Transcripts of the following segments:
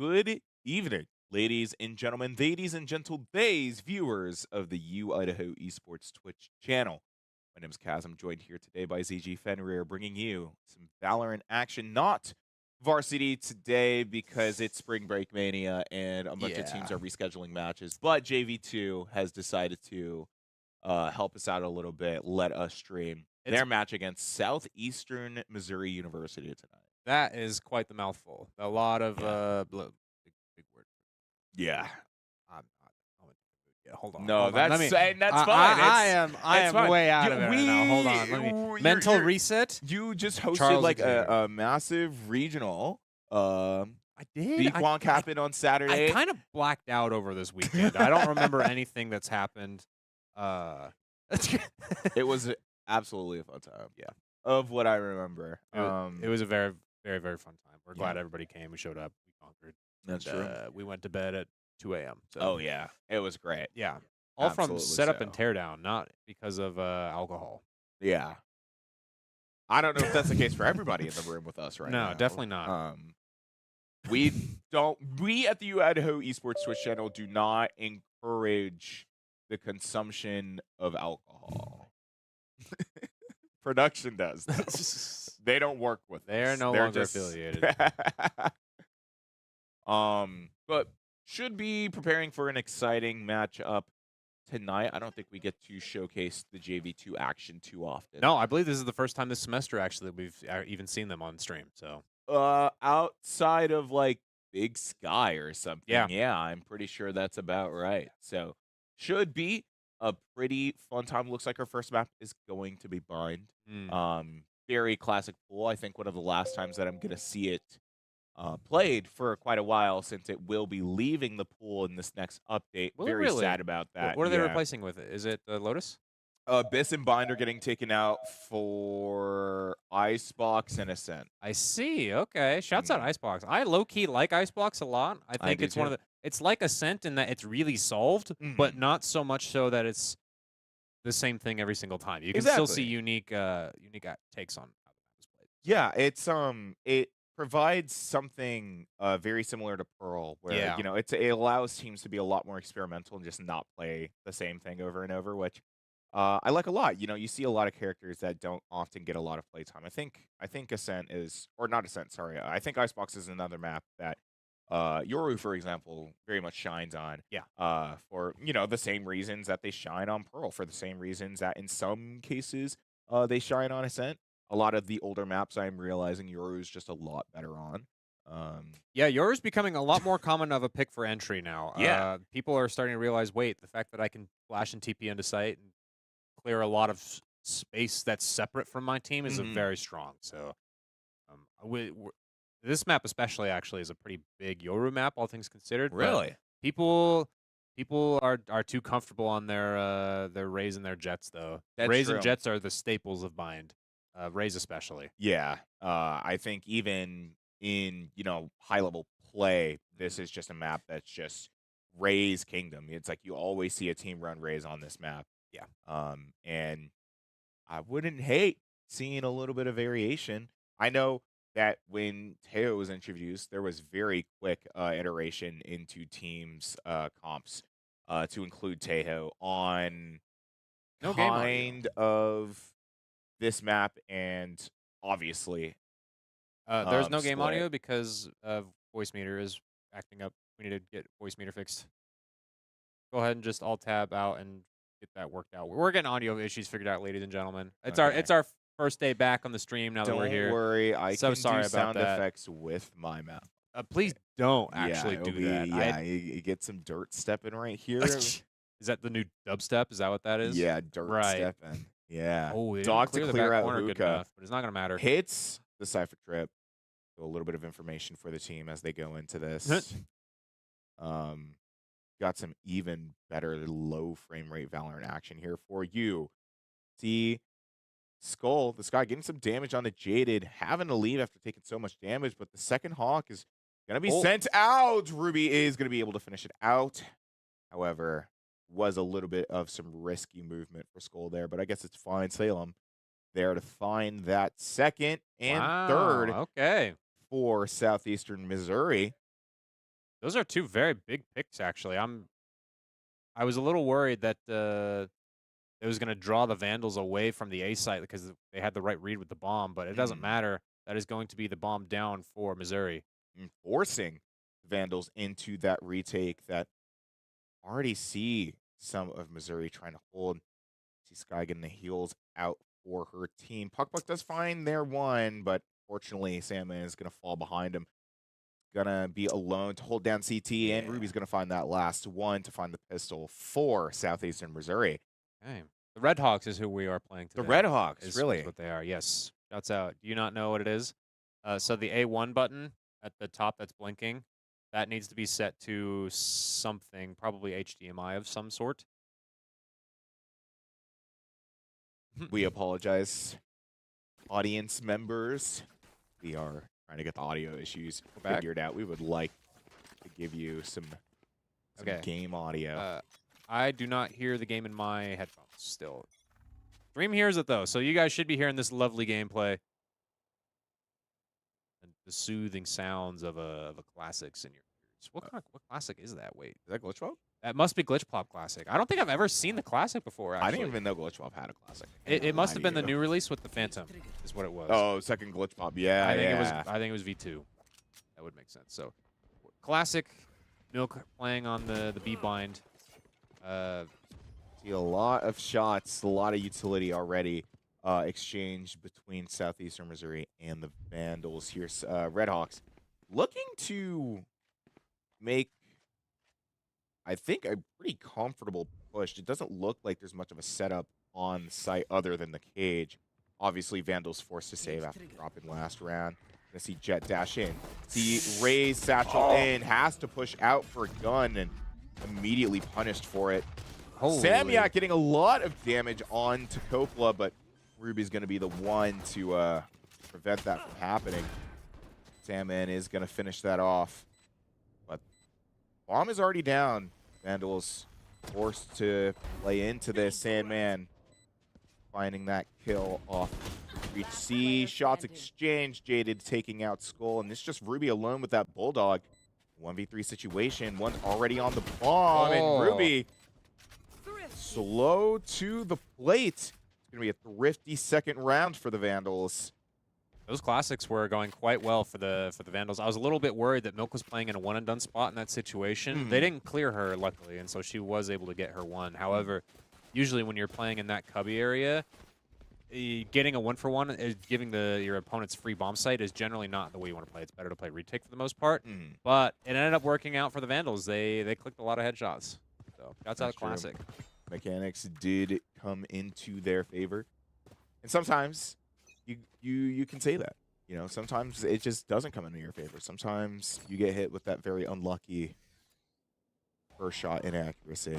Good evening, ladies and gentlemen, ladies and gentle days, viewers of the Idaho Esports Twitch channel. My name is Kaz. I'm joined here today by ZG Fenrir, bringing you some Valorant action. Not varsity today because it's Spring Break Mania and a bunch of teams are rescheduling matches, but JV2 has decided to help us out a little bit, let us stream their match against Southeastern Missouri University tonight. That is quite the mouthful. A lot of big word. Yeah. I'm not. Yeah, hold on. No, Hold on. that's Let me. that's fine. I am Fine. way out of it right now. Hold on. Let me. Mental reset. You just hosted Charles like Xavier. a massive regional. I did. Beak Wonk happened on Saturday. I kind of blacked out over this weekend. I don't remember anything that's happened. It was absolutely a fun time. Yeah, of what I remember. It was a very, very, very fun time. We're glad everybody came. We showed up. We conquered. That's true. We went to bed at 2 a.m. So. Oh yeah, it was great. Yeah, all Absolutely from setup so. and teardown, not because of alcohol. Yeah, I don't know if that's the case for everybody in the room with us right now. No, definitely not. We at the Idaho Esports Twitch channel do not encourage the consumption of alcohol. Production does. They don't work with They're us. no longer affiliated. But should be preparing for an exciting matchup tonight. I don't think we get to showcase the JV2 action too often. No, I believe this is the first time this semester actually we've even seen them on stream. So outside of like Big Sky or something. Yeah, I'm pretty sure that's about right. So should be a pretty fun time. Looks like our first map is going to be Bind. Very classic pool. I think one of the last times that I'm gonna see it played for quite a while, since it will be leaving the pool in this next update. Very sad about that. What are they replacing with it? Is it Lotus? Biss and Bind are getting taken out for Icebox and Ascent. I see. Okay. Shouts out Icebox. I low-key like Icebox a lot. I think it's one of the... It's like Ascent in that it's really solved, but not so much so that it's the same thing every single time. You can still see unique takes on how the map is played. Yeah, it's it provides something very similar to Pearl, where you know it allows teams to be a lot more experimental and just not play the same thing over and over, which I like a lot. You know, you see a lot of characters that don't often get a lot of playtime. I think Ascent is, or not Ascent, sorry. I think Icebox is another map that Yoru, for example, very much shines on. Yeah. For, you know, the same reasons that they shine on Pearl, for the same reasons that in some cases they shine on Ascent. A lot of the older maps, I'm realizing Yoru is just a lot better on. Yeah, Yoru's becoming a lot more common of a pick for entry now. Yeah. People are starting to realize, wait, the fact that I can flash and TP into site and clear a lot of space that's separate from my team is very strong. So this map especially actually is a pretty big Yoru map, all things considered. Really? People are too comfortable on their Rays and their Jets, though. Rays and Jets are the staples of Bind. Rays especially. Yeah. I think even in, you know, high-level play, this is just a map that's just Rays Kingdom. It's like you always see a team run Rays on this map. Yeah. And I wouldn't hate seeing a little bit of variation. I know that when Teo was introduced, there was very quick iteration into teams comps to include Tejo on kind of this map, and obviously there's no game audio because voice meter is acting up. We need to get voice meter fixed. Go ahead and just alt tab out and get that worked out. We're getting audio issues figured out, ladies and gentlemen. It's our first day back on the stream now that we're here. Don't worry, I so can sorry do about sound that. effects with my map. Please don't actually do that. Yeah, you get some dirt stepping right here. Is that the new dubstep? Is that what that is? Yeah, dirt stepping. Yeah. Oh, Dog to clear out corner good hookah. enough, but it's not gonna matter. Hits the Cypher trip. So a little bit of information for the team as they go into this. Got some even better low frame rate Valorant action here for you. See Skull, this guy getting some damage on the Jaded, having to leave after taking so much damage, but the second Hawk is going to be sent out. Ruby is going to be able to finish it out. However, was a little bit of some risky movement for Skull there, but I guess it's fine. Salem there to find that second and third okay. for Southeastern Missouri. Those are two very big picks, actually. I was a little worried that it was going to draw the Vandals away from the A site because they had the right read with the bomb, but it doesn't matter. That is going to be the bomb down for Missouri. Forcing Vandals into that retake that already see some of Missouri trying to hold. See Sky getting the heals out for her team. Puck does find their one, but fortunately Sandman is going to fall behind him. Gonna be alone to hold down CT, and Ruby's gonna find that last one to find the pistol for Southeastern Missouri. Okay. The Red Hawks is who we are playing today. The Red Hawks, is really? what they are, yes. Shouts out. Do you not know what it is? So the A1 button at the top that's blinking, that needs to be set to something, probably HDMI of some sort. We apologize, audience members. We are trying to get the audio issues figured out. We would like to give you some game audio. I do not hear the game in my headphones still. Dream hears it, though, so you guys should be hearing this lovely gameplay. And the soothing sounds of a classics in your ears. What classic is that? Wait. Is that Glitch Pop? That must be Glitch Plop Classic. I don't think I've ever seen the classic before, actually. I didn't even know Glitch Pop had a classic. It must have been the new release with the Phantom, is what it was. Oh, second Glitch Pop. Yeah, I think it was V2. That would make sense. So, classic Milk playing on the B bind. See a lot of shots, a lot of utility already exchanged between Southeastern Missouri and the Vandals. Here's Red Hawks looking to make, I think, a pretty comfortable push. It doesn't look like there's much of a setup on the site other than the cage. Obviously, Vandals forced to save after dropping last round. Gonna see Jet dash in. See Ray's satchel in, has to push out for a gun and immediately punished for it. Samyak getting a lot of damage on to Kopla, but Ruby's going to be the one to prevent that from happening. Sandman is going to finish that off. But bomb is already down. Vandals forced to play into this. Sandman finding that kill off reach C. Shots exchanged. Jaded taking out Skull. And it's just Ruby alone with that Bulldog. 1v3 situation. One's already on the bomb. And Ruby slow to the plate. It's going to be a thrifty second round for the Vandals. Those classics were going quite well for the Vandals. I was a little bit worried that Milk was playing in a one-and-done spot in that situation. They didn't clear her, luckily, and so she was able to get her one. However, usually when you're playing in that cubby area, getting a one-for-one, giving your opponent's free bomb site is generally not the way you want to play. It's better to play retake for the most part. But it ended up working out for the Vandals. They clicked a lot of headshots. So that's out classic. Mechanics did come into their favor. And sometimes you can say that. You know, sometimes it just doesn't come into your favor. Sometimes you get hit with that very unlucky first shot inaccuracy.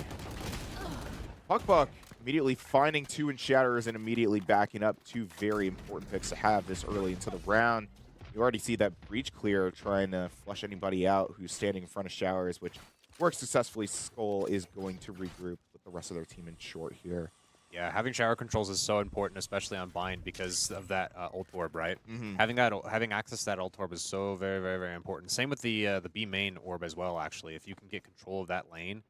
Puck immediately finding two in shatters and immediately backing up. Two very important picks to have this early into the round. You already see that breach clear trying to flush anybody out who's standing in front of showers, which works successfully. Skull is going to regroup with the rest of their team in short here. Yeah, having shower controls is so important, especially on bind, because of that ult orb, right? Having access to that ult orb is so very, very, very important. Same with the B main orb as well. Actually, if you can get control of that lane,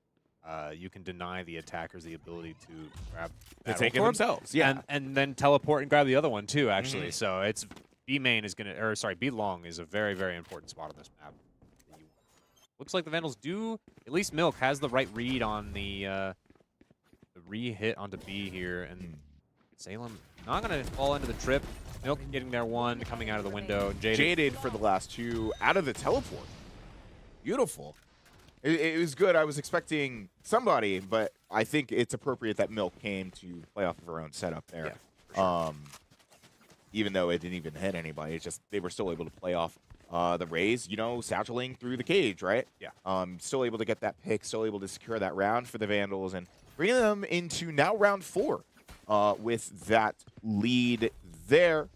you can deny the attackers the ability to grab that take it orb themselves. Yeah, and then teleport and grab the other one too. Actually, so it's B main is gonna, or sorry, B long is a very, very important spot on this map. Looks like the Vandals do, at least Milk has the right read on the re-hit onto B here, and Salem not going to fall into the trip. Milk getting their one, coming out of the window. Jaded for the last two, out of the teleport. Beautiful. It was good. I was expecting somebody, but I think it's appropriate that Milk came to play off of her own setup there. Yeah, for sure. Even though it didn't even hit anybody, it's just they were still able to play off the Rays, you know, satcheling through the cage, right? Yeah. Still able to get that pick, still able to secure that round for the Vandals, and bringing them into now round 4 with that lead there.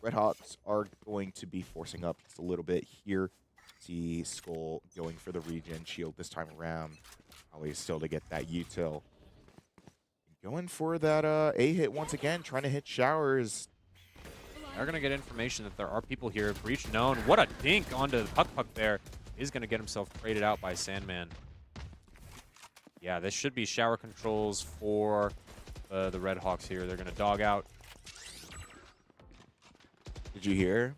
Red Hawks are going to be forcing up just a little bit here. See Skull going for the regen shield this time around. Always still to get that util. Going for that A hit once again, trying to hit showers. They're going to get information that there are people here. Breach known. What a dink onto the Puck there. is going to get himself traded out by Sandman. Yeah, this should be shower controls for the Red Hawks here. They're going to dog out. Did you hear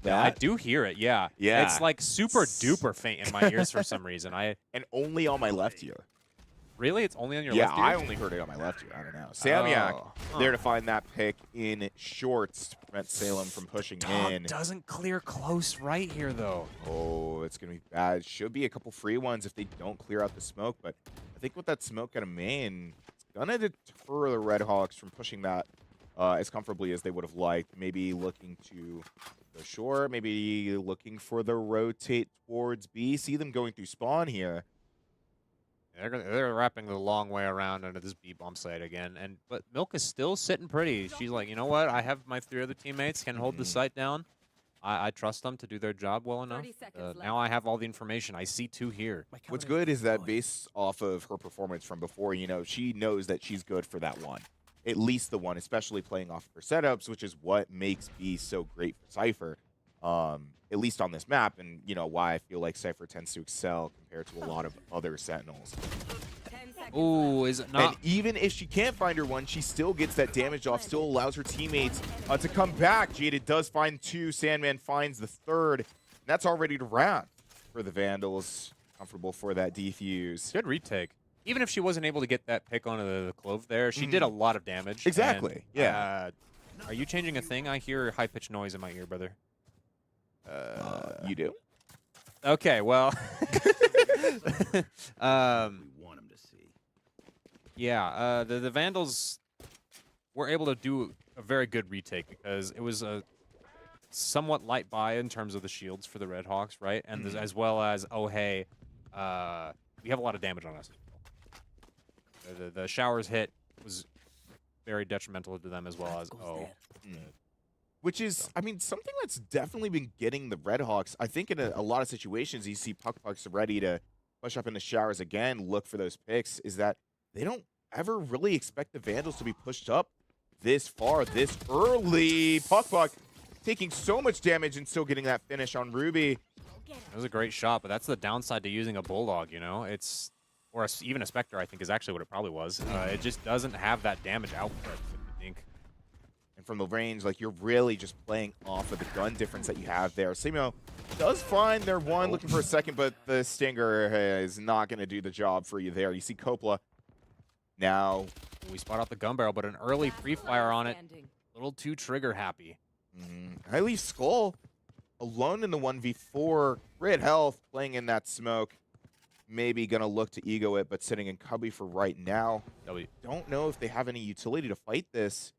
that? I do hear it, yeah. Yeah. It's like super duper faint in my ears for some reason. And only on my left ear. Really? It's only on your left ear? Yeah, I only heard it on my left ear. I don't know. Samyak there to find that pick in shorts to prevent Salem from pushing in. Doesn't clear close right here, though. Oh, it's going to be bad. Should be a couple free ones if they don't clear out the smoke. But I think with that smoke out of main, it's going to deter the Red Hawks from pushing that as comfortably as they would have liked. Maybe looking to go short. Maybe looking for the rotate towards B. See them going through spawn here. They're wrapping the long way around under this B bomb site again, but Milk is still sitting pretty. She's like, you know what? I have my 3 other teammates can hold the site down. I trust them to do their job well enough. Now I have all the information. I see 2 here. What's good is that based off of her performance from before, you know, she knows that she's good for that one. At least the one, especially playing off of her setups, which is what makes B so great for Cypher. At least on this map, and you know why I feel like Cypher tends to excel compared to a lot of other Sentinels. Ooh, is it not? And even if she can't find her one, she still gets that damage off, still allows her teammates to come back. Jaded does find 2, Sandman finds the 3rd, and that's all ready to round for the Vandals. Comfortable for that defuse. Good retake. Even if she wasn't able to get that pick onto the Clove there, she did a lot of damage. Exactly, and, yeah. Are you changing a thing? I hear high-pitched noise in my ear, brother. You do? Okay, well. We want him to see. Yeah, the Vandals were able to do a very good retake because it was a somewhat light buy in terms of the shields for the Red Hawks, right? And as well as, oh, hey, we have a lot of damage on us. The showers hit was very detrimental to them as well as, Which is, I mean, something that's definitely been getting the Red Hawks. I think in a lot of situations, you see Pucks ready to push up in the showers again, look for those picks, is that they don't ever really expect the Vandals to be pushed up this far, this early. Puck taking so much damage and still getting that finish on Ruby. It was a great shot, but that's the downside to using a Bulldog, you know? Or even a Spectre, I think, is actually what it probably was. It just doesn't have that damage output, I think. And from the range, like, you're really just playing off of the gun difference that you have there. Simo does find their one, looking for a second, but the Stinger is not going to do the job for you there. You see Coppola now. We spot out the gun barrel, but an early pre-fire on it. A little too trigger happy. I leave Skull alone in the 1v4. Grid health, playing in that smoke. Maybe going to look to ego it, but sitting in Cubby for right now. Don't know if they have any utility to fight this.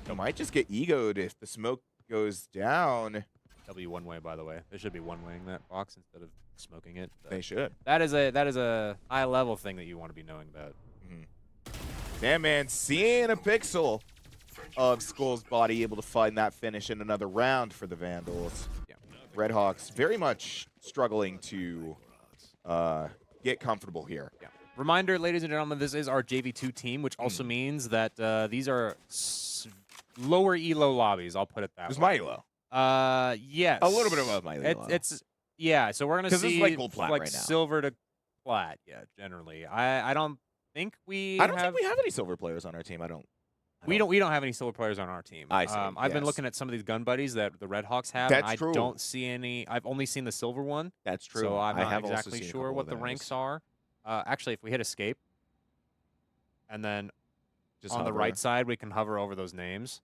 They might just get egoed if the smoke goes down. W one way, by the way. They should be one-waying that box instead of smoking it. They should. That is a high-level thing that you want to be knowing about. Damn, man, seeing a pixel of Skull's body, able to find that finish in another round for the Vandals. Yeah. Red Hawks very much struggling to get comfortable here. Yeah. Reminder, ladies and gentlemen, this is our JV2 team, which also means that these are lower elo lobbies. I'll put it that way. It's my elo. Yes. A little bit above my elo. It's yeah. So we're gonna see it's like gold plat like right now. silver to plat. Yeah, generally. I don't think we. I don't think we have any silver players on our team. We don't have any silver players on our team. I see. I've been looking at some of these gun buddies that the Red Hawks have. That's and true. I don't see any. I've only seen the silver one. That's true. So I'm not I have exactly also seen sure what the ranks are. Actually, if we hit escape, and then Just on the hover. right side, we can hover over those names.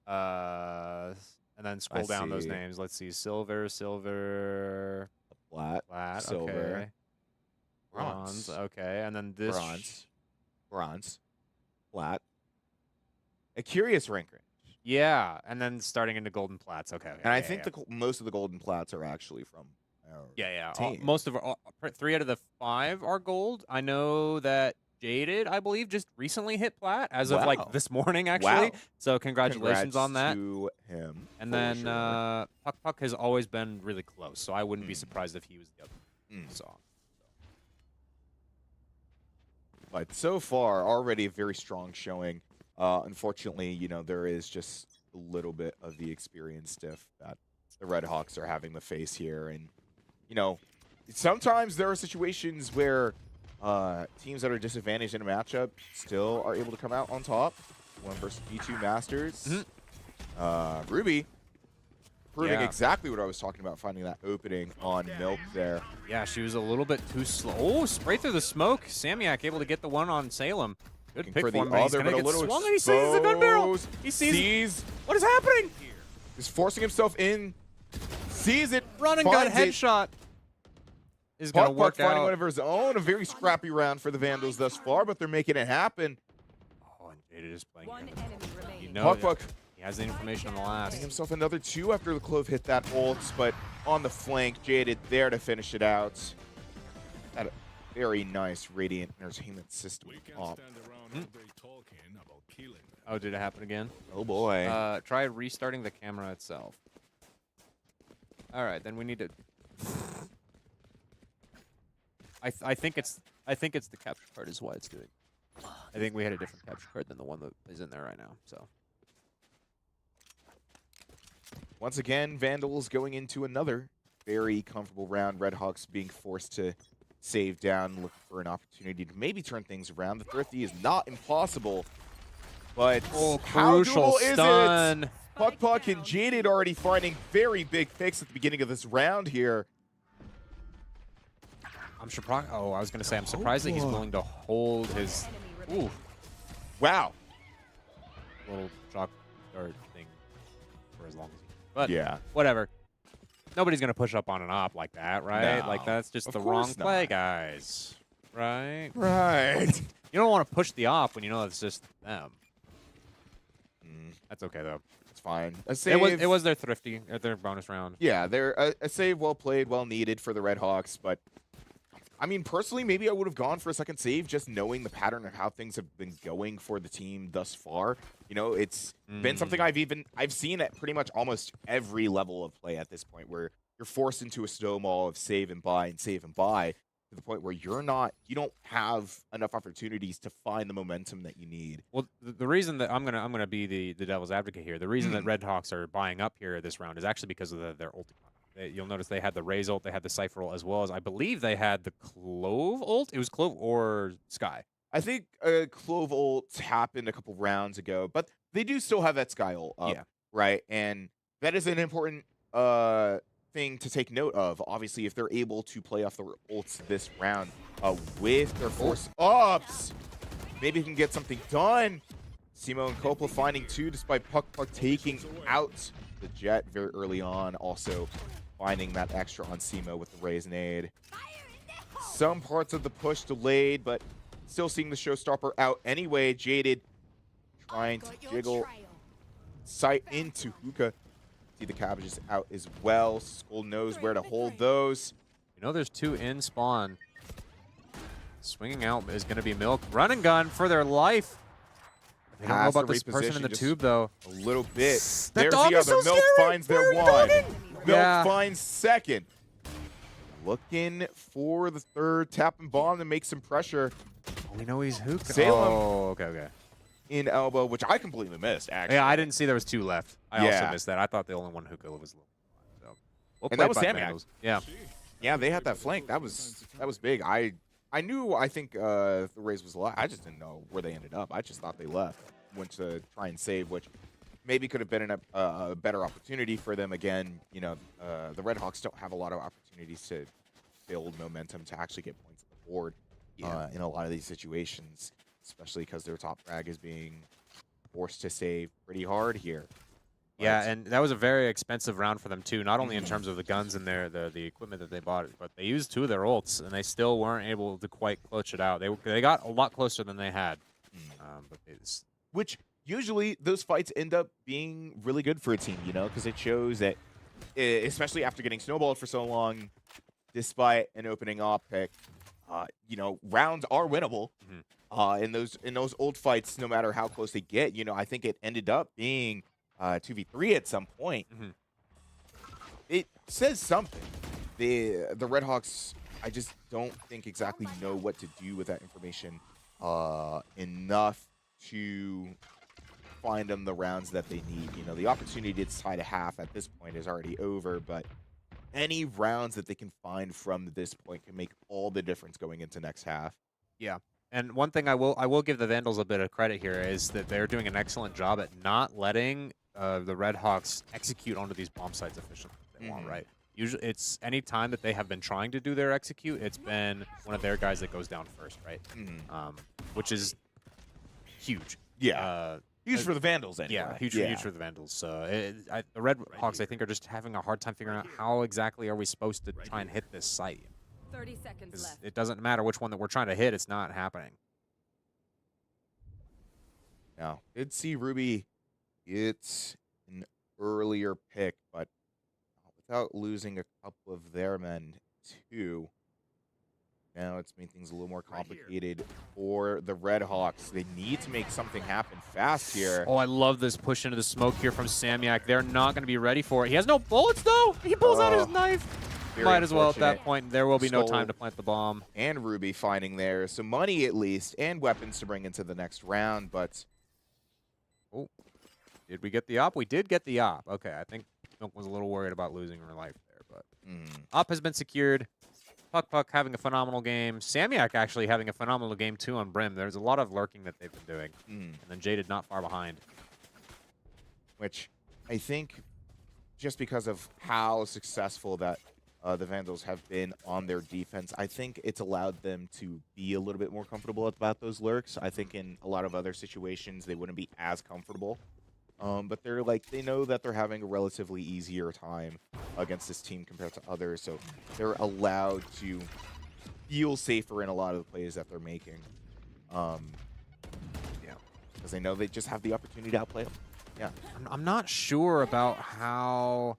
And then scroll down those see. names. Let's see. Silver, Plat, plat, silver, okay. bronze, okay. And then this. bronze, plat. A curious rank range. Yeah, and then starting into golden plats. Okay. And I think most of the golden plats are actually from our team. Most of our 3 out of the 5 are gold. I know that Jaded, I believe, just recently hit plat as of like this morning, actually. Wow. So congratulations on that. To him. And then Puck has always been really close, so I wouldn't be surprised if he was the other song. But so far, already a very strong showing. Unfortunately, you know, there is just a little bit of the experience diff that the Red Hawks are having to face here. And, you know, sometimes there are situations where teams that are disadvantaged in a matchup still are able to come out on top. 1 versus B2 Masters. Ruby proving exactly what I was talking about, finding that opening on Milk there. Yeah, she was a little bit too slow. Oh, straight through the smoke. Samyak able to get the one on Salem. Good pick for the him, but he's other, gonna but a get little swung, and he sees the gun barrel. He sees what is happening. He's forcing himself in. Sees it. Run and gun headshot. Is gonna work out. Finding one of his own. A very scrappy round for the Vandals thus far, but they're making it happen. Oh, and Jaded is playing. One enemy remaining. You know, Puck he has the information on the last. getting himself another 2 after the Clove hit that ult, but on the flank, Jaded there to finish it out. That a very nice Radiant Entertainment System off. Oh, did it happen again? Oh boy. Try restarting the camera itself. All right, then we need to. I think it's the capture card is why it's doing. I think we had a different capture card than the one that is in there right now. So once again, Vandals going into another very comfortable round. Redhawks being forced to save down, looking for an opportunity to maybe turn things around. The Thrifty is not impossible, but how doable is it? Puck and Jaded already finding very big picks at the beginning of this round here. I'm surprised. Oh, I was gonna say I'm surprised that he's willing to hold his. Ooh, wow, little shock dart thing for as long as he can. But yeah, whatever. Nobody's gonna push up on an op like that, right? No, like that's just the wrong play, guys. Right? Right. You don't want to push the op when you know it's just them. That's okay though. It's fine. A save, it was their thrifty, their bonus round. Yeah, they're a save, well played, well needed for the Redhawks. But I mean, personally, maybe I would have gone for a second save, just knowing the pattern of how things have been going for the team thus far. You know, it's been something I've seen at pretty much almost every level of play at this point, where you're forced into a snowball of save and buy and save and buy, to the point where you don't have enough opportunities to find the momentum that you need. Well, the reason that I'm gonna be the devil's advocate here, the reason that Redhawks are buying up here this round is actually because of their ulti. You'll notice they had the Raze ult, they had the Cypher ult, as well as I believe they had the Clove ult. It was Clove or Sky. I think Clove ult happened a couple rounds ago, but they do still have that Sky ult up, right? And that is an important thing to take note of. Obviously, if they're able to play off the ults this round with their force ups, maybe can get something done. Simo and Coppola finding 2 despite Puck taking out the Jet very early on. Also finding that extra on Simo with the Raze nade. Some parts of the push delayed, but still seeing the showstopper out anyway. Jaded trying to jiggle sight into Hookah. See the cabbages out as well. Skull knows where to hold those. You know there's 2 in spawn. Swinging out is going to be Milk. Run and gun for their life. I don't know about this person in the tube, though. A little bit. That There's dog the is other. so Milk scary. finds their one. Milk finds second. Looking for the third. Tap and bomb to make some pressure. Oh, we know he's Hookah. Salem. Oh, okay. In elbow, which I completely missed, actually. Yeah, I didn't see there was 2 left. I also missed that. I thought the only one Hookah was little. So, and that was Samyak. Yeah. Yeah, they had that flank. That was big. I think the Raze was alive. I just didn't know where they ended up. I just thought they left. Went to try and save, which maybe could have been a better opportunity for them. Again, you know, the Redhawks don't have a lot of opportunities to build momentum to actually get points on the board in a lot of these situations, especially because their top frag is being forced to save pretty hard here. Yeah, and that was a very expensive round for them too. Not only in terms of the guns and the equipment that they bought, but they used 2 of their ults, and they still weren't able to quite clutch it out. They got a lot closer than they had, but which usually those fights end up being really good for a team, you know, because it shows that, especially after getting snowballed for so long, despite an opening op pick, you know, rounds are winnable. In those old fights, no matter how close they get, you know, I think it ended up being 2v3 at some point. It says something. The Redhawks, I just don't think exactly know what to do with that information enough to find them the rounds that they need. You know, the opportunity to tie to half at this point is already over, but any rounds that they can find from this point can make all the difference going into next half. Yeah. And one thing I will give the Vandals a bit of credit here is that they're doing an excellent job at not letting the Red Hawks execute onto these bomb sites efficiently if they want, right? Usually, it's any time that they have been trying to do their execute, it's been one of their guys that goes down first, right? Which is huge. Yeah. Huge for the Vandals, anyway. Yeah, huge for the Vandals. The Red Hawks, I think, are just having a hard time figuring out how exactly are we supposed to try and hit this site. 30 seconds left. It doesn't matter which one that we're trying to hit; it's not happening. Now, did see Ruby get an earlier pick, but without losing a couple of their men too. Now it's made things a little more complicated for the Red Hawks. They need to make something happen fast here. Oh, I love this push into the smoke here from Samyak. They're not going to be ready for it. He has no bullets, though. He pulls out his knife. Might as well at that point. There will be no time to plant the bomb. And Ruby finding there some money at least and weapons to bring into the next round, but... Oh, did we get the op? We did get the op. Okay, I think Milk was a little worried about losing her life there, but op has been secured. Puck having a phenomenal game. Samyak actually having a phenomenal game too on Brim. There's a lot of lurking that they've been doing. And then Jaded not far behind. Which I think just because of how successful that the Vandals have been on their defense, I think it's allowed them to be a little bit more comfortable about those lurks. I think in a lot of other situations they wouldn't be as comfortable. But they know that they're having a relatively easier time against this team compared to others, so they're allowed to feel safer in a lot of the plays that they're making. Yeah, because they know they just have the opportunity to outplay them. Yeah, I'm not sure about how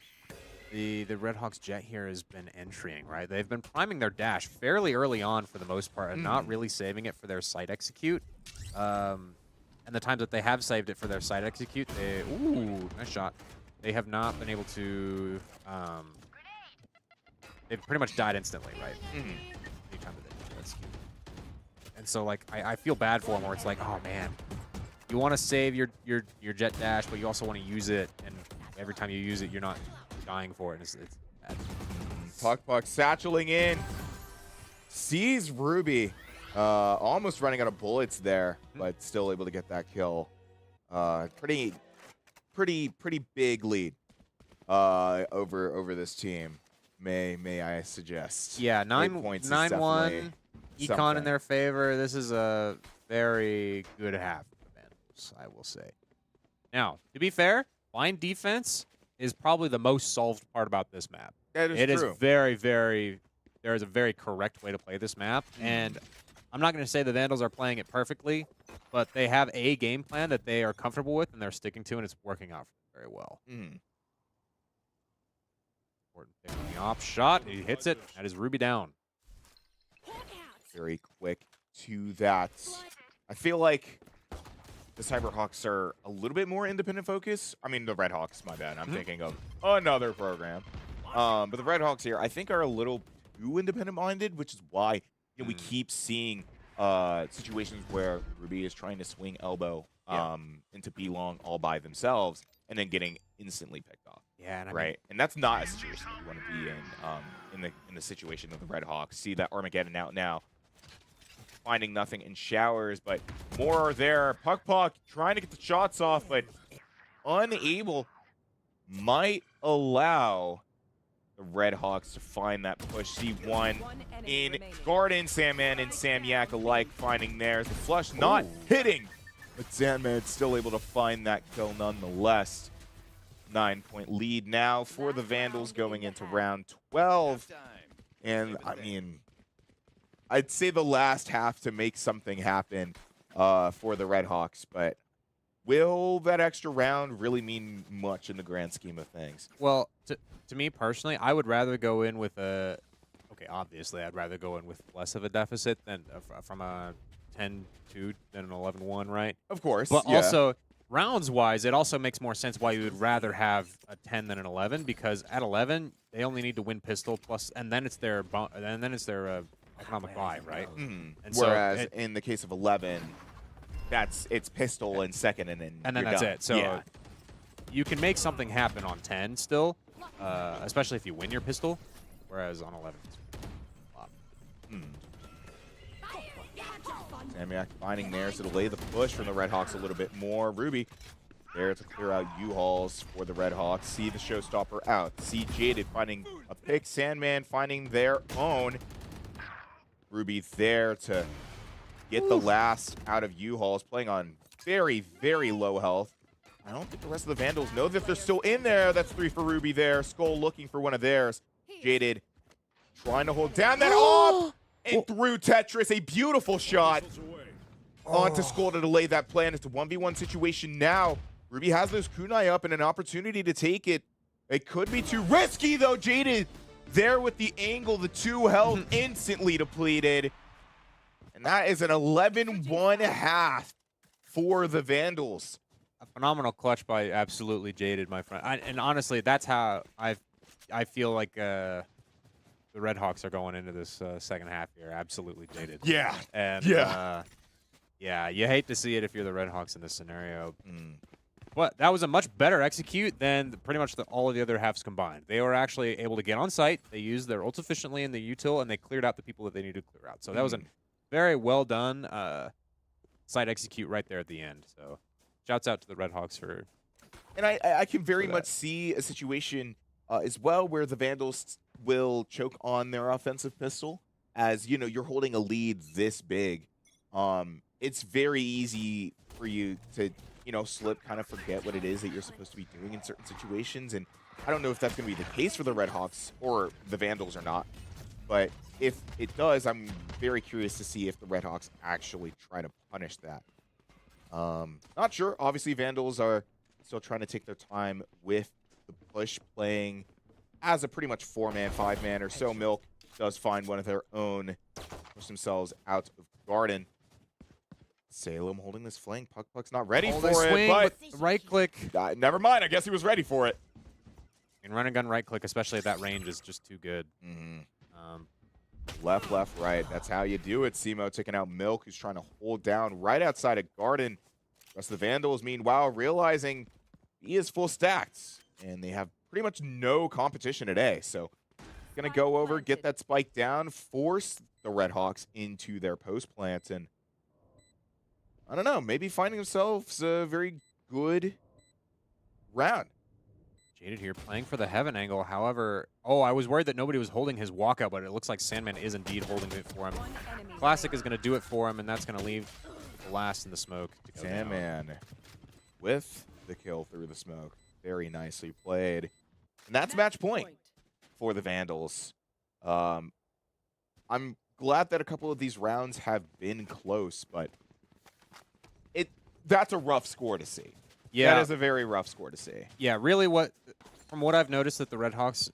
the Red Hawks jet here has been entering, right? They've been priming their dash fairly early on for the most part and not really saving it for their site execute. And the times that they have saved it for their side execute, ooh, nice shot. They have not been able to, they've pretty much died instantly, right? Anytime that they execute. And so, like, I feel bad for them where it's like, oh, man, you want to save your jet dash, but you also want to use it, and every time you use it, you're not dying for it, and it's bad. Puck satcheling in. Sees Ruby. Almost running out of bullets there, but still able to get that kill. Pretty big lead over this team. May I suggest? Yeah, 9-1 econ in their favor. This is a very good half for the Vandals, I will say. Now, to be fair, line defense is probably the most solved part about this map. That is true. It is very, very. There is a very correct way to play this map, and I'm not going to say the Vandals are playing it perfectly, but they have a game plan that they are comfortable with and they're sticking to, and it's working out very well. Important pick on the op shot. He hits it. That is Ruby down. Very quick to that. I feel like the Cyberhawks are a little bit more independent focus. I mean, the Red Hawks, my bad. I'm thinking of another program. But the Red Hawks here, I think, are a little too independent-minded, which is why we keep seeing situations where Ruby is trying to swing elbow into B long all by themselves and then getting instantly picked off. Yeah, and right. And that's not a situation you want to be in the situation of the Red Hawks. See that Armageddon out now, finding nothing in showers, but more are there. Puck trying to get the shots off, but unable. Might allow the Red Hawks to find that push. C1 in Garden. Sandman and Samyak alike finding theirs. The flush not hitting, but Sandman still able to find that kill nonetheless. 9-point lead now for the Vandals going into round 12. And, I mean, I'd say the last half to make something happen for the Red Hawks, but will that extra round really mean much in the grand scheme of things? Well, to me personally, I would rather go in with a... Okay, obviously, I'd rather go in with less of a deficit than from a 10-2 than an 11-1, right? Of course, but also, rounds-wise, it also makes more sense why you would rather have a 10 than an 11, because at 11, they only need to win pistol plus, and then it's their economic buy, right? And whereas in the case of 11, it's pistol and second, and then that's done. it. So you can make something happen on 10 still, especially if you win your pistol, whereas on 11 it's a flop. Samiak finding there to delay the push from the Redhawks a little bit more. Ruby there to clear out U-Hauls for the Redhawks. See the showstopper out. See Jaded finding a pick. Sandman finding their own. Ruby there to get the last out of U-Hauls, playing on very, very low health. I don't think the rest of the Vandals know that they're still in there. That's 3 for Ruby there. Skull looking for one of theirs. Jaded trying to hold down that off and through Tetris. A beautiful shot onto Skull to delay that plan. It's a 1v1 situation now. Ruby has those kunai up and an opportunity to take it. It could be too risky though. Jaded there with the angle, the 2 health instantly depleted. And that is an 11-1 half for the Vandals. A phenomenal clutch by absolutely Jaded, my friend. And honestly, that's how I feel like the Redhawks are going into this second half here. Absolutely Jaded. Yeah. And yeah, you hate to see it if you're the Redhawks in this scenario. But that was a much better execute than pretty much all of the other halves combined. They were actually able to get on site. They used their ults efficiently in the util, and they cleared out the people that they needed to clear out. So that was a very well done site execute right there at the end. So shouts out to the Redhawks for. And I can very much see a situation as well where the Vandals will choke on their offensive pistol. As you know, you're holding a lead this big. It's very easy for you to slip, kind of forget what it is that you're supposed to be doing in certain situations. And I don't know if that's going to be the case for the Redhawks or the Vandals or not. But if it does, I'm very curious to see if the Redhawks actually try to punish that. Not sure. Obviously, Vandals are still trying to take their time with the push, playing as a pretty much 4-man, 5-man or so. Milk does find one of their own, push themselves out of Garden. Salem holding this flank. Puck's not ready for it, but right click. Never mind. I guess he was ready for it. And run and gun right click, especially at that range, is just too good. Left, right. That's how you do it. Simo taking out Milk, who's trying to hold down right outside of Garden. The rest of the Vandals, meanwhile, realizing he is full stacked, and they have pretty much no competition today. So, gonna go over, get that spike down, force the Redhawks into their post plant, and I don't know, maybe finding themselves a very good round. Jaded here playing for the heaven angle. However, I was worried that nobody was holding his walkout, but it looks like Sandman is indeed holding it for him. Classic is going to do it for him, and that's going to leave the last in the smoke. Sandman with the kill through the smoke. Very nicely played. And that's match point for the Vandals. I'm glad that a couple of these rounds have been close, but that's a rough score to see. Yeah. That is a very rough score to see. Yeah, really from what I've noticed at the Redhawks,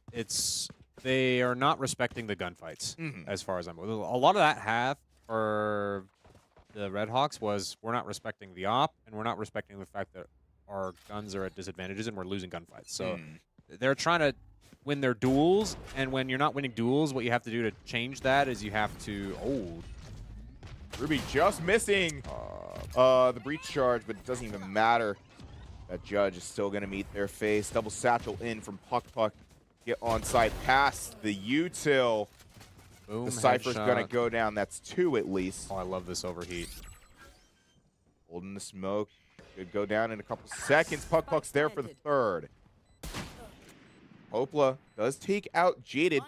they are not respecting the gunfights as far as I'm. A lot of that half for the Redhawks was we're not respecting the op, and we're not respecting the fact that our guns are at disadvantages and we're losing gunfights. So they're trying to win their duels, and when you're not winning duels, what you have to do to change that is you have to Ruby just missing the breach charge, but it doesn't even matter. That judge is still going to meet their face. Double satchel in from Puck. Get on side past the util. Boom, the Cypher's going to go down. That's 2 at least. Oh, I love this overheat. Holding the smoke. Could go down in a couple seconds. Puck's there for the 3rd. Hopla does take out Jaded.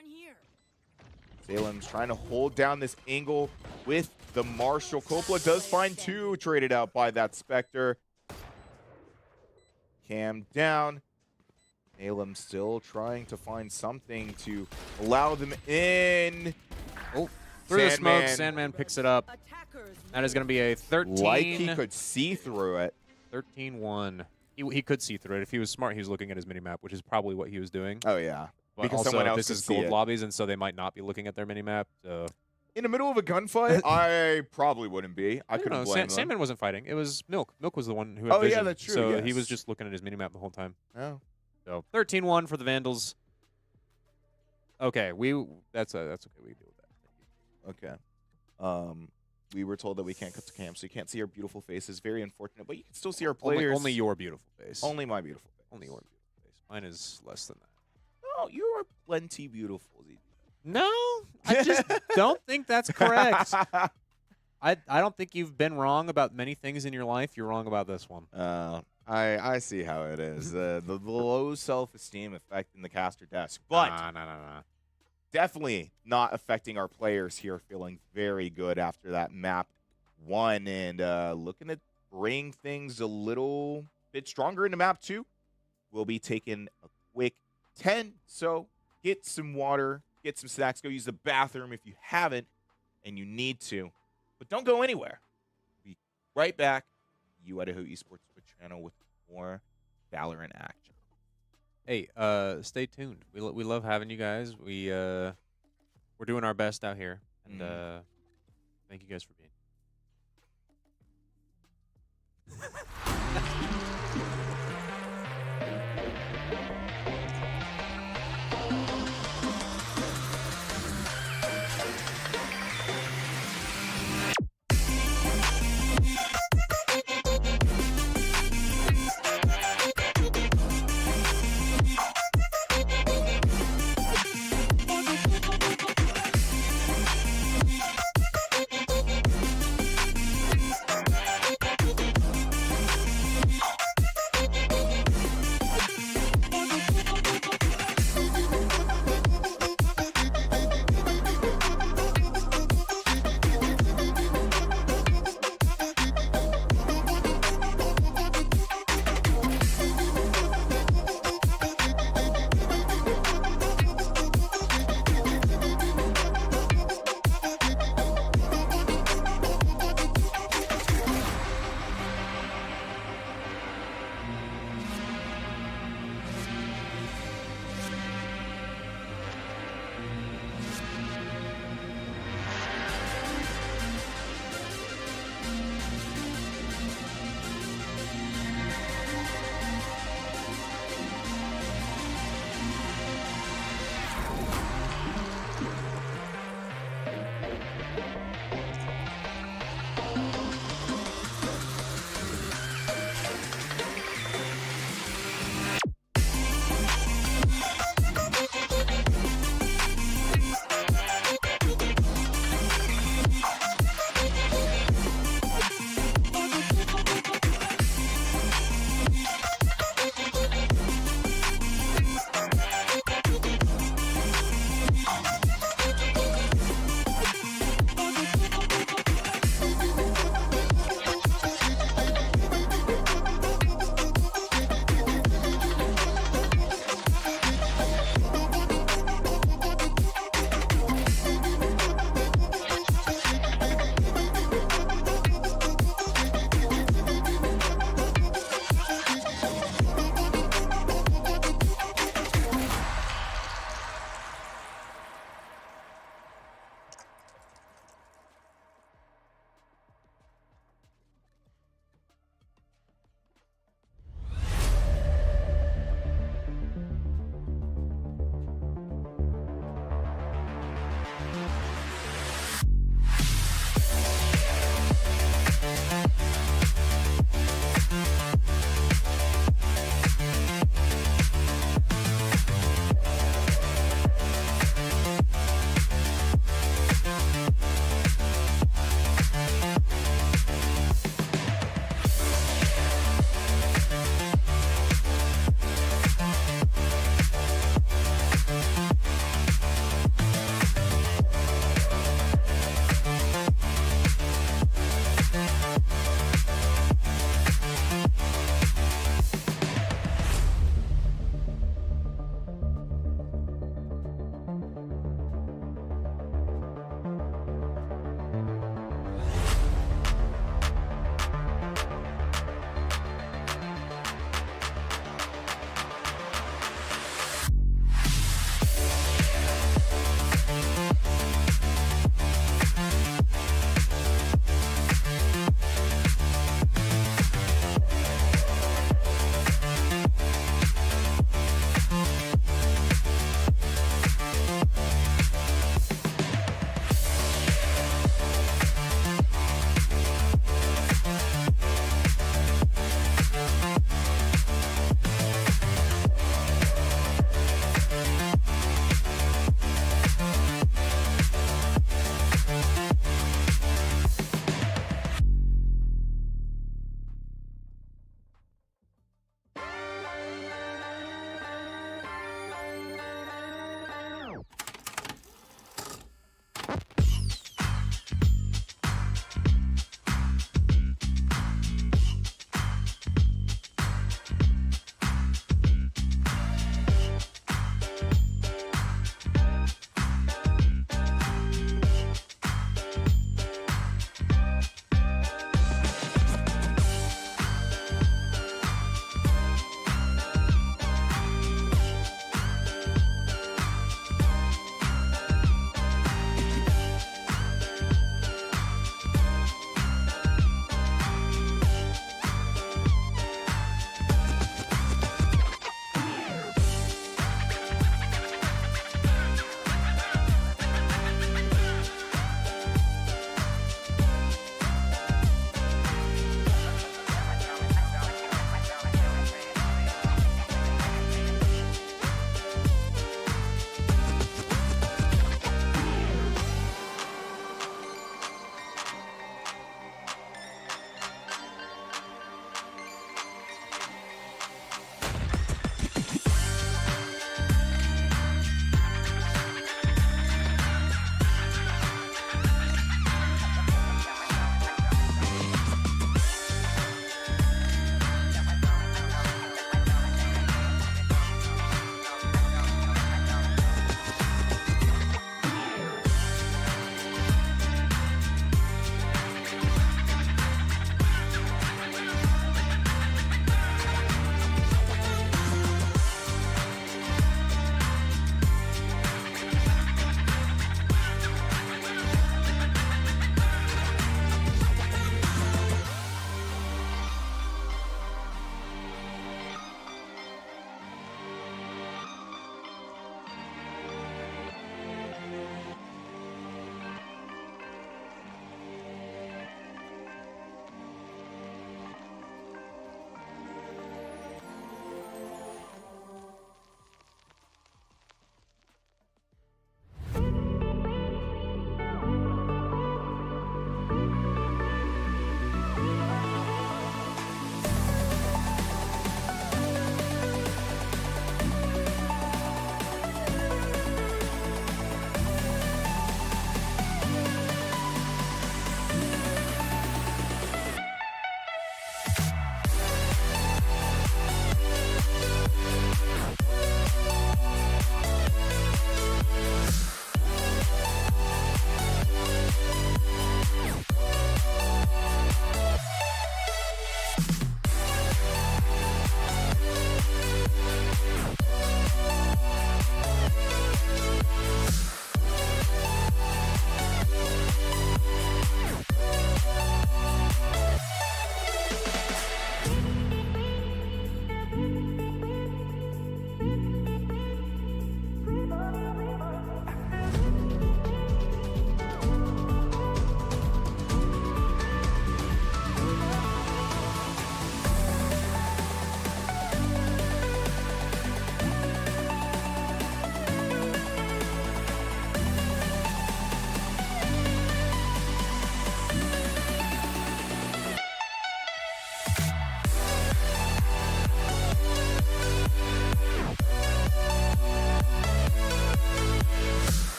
Salem's trying to hold down this angle with the Marshall. Coppola does find 2 traded out by that Spectre. Cam down. Salem still trying to find something to allow them in. Through the smoke, Sandman picks it up. That is going to be a 13. Like he could see through it. 13-1. He could see through it. If he was smart, he was looking at his minimap, which is probably what he was doing. Oh, yeah. But Because also, someone else this could is see gold it. lobbies, and so they might not be looking at their minimap. So. In the middle of a gunfight, I probably wouldn't be. I couldn't blame them. Sandman wasn't fighting. It was Milk. Milk was the one who had vision. Yeah, that's true. So yes. he was just looking at his minimap the whole time. Oh. So 13-1 for the Vandals. Okay, that's okay. We can deal with that. Okay. We were told that we can't cut to cam, so you can't see our beautiful faces. Very unfortunate, but you can still see our players. Only your beautiful face. Only my beautiful face. Only your beautiful face. Mine is less than that. No, you are plenty beautiful, ZG. No, I just don't think that's correct. I don't think you've been wrong about many things in your life. You're wrong about this one. I see how it is. The low self-esteem affecting the caster desk, but no. definitely not affecting our players here. Feeling very good after that map 1 and looking to bring things a little bit stronger into map 2. We'll be taking a quick 10, so get some water, get some snacks, go use the bathroom if you haven't and you need to. But don't go anywhere. We'll be right back. Idaho Esports Twitch channel with more Valorant action. Hey, stay tuned. We love having you guys. We're doing our best out here, and thank you guys for being.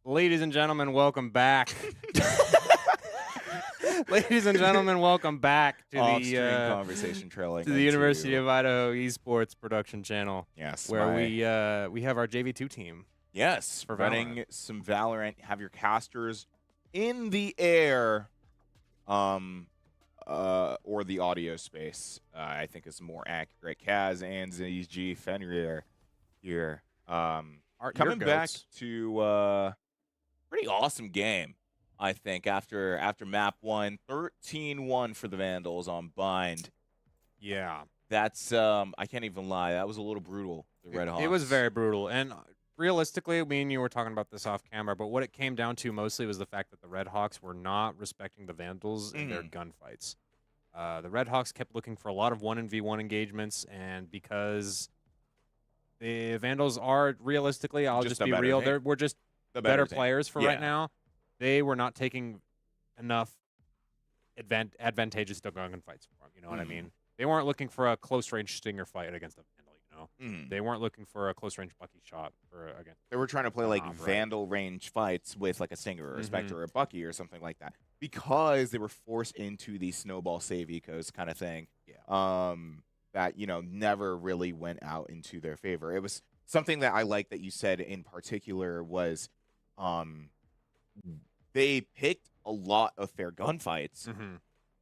Ladies and gentlemen, welcome back. Ladies and gentlemen, welcome back to the conversation trailing to the University of Idaho Esports production channel. Yes, where we have our JV2 team. Yes, for running some Valorant. Have your casters in the air, or the audio space. I think is more accurate. Kaz and ZG Fenrir here. Coming back to pretty awesome game, I think, after map 1, 13-1 for the Vandals on Bind. Yeah. That's I can't even lie. That was a little brutal, the Red Hawks. It was very brutal. And realistically, me and you were talking about this off camera, but what it came down to mostly was the fact that the Red Hawks were not respecting the Vandals in their gunfights. The Red Hawks kept looking for a lot of 1v1 engagements, and because the Vandals are realistically, I'll just be real, we're just the better players for right now. They were not taking enough advantageous gunfights for them. You know what I mean? They weren't looking for a close range stinger fight against a Vandal. You know, they weren't looking for a close range Bucky shot for against. They were trying to play like Vandal range fights with like a Stinger or a Spectre or a Bucky or something like that, because they were forced into the snowball save ecos kind of thing. Yeah. That never really went out into their favor. It was something that I like that you said in particular was, they picked a lot of fair gunfights,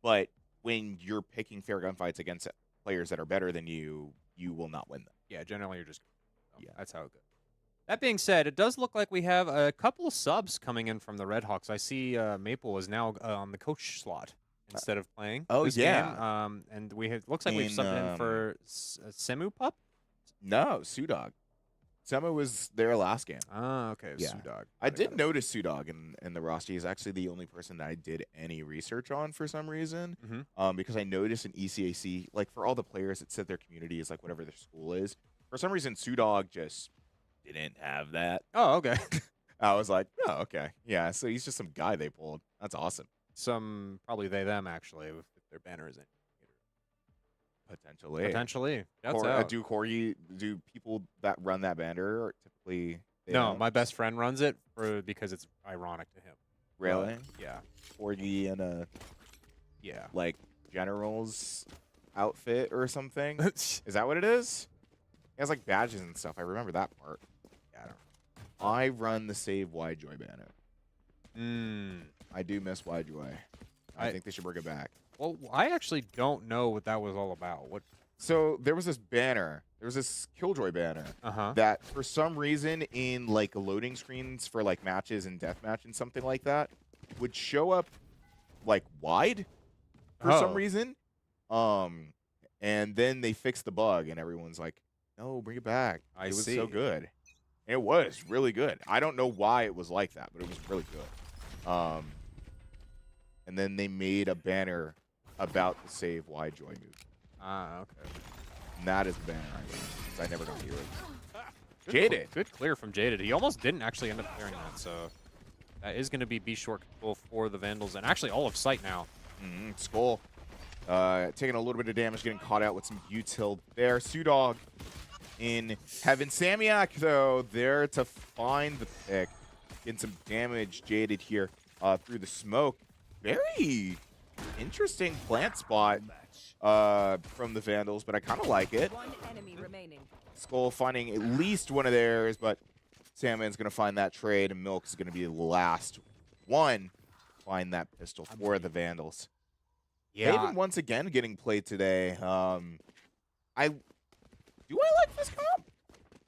but when you're picking fair gunfights against players that are better than you, you will not win them. Yeah, generally you're just that's how it goes. That being said, it does look like we have a couple of subs coming in from the Red Hawks. I see Maple is now on the coach slot instead of playing. This game. And looks like we've subbed in for Semu Pup. No, Sudog. Semu was there last game. Ah, okay. Sudog. I did notice Sudog in the roster. He's actually the only person that I did any research on for some reason. Because I noticed in ECAC, like for all the players that said their community is like whatever their school is, for some reason Sudog just didn't have that. Oh, okay. I was like, oh, okay. Yeah, so he's just some guy they pulled. That's awesome. Probably they, them, actually, if their banner is in. Potentially. That's do people that run that banner typically? No, my best friend runs it because it's ironic to him. Really? Yeah. Corgi in a like general's outfit or something. Is that what it is? He has like badges and stuff. I remember that part. Yeah, I don't know. I run the Save Yjoy banner. I do miss Yjoy. I think they should bring it back. Well, I actually don't know what that was all about. So there was this banner. There was this Killjoy banner that for some reason in like loading screens for like matches and deathmatch and something like that would show up like wide for some reason. And then they fixed the bug and everyone's like, no, bring it back. It was so good. It was really good. I don't know why it was like that, but it was really good. And then they made a banner about the Save Yjoy move. Ah, okay. And that is the banner I made, because I never got to hear it. Jaded. Good clear from Jaded. He almost didn't actually end up clearing that, so that is going to be B-short control for the Vandals, and actually all of sight now. Skull taking a little bit of damage, getting caught out with some util there. Sudog in heaven. Samiak, though, there to find the pick. Getting some damage. Jaded here through the smoke. Very interesting plant spot from the Vandals, but I kind of like it. One enemy remaining. Skull finding at least one of theirs, but Sandman's going to find that trade, and Milk is going to be the last one to find that pistol for the Vandals. Yeah. Haven once again getting played today. I like this comp?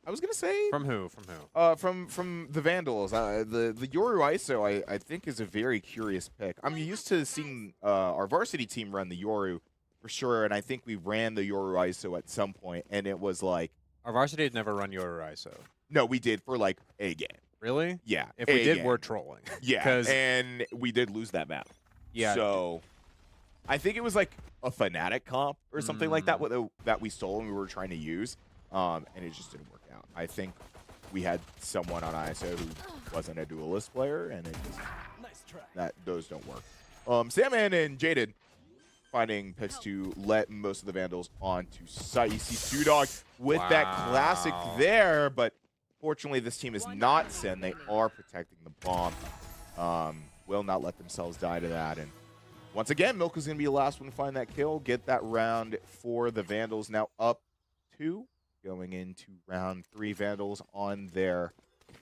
I was gonna say From who? From who? From the Vandals. The Yoru ISO I think is a very curious pick. I'm used to seeing our varsity team run the Yoru for sure, and I think we ran the Yoru ISO at some point, and it was like Our varsity had never run Yoru ISO. no, we did for like a game. Really? Yeah, If we did, game. we're trolling. Yeah, and we did lose that map. Yeah. So I think it was like a Fnatic comp or something like that that we stole and we were trying to use, and it just didn't work out. I think we had someone on ISO who wasn't a duelist player, and it just those don't work. Sandman and Jaded finding picks to let most of the Vandals onto site. You see Sudog with that classic there, but fortunately this team is not Sin. They are protecting the bomb. Will not let themselves die to that. And once again, Milk is going to be the last one to find that kill. Get that round for the Vandals. Now up 2. Going into round 3. Vandals on their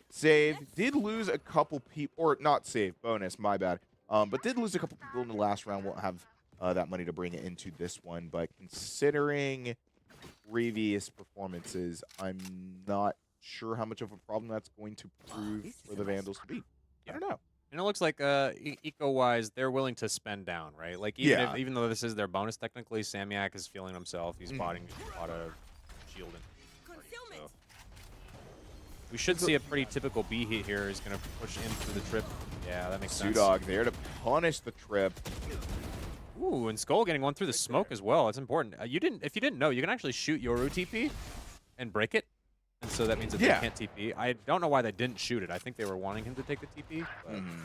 save. Did lose a couple people, or not save, bonus, my bad. But did lose a couple people in the last round. Won't have that money to bring it into this one. But considering previous performances, I'm not sure how much of a problem that's going to prove for the Vandals to be. I don't know. And it looks like eco-wise, they're willing to spend down, right? Like even though this is their bonus, technically, Samyak is feeling himself. He's botting a lot of shield and so we should see a pretty typical B hit here. He's gonna push in through the trip. Yeah, that makes sense. Sudog there to punish the trip. Ooh, and Skull getting one through the smoke as well. That's important. If you didn't know, you can actually shoot Yoru TP and break it. And so that means that they can't TP. I don't know why they didn't shoot it. I think they were wanting him to take the TP.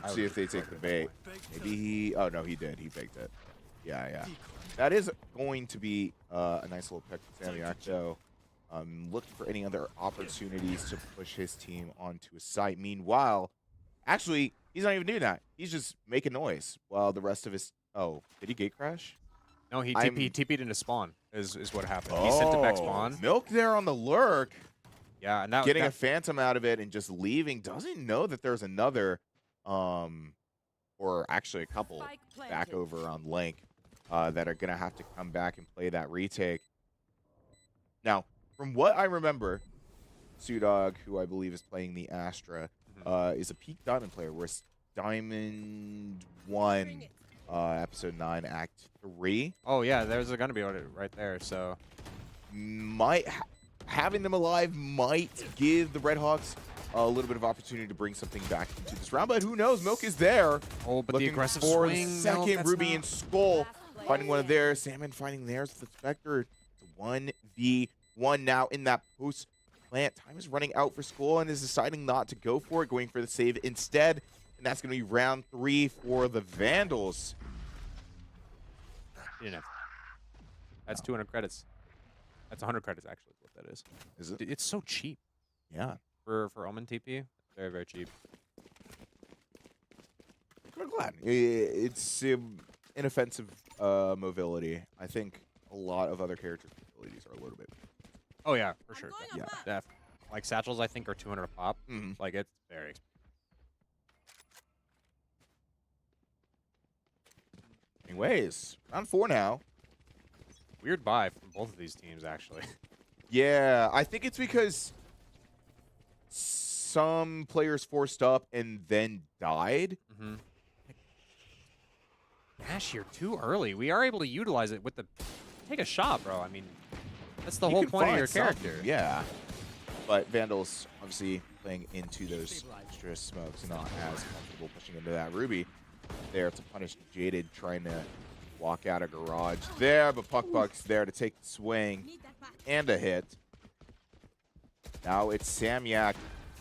See if they take the bait. Maybe he... Oh, no, he did. He faked it. Yeah. That is going to be a nice little pick for Samyak, though. Looking for any other opportunities to push his team onto a site. Meanwhile, actually, he's not even doing that. He's just making noise while the rest of his... Oh, did he gate crash? No, he TP'd into spawn is what happened. He sent it back spawn. Milk there on the lurk. Yeah, and getting a phantom out of it and just leaving. Doesn't know that there's another, or actually a couple back over on Link that are going to have to come back and play that retake. Now, from what I remember, Sudog, who I believe is playing the Astra, is a peak Diamond player, whereas Diamond 1, Episode 9, Act 3. Oh, yeah, there's going to be one right there, so... Having them alive might give the Redhawks a little bit of opportunity to bring something back into this round, but who knows? Milk is there. Oh, but looking the aggressive for swing. The second Ruby and Skull finding one of theirs. Salmon finding theirs. The Spectre. It's a 1v1 now in that post plant. Time is running out for Skull and is deciding not to go for it, going for the save instead. And that's going to be round 3 for the Vandals. You know, that's 200 credits. That's 100 credits, actually, is what that is. Is it? It's so cheap. Yeah. For Omen TP, very, very cheap. I'm glad. It's inoffensive mobility. I think a lot of other characters' abilities are a little bit. Oh, yeah, for sure. Yeah. Def. Like, satchels, I think, are 200 a pop. Like, it's very expensive. Anyways, round 4 now. Weird buy from both of these teams, actually. Yeah, I think it's because some players forced up and then died. Nash here too early. We are able to utilize it with the... Take a shot, bro. I mean, that's the whole point of your character. Yeah. But Vandals, obviously, playing into those extra smokes, not as comfortable pushing into that Ruby. There to punish Jaded, trying to walk out of garage there, but Puck's there to take the swing and a hit. Now it's Samyak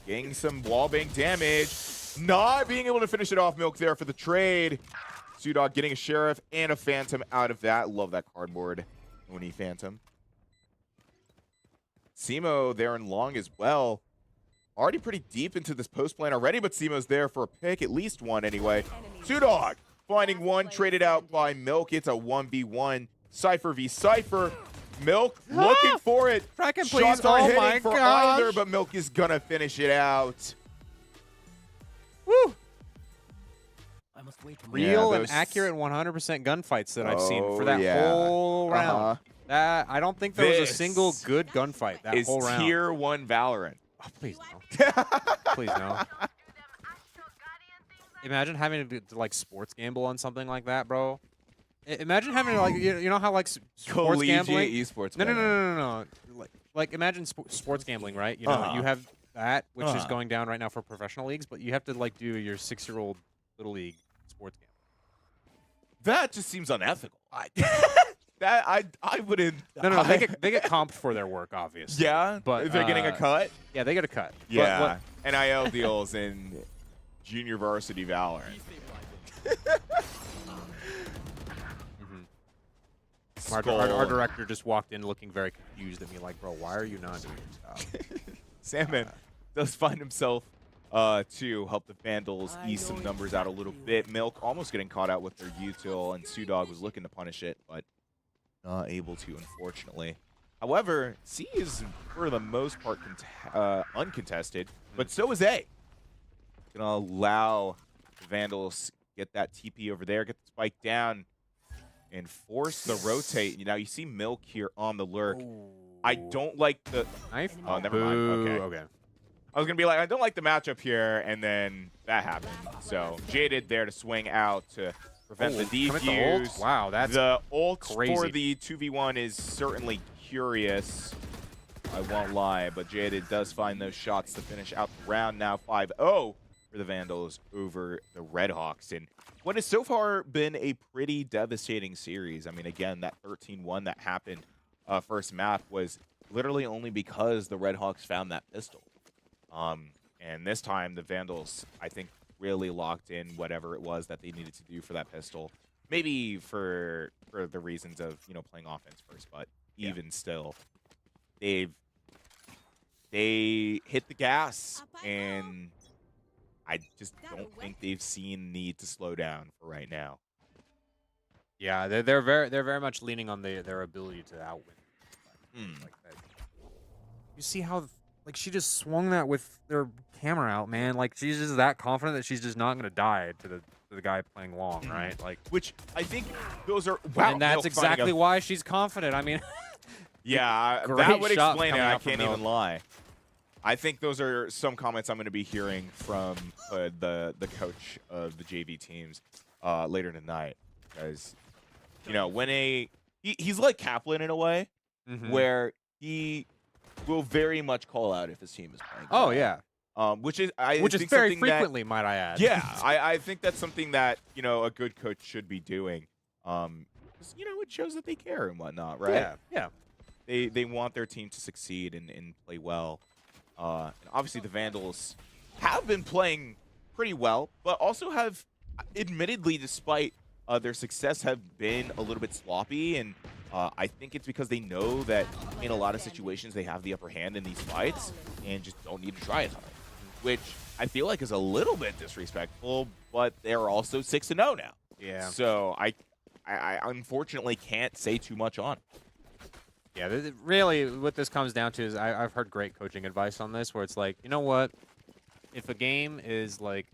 getting some wallbang damage, not being able to finish it off. Milk there for the trade. Sudog getting a Sheriff and a Phantom out of that. Love that cardboard. Oni Phantom. Simo there in long as well. Already pretty deep into this post plan already, but Simo's there for a pick, at least one anyway. Sudog finding one, traded out by Milk. It's a 1v1. Cypher v Cypher. Milk looking for it. Kraken, please. Shots are Oh hitting my for gosh. either, but Milk is gonna finish it out. Woo! I must wait till Real and those- accurate 100% gunfights that I've seen for Oh, that yeah. whole round. That I don't think there was a This single good gunfight that Is whole round. tier 1 Valorant. Oh, please no. Please no. Imagine having to like sports gamble on something like that, bro. Imagine having to like you know how like sports Collegiate gambling. esports. No. Like imagine sports gambling, right? You know, you have that which is going down right now for professional leagues, but you have to like do your 6-year-old little league sports gambling. That just seems unethical. That I wouldn't. No, they get comped for their work, obviously. Yeah, but they're getting a cut. Yeah, they get a cut. Yeah, NIL deals in junior varsity Valorant. Our director just walked in looking very confused at me, like, bro, why are you not doing your job? Sandman does find himself to help the Vandals ease some numbers out a little bit. Milk almost getting caught out with their util, and Sudog was looking to punish it, but not able to, unfortunately. However, C is, for the most part, uncontested, but so is A. Gonna allow the Vandals get that TP over there, get the spike down, and force the rotate. Now you see Milk here on the lurk. Ooh. I don't like the Knife? Oh, never mind. Okay. Okay. I was gonna be like, I don't like the matchup here, and then that happened. So Jaded there to swing out to prevent the defuse. Wow, that's the ult crazy. for the 2v1 is certainly curious. I won't lie, but Jaded does find those shots to finish out the round. Now 5-0 for the Vandals over the Redhawks, and what has so far been a pretty devastating series. I mean, again, that 13-1 that happened first map was literally only because the Redhawks found that pistol. And this time the Vandals, I think, really locked in whatever it was that they needed to do for that pistol. Maybe for the reasons of, you know, playing offense first, but even still, they hit the gas, and I just don't think they've seen need to slow down for right now. Yeah, they're very much leaning on their ability to outwin. Like that. You see how like she just swung that with their camera out, man. Like she's just that confident that she's just not gonna die to the guy playing long, right? Like, which I think those are wow. And that's exactly why she's confident. I mean, yeah, great that would shot explain it. coming I out from can't Milk. even lie. I think those are some comments I'm going to be hearing from the coach of the JV teams later tonight, because you know when he's like Kaplan in a way, where he will very much call out if his team is playing. oh well. yeah, which is very frequently, might I add. Yeah, I think that's something that, you know, a good coach should be doing. 'Cause, you know, it shows that they care and whatnot, right? Yeah. They want their team to succeed and play well. And obviously the Vandals have been playing pretty well, but also have, admittedly, despite their success, have been a little bit sloppy. And I think it's because they know that in a lot of situations they have the upper hand in these fights and just don't need to try as hard, which I feel like is a little bit disrespectful, but they're also 6-0 now. Yeah. So I unfortunately can't say too much on it. Yeah, really what this comes down to is I've heard great coaching advice on this, where it's like, you know what? If a game is like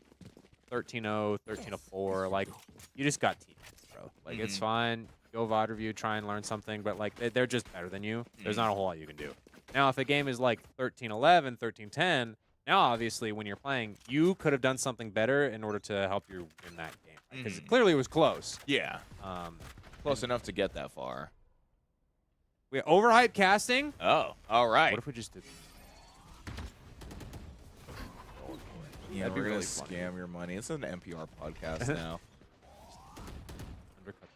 13-0, 13-4, like, you just got teammates, bro. Like, it's fine. Go VOD review, try and learn something, but, like, they're just better than you. There's not a whole lot you can do. Now, if a game is like 13-11, 13-10, now, obviously, when you're playing, you could have done something better in order to help you win that game. Because clearly it was close. Yeah. Close enough to get that far. We overhyped casting. Oh, all right. What if we just did? Yeah, That'd be we're gonna really funny. scam your money. It's an NPR podcast now. Undercut.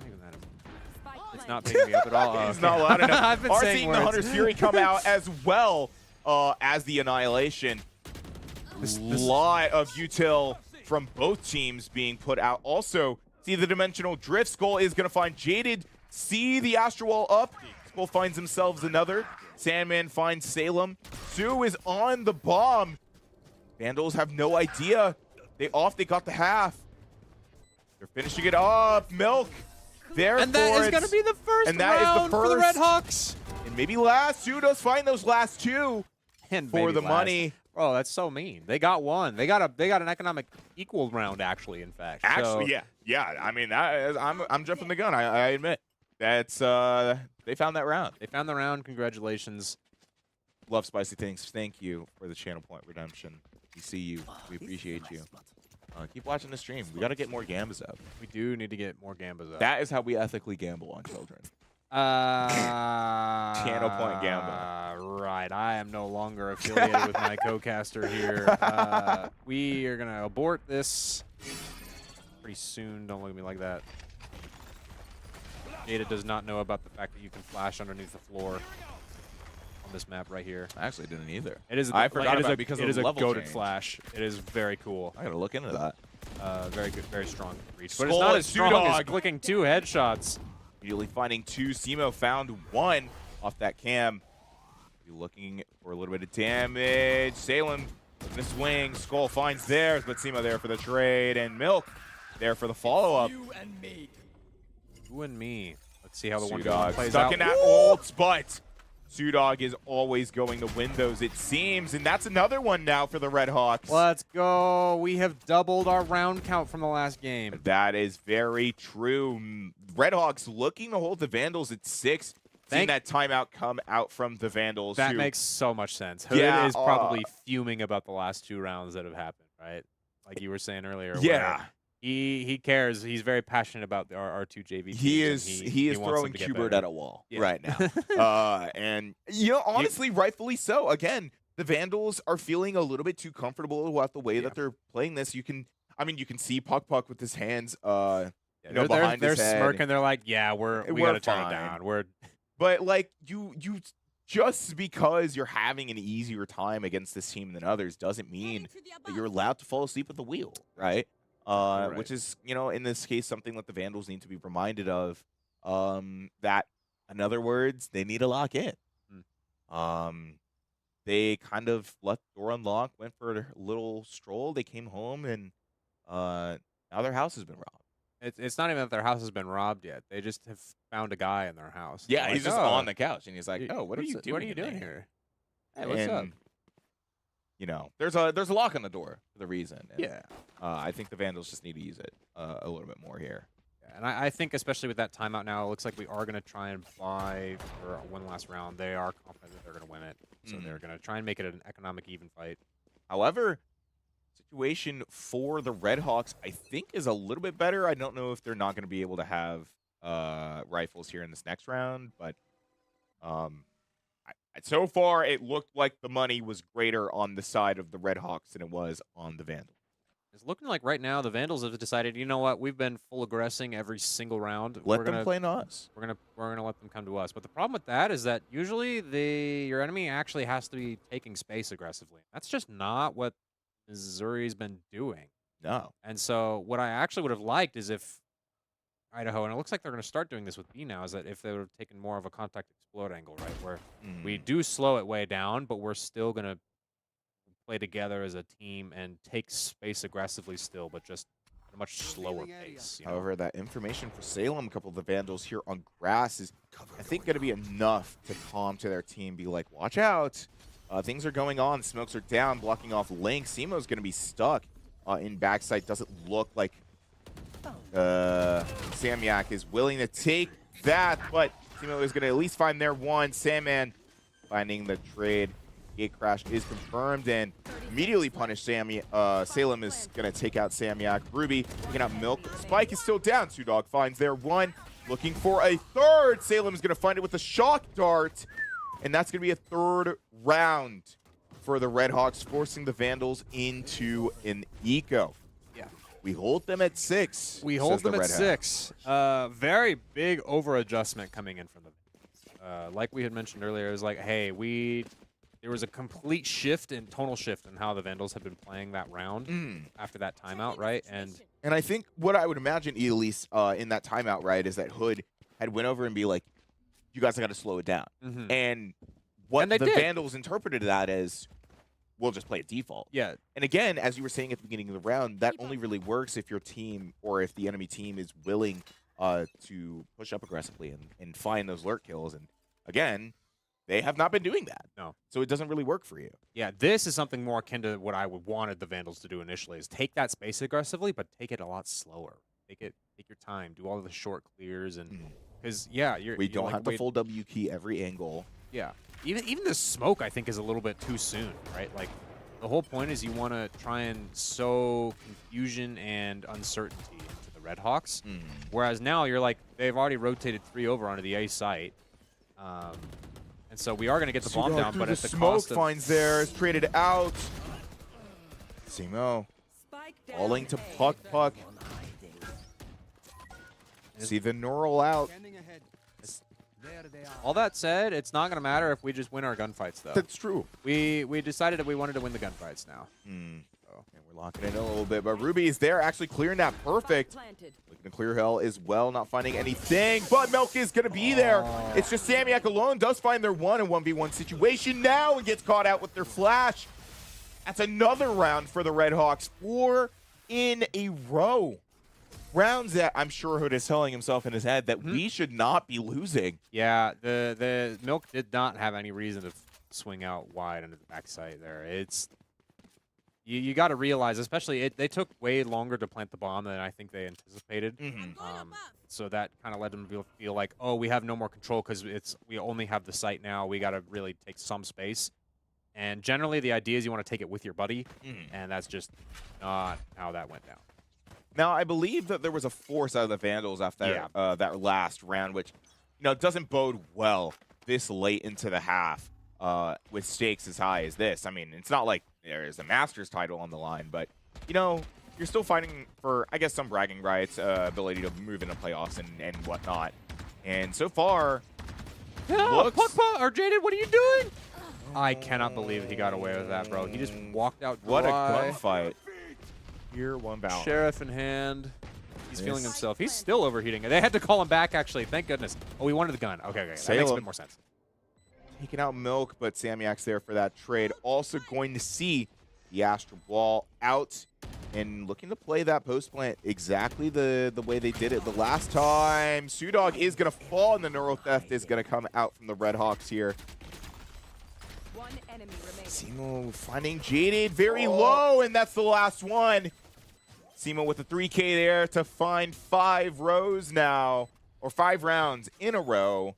Not even that. It's not picking me up at all. It's not loud enough. I've been Are saying seeing words. the Hunter's Fury come out as well as the Annihilation. Lot of util from both teams being put out. Also, see the Dimensional Drift. Skull is going to find Jaded. See the Astral Wall up. Skull finds themselves another. Sandman finds Salem. Sue is on the bomb. Vandals have no idea. They got the half. They're finishing it up. Milk Therefore, And that is going to be the first and that is the round for the Red first. Hawks. And maybe last. Sudos find those last two And for maybe the last. money. Oh, that's so mean. They got one. They got an economic equal round, actually. In fact, Actually, so, yeah. I mean, that is, I'm jumping the gun. I admit that's they found that round. they found the round. Congratulations. Love spicy things. Thank you for the channel point redemption. We see you. We appreciate you. Keep watching the stream. We got to get more gambas up. We do need to get more gambas up. That is how we ethically gamble on children. Channel point gamba. Right. I am no longer affiliated with my co-caster here. We are gonna abort this pretty soon. Don't look at me like that. Jada does not know about the fact that you can flash underneath the floor on this map right here. I actually didn't either. It is. I forgot about it because it of is the a level goated change. flash. It is very cool. I gotta look into that. Very good, very strong reach. Skull But it's not and as strong as Sudog. clicking 2 headshots. Immediately finding two. Simo found one off that cam. Be looking for a little bit of damage. Salem looking to swing. Skull finds theirs, but Simo there for the trade. And Milk there for the follow-up. You and me. You and me. Let's see how the one Sudog plays stuck out. in that ult, but Sudog is always going to win those, it seems. And that's another one now for the Red Hawks. Let's go. We have doubled our round count from the last game. That is very true. Red Hawks looking to hold the Vandals at 6. Seeing that timeout come out from the Vandals. That who, makes so much sense. Hood Yeah, is probably fuming about the last 2 rounds that have happened, right? Like you were saying earlier. Yeah. where He cares. He's very passionate about our 2 JV teams. He and is he wants them throwing to get Qbert better. at a wall Yeah. right now. And honestly, rightfully so. Again, the Vandals are feeling a little bit too comfortable about the way that they're playing this. You can see Puck with his hands Yeah, behind they're his head. smirking. They're like, yeah, we We're gotta turn it fine. down. But like you just because you're having an easier time against this team than others doesn't mean that you're allowed to fall asleep at the wheel, right? Right. Which is, in this case, something that the Vandals need to be reminded of. That, in other words, they need to lock in. They kind of left the door unlocked, went for a little stroll. They came home, and now their house has been robbed. It's not even that their house has been robbed yet. They just have found a guy in their house. Yeah, They're he's like, just "Oh, on the couch, and he's like, "Oh, what are you doing? What are you doing here? Hey, what's up?" There's a lock on the door for the reason. And, Yeah. I think the Vandals just need to use it a little bit more here. Yeah, and I think especially with that timeout now, it looks like we are going to try and buy for one last round. They are confident that they're going to win it. So they're going to try and make it an economic even fight. However, situation for the Red Hawks, I think, is a little bit better. I don't know if they're not going to be able to have rifles here in this next round, but so far it looked like the money was greater on the side of the Red Hawks than it was on the Vandals. It's looking like right now the Vandals have decided, you know what, we've been full aggressing every single round. Let them play us. We're gonna let them come to us. But the problem with that is that usually your enemy actually has to be taking space aggressively. That's just not what Missouri's been doing. No. And so what I actually would have liked is if Idaho, and it looks like they're going to start doing this with B now, is that if they would have taken more of a contact explode angle, right, where we do slow it way down, but we're still going to play together as a team and take space aggressively still, but just at a much slower pace. However, that information for Salem, a couple of the Vandals here on grass is, I think, going to be enough to calm to their team, be like, watch out. Things are going on. Smokes are down, blocking off Link. Simo's going to be stuck in backside. Doesn't look like Samyak is willing to take that, but Simo is going to at least find their one. Sandman finding the trade. Gate crash is confirmed and immediately punished. Salem is going to take out Samyak. Ruby taking out Milk. Spike is still down. Sudog finds their one. Looking for a third. Salem is going to find it with a shock dart. And that's going to be a third round for the Red Hawks, forcing the Vandals into an eco. Yeah. We hold them at 6. We hold them at Red 6. Very big over-adjustment coming in from them. Like we had mentioned earlier, it was like, hey, there was a complete shift in tonal shift in how the Vandals have been playing that round after that timeout, right? And I think what I would imagine, at least in that timeout, right, is that Hood had went over and be like, you guys got to slow it down. And what the Vandals interpreted that as, we'll just play a default. Yeah. And again, as you were saying at the beginning of the round, that only really works if your team or if the enemy team is willing to push up aggressively and find those lurk kills. And again, they have not been doing that. No. So it doesn't really work for you. Yeah, this is something more akin to what I would wanted the Vandals to do initially, is take that space aggressively, but take it a lot slower. Take your time, do all of the short clears, and because we don't have the full W key every angle. Yeah, even the smoke I think is a little bit too soon, right? Like the whole point is you want to try and sow confusion and uncertainty into the Red Hawks, whereas now you're like they've already rotated 3 over onto the A site. And so we are going to get the bomb down, but at the smoke cost of... finds there, is traded out. Simo falling to Puck. See the neural out. All that said, it's not going to matter if we just win our gunfights, though. That's true. We decided that we wanted to win the gunfights now. And we're locking in a little bit, but Ruby is there actually clearing that perfect. Looking to clear hell as well, not finding anything, but Milk is going to be there. It's just Samyak alone, does find their 1-1v1 situation now and gets caught out with their flash. That's another round for the Red Hawks, 4 in a row. Rounds that I'm sure Hood is telling himself in his head that we should not be losing. Yeah, the Milk did not have any reason to swing out wide under the backside there. It's you got to realize, especially they took way longer to plant the bomb than I think they anticipated. So that kind of led them to feel like, oh, we have no more control because we only have the site now. We got to really take some space. And generally, the idea is you want to take it with your buddy, and that's just not how that went down. Now, I believe that there was a force out of the Vandals after that last round, which doesn't bode well this late into the half with stakes as high as this. I mean, it's not like there's a Masters title on the line, but, you're still fighting for, I guess, some bragging rights, ability to move into playoffs and whatnot. And so far, Puck, or Jaded, what are you doing? I cannot believe he got away with that, bro. He just walked out dry. What a gunfight. Year 1 battle. Sheriff in hand. He's feeling himself. He's still overheating. They had to call him back, actually. Thank goodness. Oh, he wanted the gun. Okay. That makes a bit more sense. Taking out Milk, but Samyak's there for that trade. Also going to see the Astral Ball out and looking to play that post plant exactly the way they did it the last time. Sudog is going to fall, and the Neural Theft is going to come out from the Red Hawks here. One enemy remaining. Simo finding Jaded very low, and that's the last one. Simo with the 3K there to find 5 rows now, or 5 rounds in a row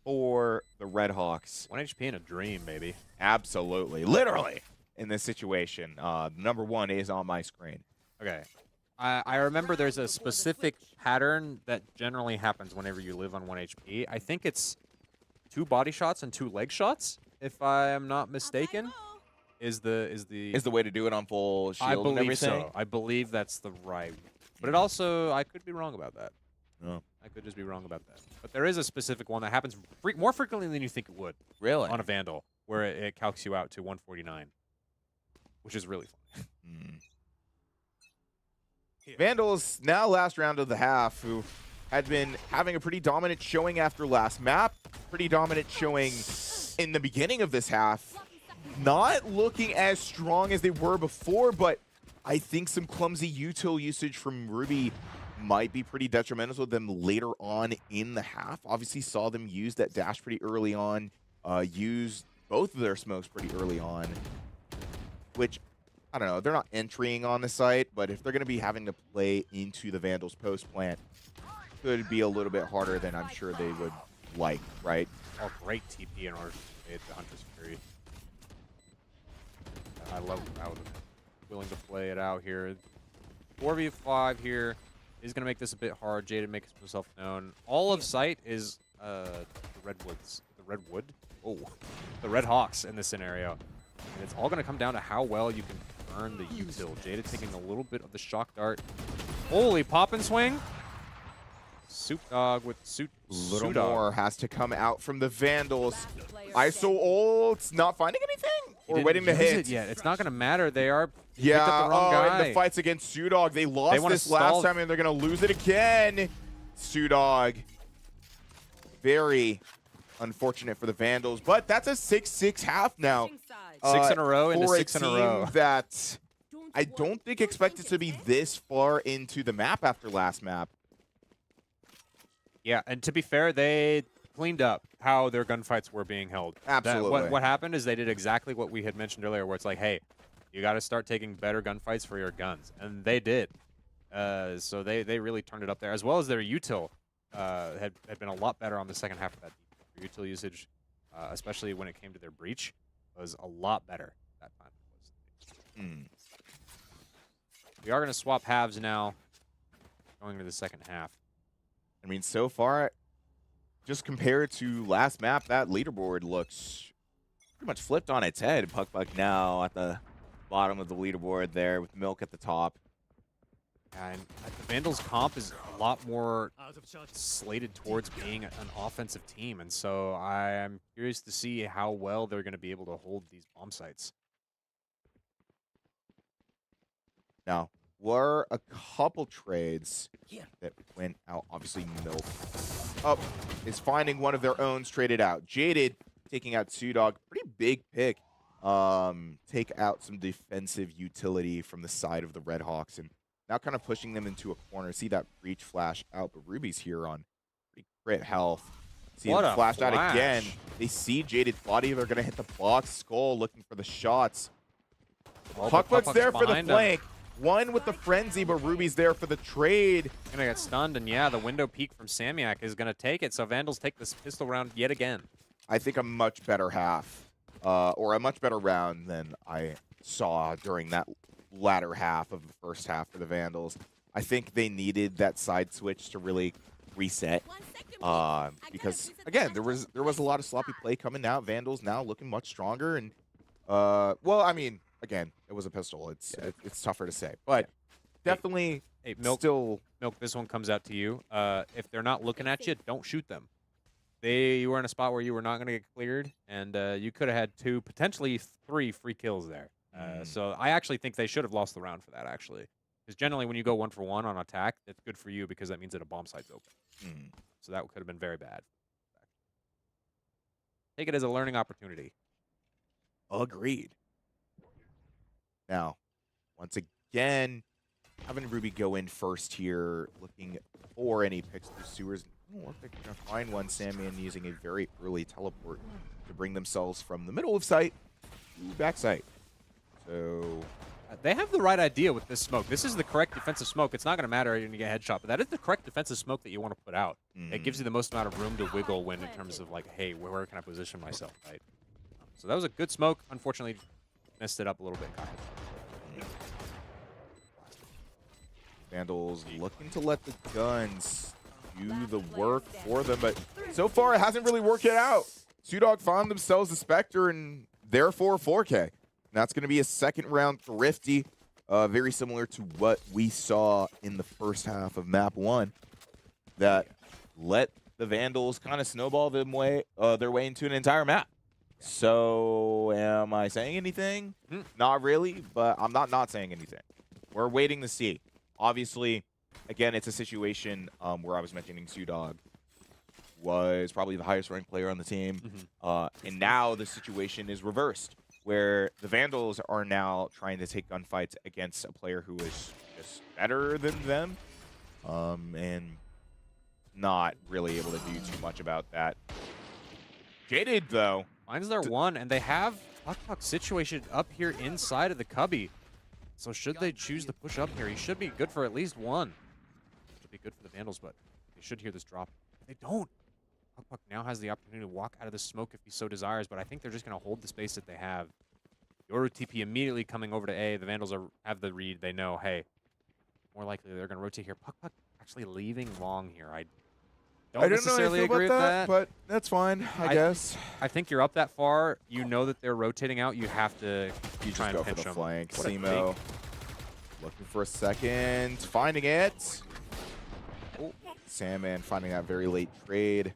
for the Red Hawks. 1 HP in a dream, baby. Absolutely. Literally in this situation. Number 1 is on my screen. Okay. I remember there's a specific pattern that generally happens whenever you live on 1 HP. I think it's 2 body shots and 2 leg shots, if I am not mistaken. Is the way to do it on full shield and everything? So. I believe that's the right. But it also, I could be wrong about that. No. I could just be wrong about that. But there is a specific one that happens more frequently than you think it would. Really? On a Vandal, where it calcs you out to 149, which is really fun. Vandals, now last round of the half, who had been having a pretty dominant showing after last map. Pretty dominant showing in the beginning of this half. Not looking as strong as they were before, but I think some clumsy util usage from Ruby might be pretty detrimental to them later on in the half. Obviously saw them use that dash pretty early on, use both of their smokes pretty early on, which, I don't know, they're not entering on the site, but if they're going to be having to play into the Vandals post plant, could be a little bit harder than I'm sure they would like, right? Oh, great TP in order to hit the Hunter's Fury. I love how they're willing to play it out here. 4v5 here is going to make this a bit hard. Jaded makes himself known. All of sight is the Redwoods. The Redwood? Oh, the Red Hawks in this scenario. And it's all going to come down to how well you can burn the util. Jaded taking a little bit of the shock dart. Holy pop and swing. Soup Dog with Suit. Little more has to come out from the Vandals. ISO ults not finding anything? Or waiting to hit? It yet. It's not going to matter. They are yeah, picked up the wrong guy. And the fights against Sudog. They lost this last time and they're going to lose it again. Sudog. Very unfortunate for the Vandals. But that's a 6-6 half now. 6 in a row into 6 in a row. That I don't think expected to be this far into the map after last map. Yeah, and to be fair, they cleaned up how their gunfights were being held. Absolutely. What happened is they did exactly what we had mentioned earlier, where it's like, hey, you got to start taking better gunfights for your guns, and they did. So they really turned it up there, as well as their util had been a lot better on the second half of that. Their util usage, especially when it came to their breach, was a lot better that time. Mm. We are going to swap halves now, going into the second half. I mean, so far, just compared to last map, that leaderboard looks pretty much flipped on its head. Puck now at the bottom of the leaderboard there with Milk at the top. And the Vandals comp is a lot more slated towards being an offensive team, and so I am curious to see how well they're going to be able to hold these bomb sites. Now, were a couple trades that went out. Obviously, Milk up is finding one of their own traded out. Jaded taking out Sudog. Pretty big pick. Take out some defensive utility from the side of the Redhawks and now kind of pushing them into a corner. See that breach flash out, but Ruby's here on pretty crit health. See them flashed out again. They see Jaded's body. They're going to hit the box. Skull looking for the shots. Puckbuck's there for the flank. One with the frenzy, but Ruby's there for the trade. Gonna get stunned, and yeah, the window peek from Samyak is gonna take it. So Vandals take this pistol round yet again. I think a much better half, or a much better round than I saw during that latter half of the first half for the Vandals. I think they needed that side switch to really reset, because again, there was a lot of sloppy play coming out. Vandals now looking much stronger, and well, I mean, again, it was a pistol. It's tougher to say, but definitely Milk, still. Milk, this one comes out to you. If they're not looking at you, don't shoot them. You were in a spot where you were not going to get cleared, and you could have had 2, potentially 3 free kills there. So I actually think they should have lost the round for that, actually. Because generally when you go 1 for 1 on attack, that's good for you because that means that a bomb site's open. So that could have been very bad. Take it as a learning opportunity. Agreed. Now, once again, having Ruby go in first here, looking for any picks through sewers. Or if they're going to find one, Samian using a very early teleport to bring themselves from the middle of site to back site. So they have the right idea with this smoke. This is the correct defensive smoke. It's not going to matter if you get a headshot, but that is the correct defensive smoke that you want to put out. It gives you the most amount of room to wiggle when in terms of like, hey, where can I position myself, right? So that was a good smoke. Unfortunately, messed it up a little bit. Vandals looking to let the guns do the work for them, but so far it hasn't really worked it out. Sudog found themselves the Spectre and therefore 4K. And that's going to be a second round Thrifty, very similar to what we saw in the first half of map 1 that let the Vandals kind of snowball their way into an entire map. So am I saying anything? Not really, but I'm not saying anything. We're waiting to see. Obviously, again, it's a situation where I was mentioning Sudog was probably the highest ranked player on the team. And now the situation is reversed, where the Vandals are now trying to take gunfights against a player who is just better than them, and not really able to do too much about that. Jaded, though. Finds their 1, and they have Puck situated up here inside of the cubby. So should they choose to push up here, he should be good for at least 1. Should be good for the Vandals, but they should hear this drop. If they don't, Puck now has the opportunity to walk out of the smoke if he so desires, but I think they're just going to hold the space that they have. Yoru TP immediately coming over to A. The Vandals have the read. They know, hey, more likely they're going to rotate here. Puck actually leaving long here. I don't necessarily agree with that, but that's fine, I guess. I think you're up that far. You know that they're rotating out. You have to try and go pinch for the them. flank. Simo looking for a second, finding it. Oh, Sandman finding that very late trade.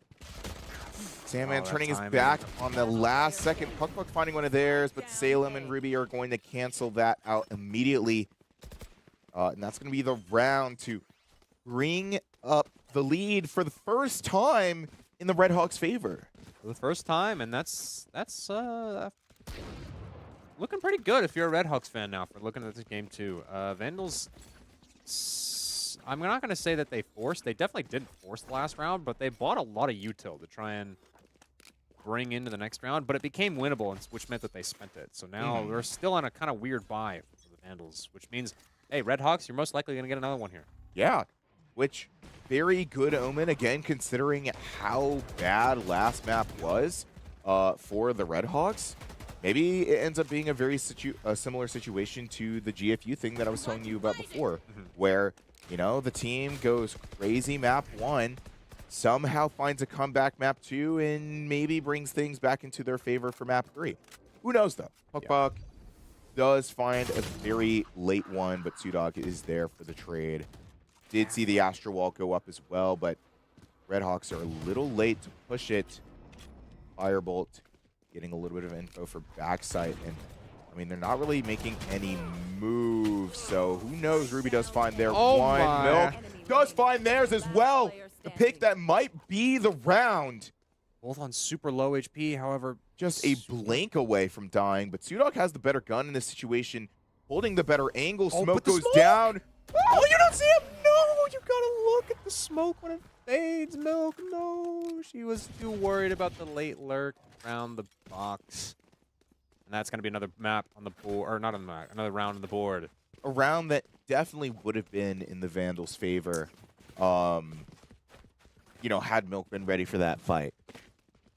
Sandman turning his back on the last second. Puck finding one of theirs, but Salem and Ruby are going to cancel that out immediately. And that's going to be the round to bring up the lead for the first time in the Redhawks' favor. For the first time, and that's looking pretty good if you're a Redhawks fan now for looking at this game too. Vandals I'm not going to say that they forced. They definitely didn't force the last round, but they bought a lot of util to try and bring into the next round. But it became winnable, which meant that they spent it. So now we're still on a kind of weird buy for the Vandals, which means, hey, Red Hawks, you're most likely going to get another one here. Yeah, which very good omen, again, considering how bad last map was for the Red Hawks. Maybe it ends up being a very similar situation to the GFU thing that I was telling you about before, where, you know, the team goes crazy map 1, somehow finds a comeback map 2, and maybe brings things back into their favor for map 3. Who knows, though? Puck does find a very late one, but Sudog is there for the trade. Did see the Astro Wall go up as well, but Red Hawks are a little late to push it. Firebolt getting a little bit of info for backside, and I mean, they're not really making any moves, so who knows? Ruby does find their one. Milk does find theirs as well. The pick that might be the round. Both on super low HP, however. Just a blink away from dying, but Sudog has the better gun in this situation, holding the better angle. Smoke goes down. Oh, you don't see him? No, you gotta look at the smoke when it fades, Milk. No, she was too worried about the late lurk around the box. And that's gonna be another map on the board, or not on the map, another round on the board. A round that definitely would have been in the Vandals' favor, you know, had Milk been ready for that fight.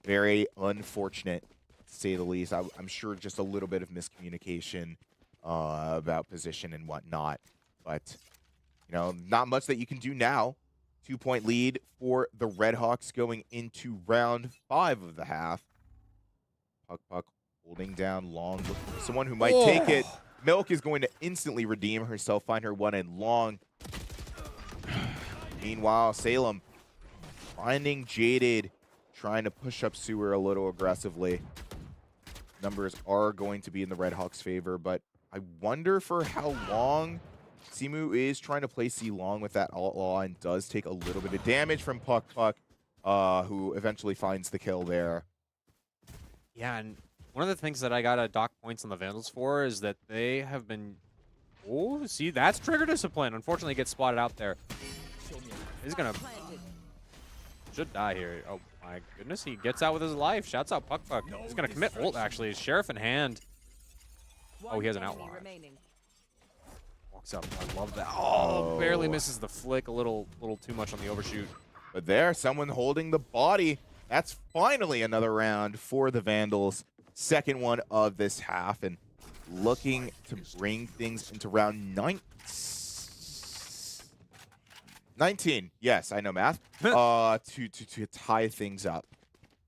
Very unfortunate, to say the least. I'm sure just a little bit of miscommunication about position and whatnot. But, you know, not much that you can do now. 2-point lead for the Red Hawks going into round 5 of the half. Puck holding down long, looking for someone who might take it. Milk is going to instantly redeem herself, find her one in long. Meanwhile, Salem finding Jaded, trying to push up Sewer a little aggressively. Numbers are going to be in the Red Hawks' favor, but I wonder for how long. Simu is trying to play C long with that outlaw and does take a little bit of damage from Puck, who eventually finds the kill there. Yeah, and one of the things that I got to dock points on the Vandals for is that they have been... Oh, see, that's trigger discipline. Unfortunately, gets spotted out there. He's going to... Should die here. Oh, my goodness. He gets out with his life. Shouts out Puck. He's going to commit ult, actually. Sheriff in hand. Oh, he has an outlaw. Walks up. I love that. Oh, barely misses the flick. A little too much on the overshoot. But there, someone holding the body. That's finally another round for the Vandals. Second one of this half, and looking to bring things into round 19. Yes, I know math. To tie things up.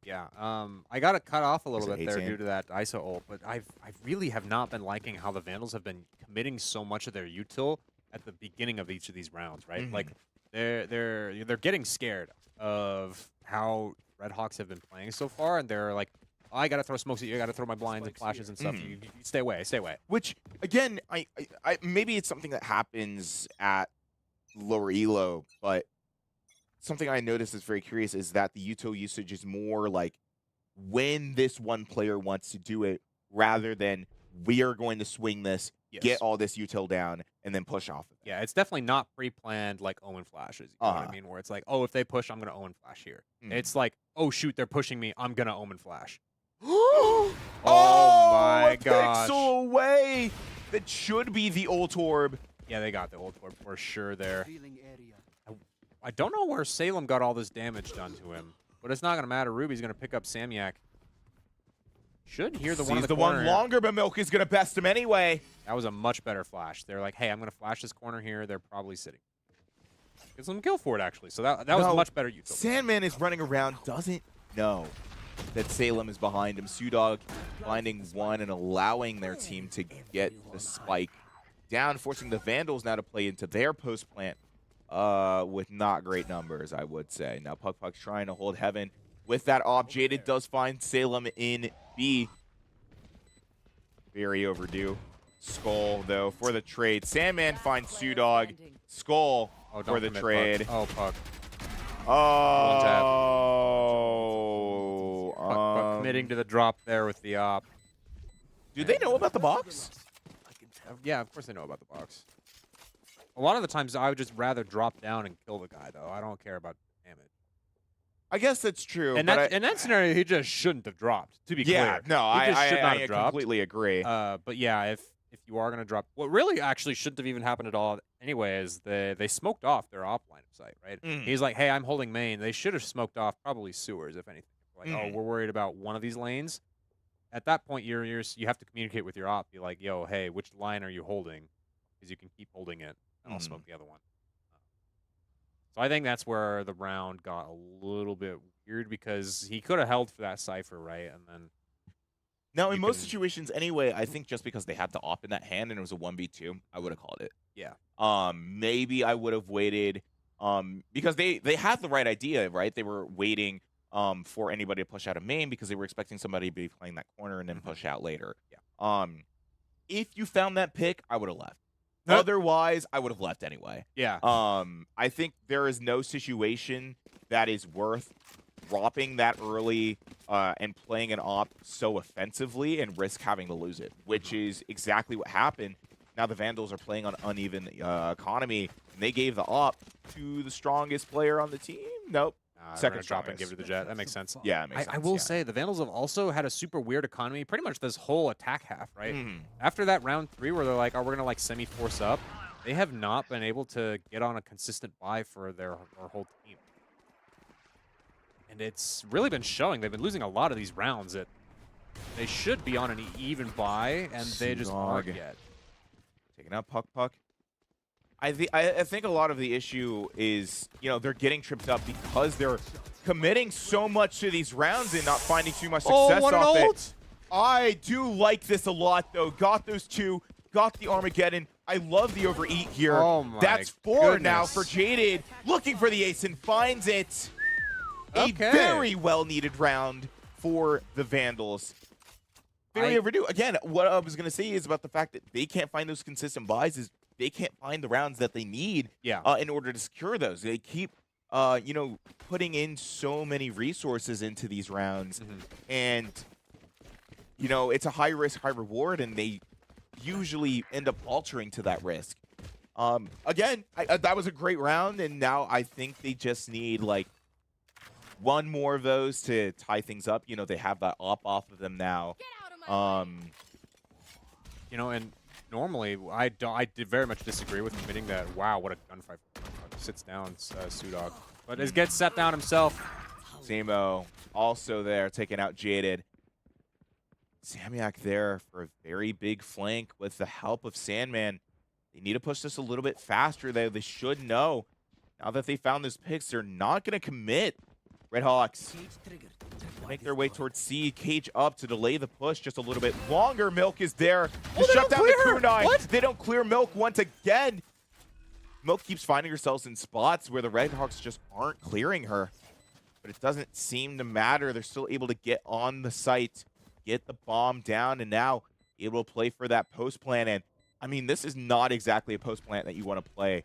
Yeah, I got to cut off a little bit there due to that ISO ult, but I really have not been liking how the Vandals have been committing so much of their util at the beginning of each of these rounds, right? Like they're getting scared of how Red Hawks have been playing so far, and they're like, oh, I gotta throw smokes at you, I gotta throw my blinds and flashes and stuff. You stay away, stay away. Which again, I maybe it's something that happens at lower elo, but something I noticed is very curious is that the util usage is more like when this one player wants to do it, rather than we are going to swing this, get all this util down, and then push off of it. Yeah, it's definitely not pre-planned like Owen flashes. You know what I mean? Where it's like, oh, if they push, I'm gonna Owen flash here. It's like, oh shoot, they're pushing me, I'm gonna Omen flash. Oh my gosh. Pixel away! That should be the ult orb. Yeah, they got the ult orb for sure there. I don't know where Salem got all this damage done to him, but it's not going to matter. Ruby's going to pick up Samyak. Should hear the one in the corner. Sees the one longer, but Milk is going to best him anyway. That was a much better flash. They're like, hey, I'm going to flash this corner here. They're probably sitting. Gets them kill for it, actually. So that was much better util. Sandman is running around, doesn't know that Salem is behind him. Sudog finding one and allowing their team to get the spike down, forcing the Vandals now to play into their post plant. With not great numbers, I would say. Now Puck's trying to hold heaven with that op. Jaded does find Salem in B. Very overdue. Skull, though, for the trade. Sandman finds Sudog. Skull for the trade. Puck. Oh, Puck. Oh. Puck committing to the drop there with the op. Do they know about the box? Yeah, of course they know about the box. A lot of the times, I would just rather drop down and kill the guy, though. I don't care about damage. I guess that's true. And but in that scenario, he just shouldn't have dropped. To be yeah, clear, no, he just should not I have dropped. completely agree. But yeah, if you are gonna drop, what really actually shouldn't have even happened at all. Anyway, is they smoked off their op line of sight, right? He's like, hey, I'm holding main. They should have smoked off probably sewers, if anything. Like, oh, we're worried about one of these lanes. At that point, you have to communicate with your op. Be like, yo, hey, which line are you holding? Because you can keep holding it, and I'll smoke the other one. So I think that's where the round got a little bit weird because he could have held for that cipher, right? And then now, in most situations, anyway, I think just because they had the op in that hand and it was a 1v2, I would have called it. Yeah. Maybe I would have waited. Because they had the right idea, right? They were waiting for anybody to push out of main because they were expecting somebody to be playing that corner and then push out later. Yeah. If you found that pick, I would have left. Otherwise, I would have left anyway. Yeah. I think there is no situation that is worth dropping that early and playing an op so offensively and risk having to lose it, which is exactly what happened. Now the Vandals are playing on uneven economy, and they gave the op to the strongest player on the team. Nope. Second drop and give it to the Jet. That makes sense. Yeah, it makes sense. I will say the Vandals have also had a super weird economy pretty much this whole attack half, right? After that round 3 where they're like, oh, we're going to like semi-force up, they have not been able to get on a consistent buy for their whole team. And it's really been showing. They've been losing a lot of these rounds that they should be on an even buy, and they just aren't yet. Taking out Puck. I think a lot of the issue is, they're getting tripped up because they're committing so much to these rounds and not finding too much success off it. I do like this a lot, though. Got those 2, got the Armageddon. I love the overeat here. Oh my That's 4 goodness. now for Jaded. Looking for the ace and finds it. A very well-needed round for the Vandals. Very overdue. Again, what I was going to say is about the fact that they can't find those consistent buys is they can't find the rounds that they need in order to secure those. They keep, putting in so many resources into these rounds. And, it's a high risk, high reward, and they usually end up altering to that risk. Again, that was a great round, and now I think they just need, one more of those to tie things up. They have that op off of them now. And normally I did very much disagree with admitting that. Wow, what a gunfight! Sits down, Sudog, but it gets set down himself. Zemo also there, taking out Jaded. Samyak there for a very big flank with the help of Sandman. They need to push this a little bit faster, though. They should know. Now that they found those picks, they're not going to commit. Redhawks make their way towards C. Cage up to delay the push just a little bit longer. Milk is there to shut down the Kunai. What? They don't clear Milk once again. Milk keeps finding herself in spots where the Redhawks just aren't clearing her. But it doesn't seem to matter. They're still able to get on the site, get the bomb down, and now able to play for that post plant. And I mean, this is not exactly a post plant that you want to play.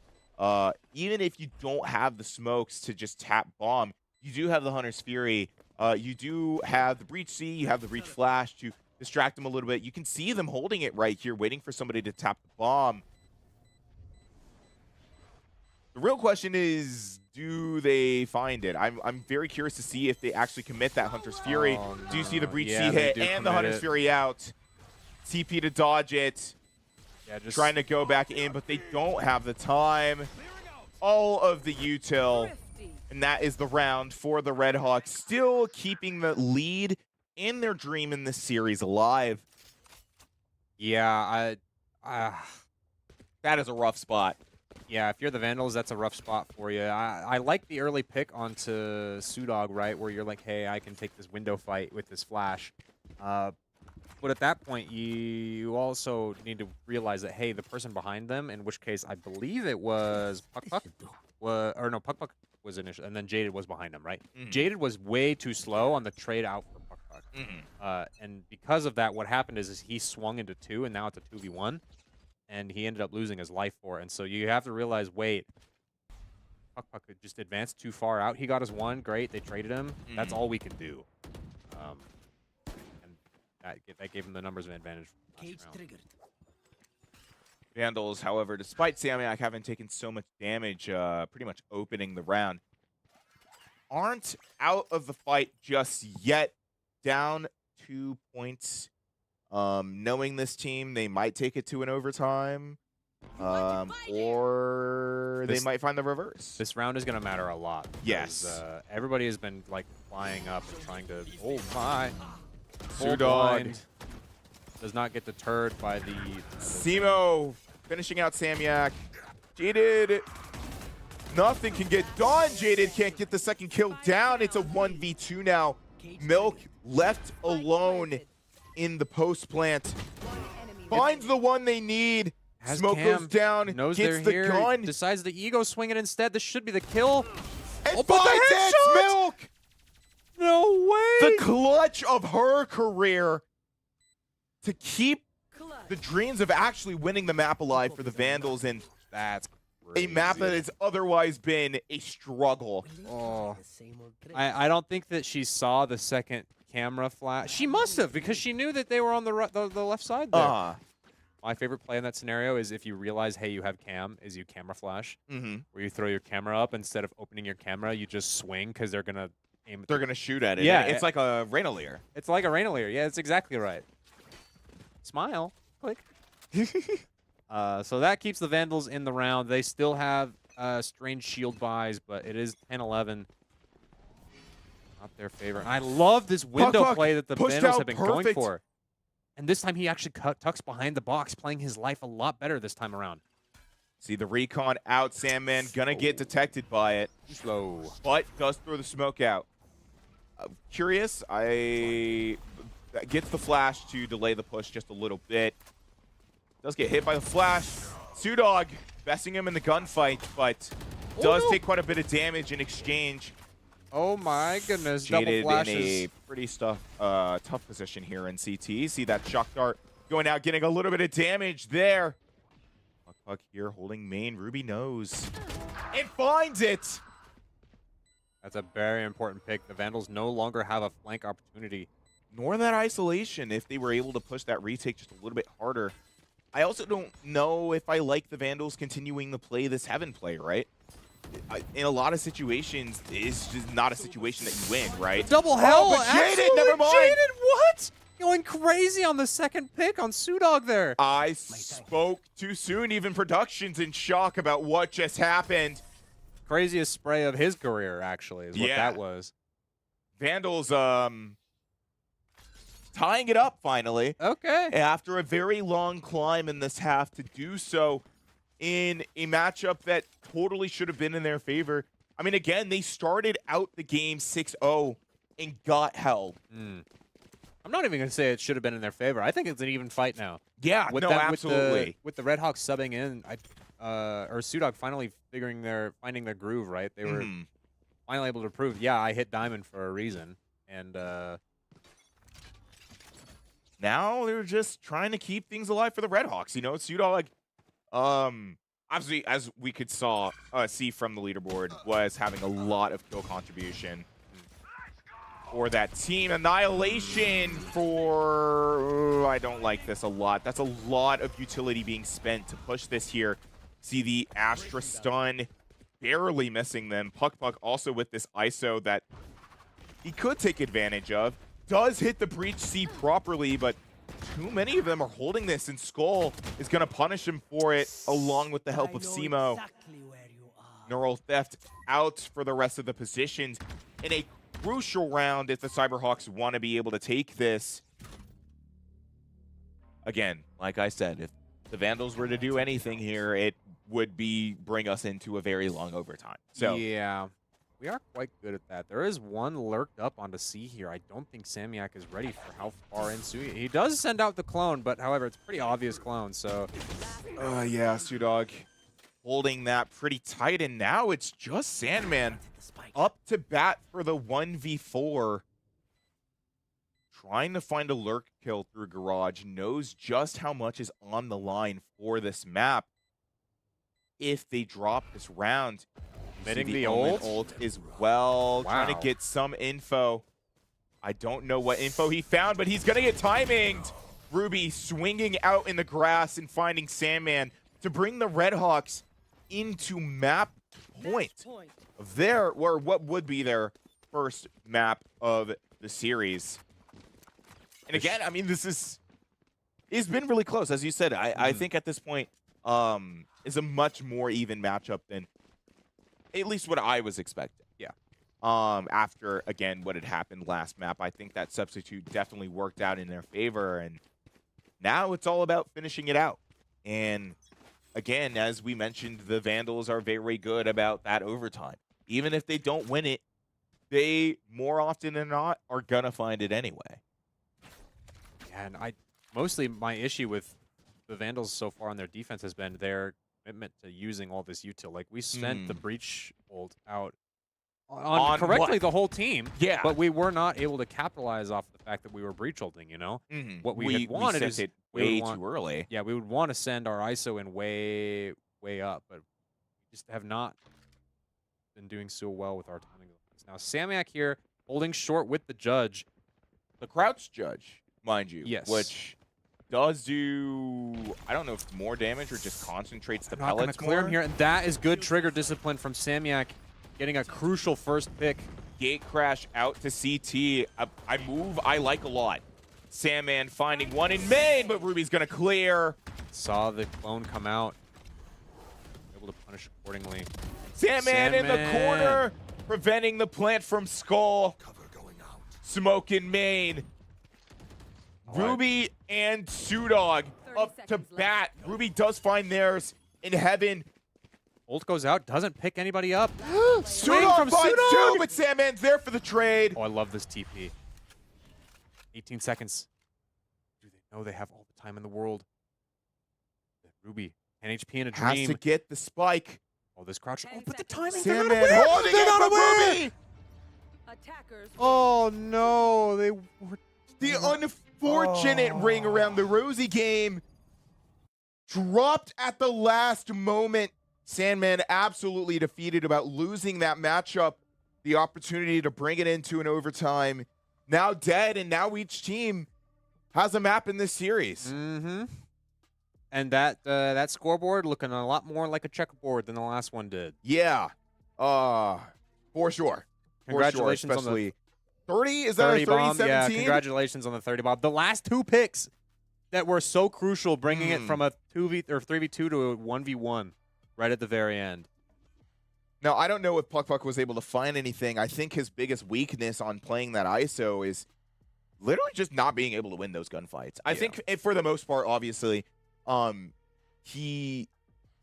Even if you don't have the smokes to just tap bomb, you do have the Hunter's Fury. You do have the Breach C. You have the Breach Flash to distract them a little bit. You can see them holding it right here, waiting for somebody to tap the bomb. The real question is, do they find it? I'm very curious to see if they actually commit that Hunter's Fury. Oh, no. Do you see the Breach C Yeah, hit and the Hunter's Fury out? TP to dodge it. Yeah, just trying to go back in, but they don't have the time. All of the util. And that is the round for the Redhawks, still keeping the lead in their dream in this series alive. Yeah, that is a rough spot. Yeah, if you're the Vandals, that's a rough spot for you. I like the early pick onto Sudog, right, where you're like, hey, I can take this window fight with this flash. But at that point, you also need to realize that, hey, the person behind them, in which case I believe it was Puck, Puck was initial, and then Jaded was behind him, right? Jaded was way too slow on the trade out for Puck. And because of that, what happened is he swung into 2, and now it's a 2v1, and he ended up losing his life for it. And so you have to realize, wait, Puck just advanced too far out. He got his 1, great, they traded him. That's all we can do. And that gave him the numbers of advantage from last round. Vandals, however, despite Samyak having taken so much damage, pretty much opening the round, aren't out of the fight just yet. Down 2 points. Knowing this team, they might take it to an overtime, or they might find the reverse. This round is going to matter a lot. Yes. Everybody has been like flying up and trying to. Oh my! Sudog does not get deterred by the. Simo finishing out Samyak. Jaded. Nothing can get done. Jaded can't get the second kill down. It's a 1v2 now. Milk left alone in the post plant. Finds the one they need. Smoke goes down. Knows gets the here, gun. decides the ego swing it instead. This should be the kill. And but finds the it. headshot! Milk. No way! The clutch of her career to keep the dreams of actually winning the map alive for the Vandals, and That's a map that has otherwise been a struggle. Oh. I don't think that she saw the second camera flash. She must have, because she knew that they were on the left side there. My favorite play in that scenario is if you realize, hey, you have cam, is you camera flash. Where you throw your camera up, instead of opening your camera, you just swing because they're going to aim at They're going to shoot at it. Yeah. It's like a Rainolier. It's like a Rainolier. Yeah, that's exactly right. Smile. Click. So that keeps the Vandals in the round. They still have strange shield buys, but it is 10-11. Not their favorite. I love this window play that the Vandals have been going for. And this time he actually tucks behind the box, playing his life a lot better this time around. See the recon out. Sandman gonna get detected by it. Slow. But does throw the smoke out. Curious. Gets the flash to delay the push just a little bit. Does get hit by the flash. Sudog besting him in the gunfight, but does take quite a bit of damage in exchange. Oh my goodness, Jaded double flashes. in a pretty tough position here in CT. See that shock dart going out, getting a little bit of damage there. Puck here holding main. Ruby knows. It finds it! That's a very important pick. The Vandals no longer have a flank opportunity. Nor that isolation if they were able to push that retake just a little bit harder. I also don't know if I like the Vandals continuing to play this Heaven play, right? In a lot of situations, it's just not a situation that you win, right? Double hell! Oh, but Jaded, never mind! Jaded, what? Going crazy on the second pick on Sudog there. I spoke too soon. Even production's in shock about what just happened. Craziest spray of his career, actually, is what that was. Vandals, tying it up finally. Okay. After a very long climb in this half to do so in a matchup that totally should have been in their favor. I mean, again, they started out the game 6-0 and got held. I'm not even going to say it should have been in their favor. I think it's an even fight now. Yeah, absolutely. With the Red Hawks subbing in, or Sudog finally finding their groove, right? They were finally able to prove, yeah, I hit Diamond for a reason. And now they're just trying to keep things alive for the Red Hawks. You know, Sudog, obviously, as we could see from the leaderboard, was having a lot of kill contribution for that team. Annihilation for... I don't like this a lot. That's a lot of utility being spent to push this here. See the Astra stun barely missing them. Puck also with this ISO that he could take advantage of. Does hit the Breach C properly, but too many of them are holding this, and Skull is going to punish him for it, along with the help of Simo. Neural Theft out for the rest of the positions in a crucial round if the Cyberhawks want to be able to take this. Again, like I said, if the Vandals were to do anything here, it would bring us into a very long overtime. So yeah, we are quite good at that. There is one lurked up onto C here. I don't think Samyak is ready for how far into it. He does send out the clone, but however, it's a pretty obvious clone, so... yeah, Sudog holding that pretty tight, and now it's just Sandman up to bat for the 1v4. Trying to find a lurk kill through Garage, knows just how much is on the line for this map. If they drop this round, Hitting the ult as well. Wow. Trying to get some info. I don't know what info he found, but he's going to get timinged. Ruby swinging out in the grass and finding Sandman. to bring the Redhawks into map point of their, or what would be their first map of the series. And again, I mean, it's been really close. As you said, I think at this point is a much more even matchup than at least what I was expecting. Yeah. After, again, what had happened last map, I think that substitute definitely worked out in their favor. And now it's all about finishing it out. And again, as we mentioned, the Vandals are very good about that overtime. Even if they don't win it, they more often than not are gonna find it anyway. Yeah, and mostly my issue with the Vandals so far on their defense has been their commitment to using all this util. Like, we sent the breach ult out on correctly the whole team. Yeah. But we were not able to capitalize off the fact that we were breach ulting, you know? What we had wanted sent is it way too early. Yeah, we would want to send our ISO in way up, but we just have not been doing so well with our timing. Now, Samyak here holding short with the judge. The crouch judge, mind you. Yes. Which does do, I don't know if more damage or just concentrates the Not going to pellets clear more. him here, and that is good trigger discipline from Samyak, getting a crucial first pick. Gate crash out to CT. I move I like a lot. Sandman finding one in main, but Ruby's going to clear. Saw the clone come out. Able to punish accordingly. Sandman in the corner, preventing the plant from Skull. Cover going out. Smoke in main. Ruby and Sudog up to bat. Ruby does find theirs in heaven. Ult goes out, doesn't pick anybody up. Sudog from finds Sudog! two, but Sandman's there for the trade. Oh, I love this TP. 18 seconds. Do they know they have all the time in the world? Ruby, 10 HP in a dream. Has to get the spike. Oh, this crouch. Oh, 10 but the seconds timing. Sandman holding They're it not for aware! Ruby. Attackers. Oh, no. They were... The unfortunate ring around the Rosie game dropped at the last moment. Sandman absolutely defeated about losing that matchup. The opportunity to bring it into an overtime. Now dead, and now each team has a map in this series. Mm-hmm. And that scoreboard looking a lot more like a checkerboard than the last one did. Yeah, for sure. Congratulations for sure, especially on the 30. Is that a 30 bomb? 17? Yeah, congratulations on the 30 bomb. The last two picks that were so crucial, bringing it from a 2v or 3v2 to a 1v1 right at the very end. Now, I don't know if Puck was able to find anything. I think his biggest weakness on playing that ISO is literally just not being able to win those gunfights. I think for the most part, obviously, he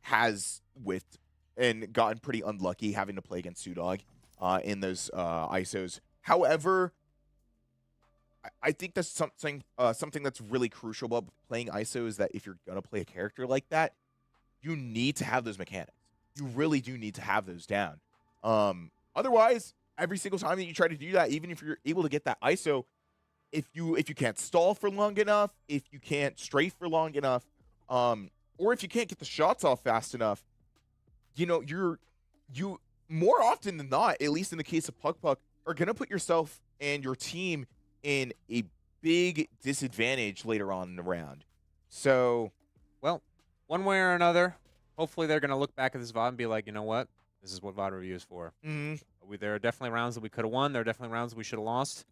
has whiffed and gotten pretty unlucky having to play against Sudog in those ISOs. However, I think that's something that's really crucial about playing ISO is that if you're going to play a character like that, you need to have those mechanics. You really do need to have those down. Otherwise, every single time that you try to do that, even if you're able to get that ISO, if you can't stall for long enough, if you can't strafe for long enough, or if you can't get the shots off fast enough, you know, you more often than not, at least in the case of Puck, are gonna put yourself and your team in a big disadvantage later on in the round. So, well, one way or another, hopefully they're gonna look back at this VOD and be like, you know what, this is what VOD review is for. There are definitely rounds that we could have won. There are definitely rounds that we should have lost.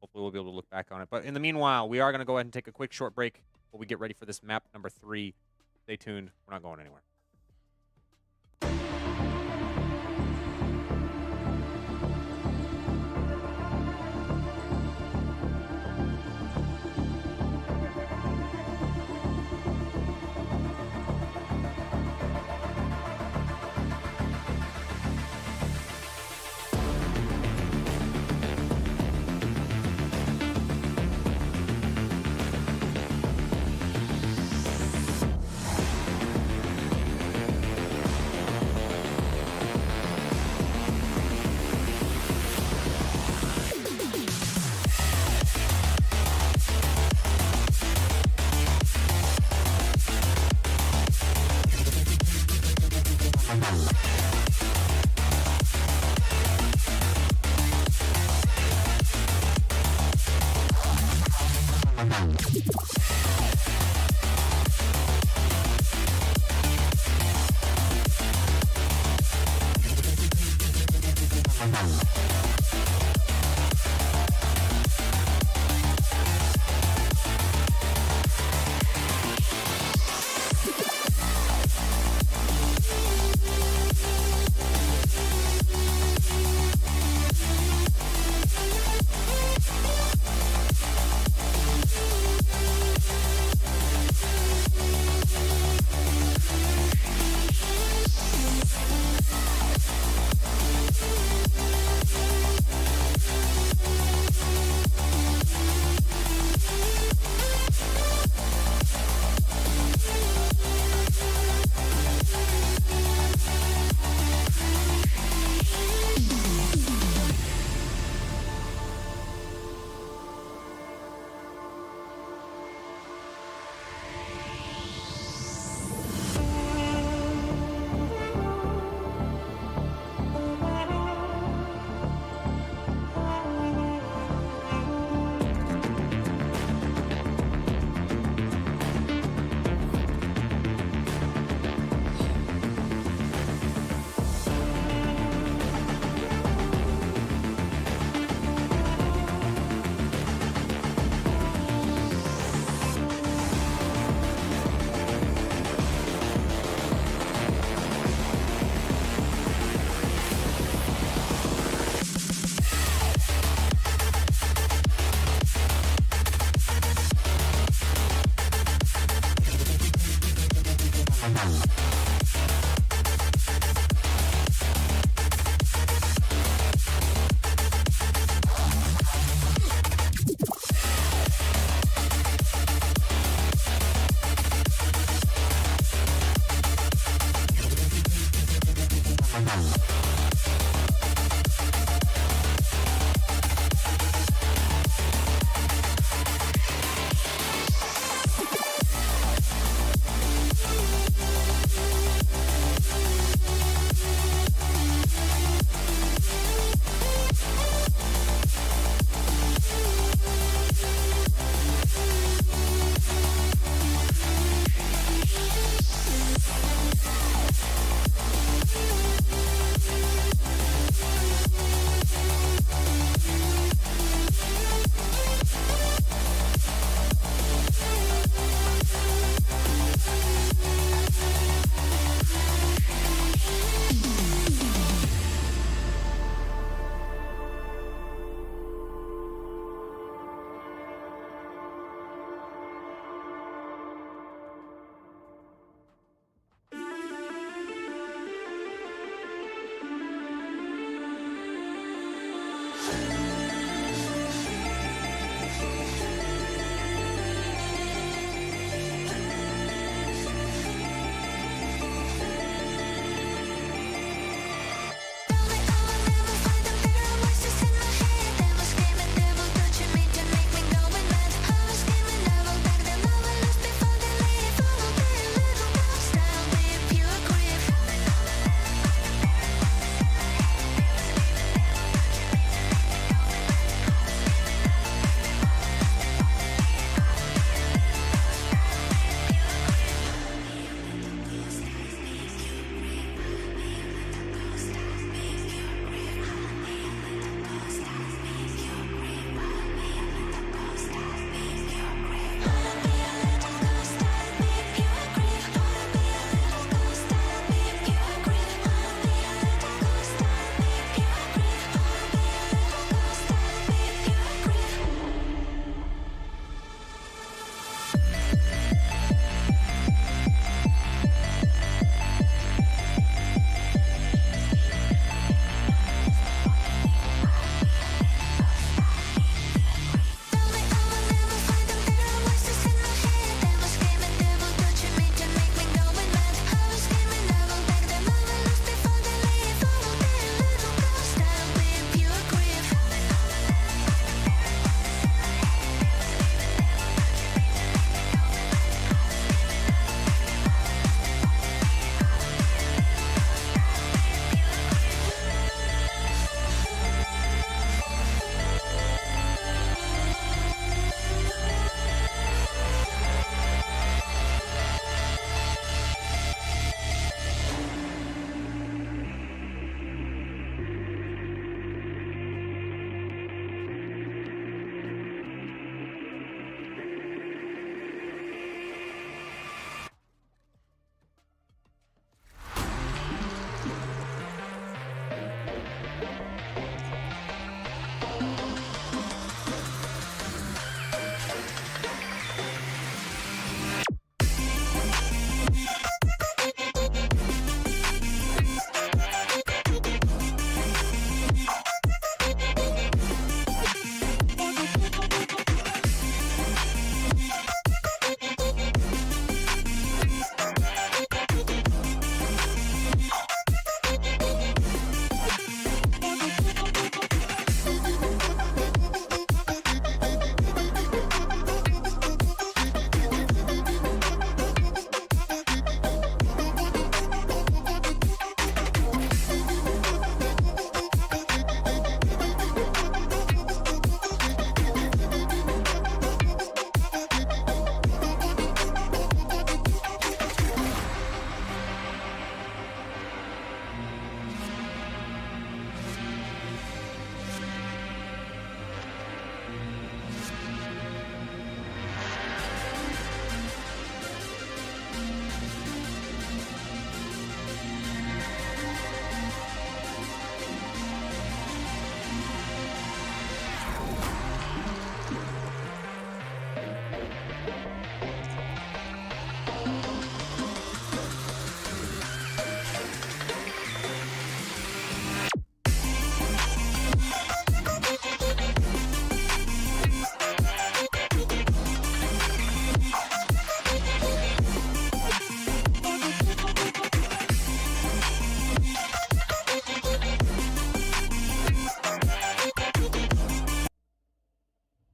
Hopefully we'll be able to look back on it. But in the meanwhile, we are going to go ahead and take a quick short break while we get ready for this map number 3. Stay tuned. We're not going anywhere.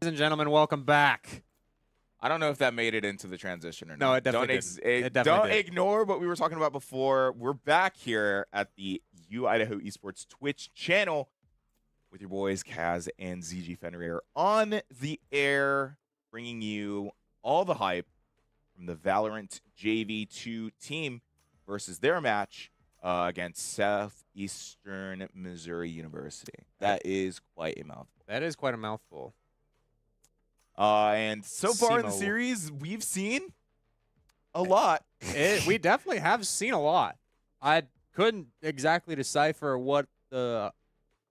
Ladies and gentlemen, welcome back. I don't know if that made it into the transition or not. No, it definitely did. Don't ignore what we were talking about before. We're back here at the Idaho Esports Twitch channel with your boys Kaz and ZG Fenrir on the air, bringing you all the hype from the Valorant JV2 team versus their match against Southeastern Missouri University. That is quite a mouthful. That is quite a mouthful. And so far in the series, we've seen a lot. We definitely have seen a lot. I couldn't exactly decipher what the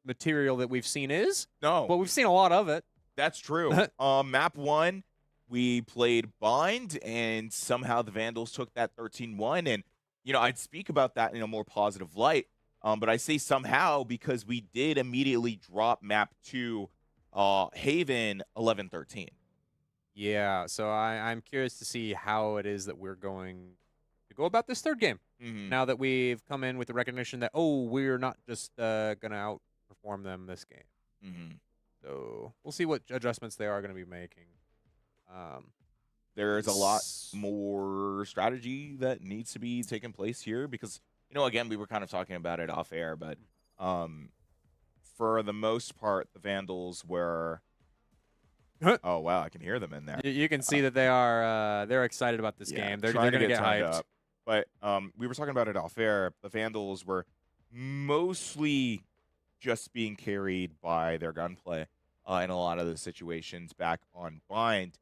material that we've seen is. No. But we've seen a lot of it. That's true. Map 1, we played Bind, and somehow the Vandals took that 13-1. And, you know, I'd speak about that in a more positive light. But I say somehow because we did immediately drop Map 2 Haven 11-13. Yeah, so I'm curious to see how it is that we're going to go about this third game. Now that we've come in with the recognition that, oh, we're not just going to outperform them this game. So we'll see what adjustments they are going to be making. There's a lot more strategy that needs to be taking place here because, you know, again, we were kind of talking about it off air, but for the most part, the Vandals were... Oh, wow, I can hear them in there. You can see that they are they're excited about this game. They're going to get hyped. Up. But we were talking about it off air. The Vandals were mostly just being carried by their gunplay in a lot of the situations back on Bind.